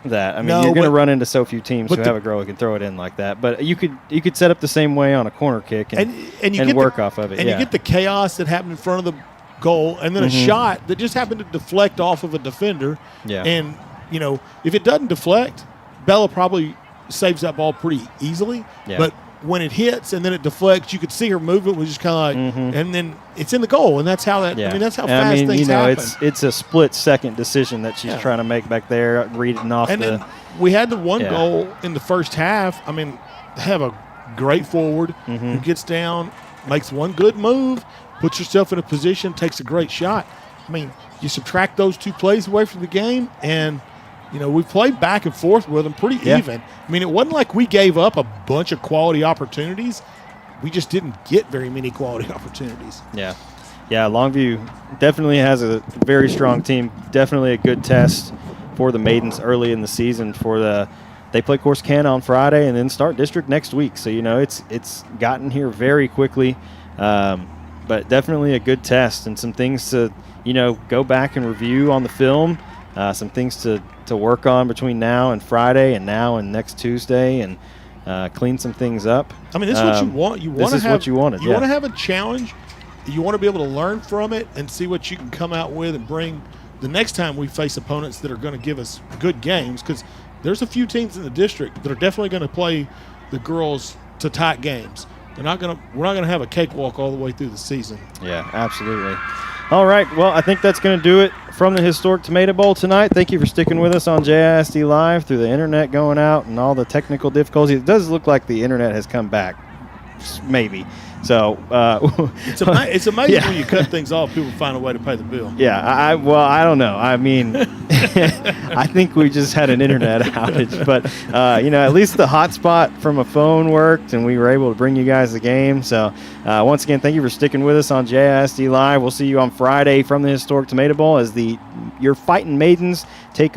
that. I mean, you're going to run into so few teams who have a girl who can throw it in like that. But you could set up the same way on a corner kick and work off of it. And you get the chaos that happened in front of the goal, and then a shot that just happened to deflect off of a defender. Yeah. And, if it doesn't deflect, Bella probably saves that ball pretty easily. Yeah. But when it hits and then it deflects, you could see her movement was just kind of like, and then it's in the goal, and that's how that. Yeah. I mean, that's how fast things happen. It's a split-second decision that she's trying to make back there, reading off. And then we had the one goal in the first half. I mean, they have a great forward who gets down, makes one good move, puts herself in a position, takes a great shot. I mean, you subtract those 2 plays away from the game, and we played back and forth with them pretty even. I mean, it wasn't like we gave up a bunch of quality opportunities. We just didn't get very many quality opportunities. Yeah. Yeah, Longview definitely has a very strong team. Definitely a good test for the Maidens early in the season. They play Corsicana on Friday and then start district next week. So, it's gotten here very quickly. But definitely a good test and some things to, go back and review on the film. Some things to work on between now and Friday and now and next Tuesday, and clean some things up. I mean, this is what you want. This is what you wanted. You want to have a challenge. You want to be able to learn from it and see what you can come out with and bring the next time we face opponents that are going to give us good games, because there's a few teams in the district that are definitely going to play the girls to tight games. We're not going to have a cakewalk all the way through the season. Yeah, absolutely. All right, well, I think that's going to do it from the Historic Tomato Bowl tonight. Thank you for sticking with us on JISD Live through the internet going out and all the technical difficulties. It does look like the internet has come back, maybe. So it's amazing when you cut things off, people find a way to pay the bill. Yeah, I don't know. I mean, I think we just had an internet outage, but at least the hotspot from a phone worked, and we were able to bring you guys the game. So once again, thank you for sticking with us on JISD Live. We'll see you on Friday from the Historic Tomato Bowl as your Fighting Maidens take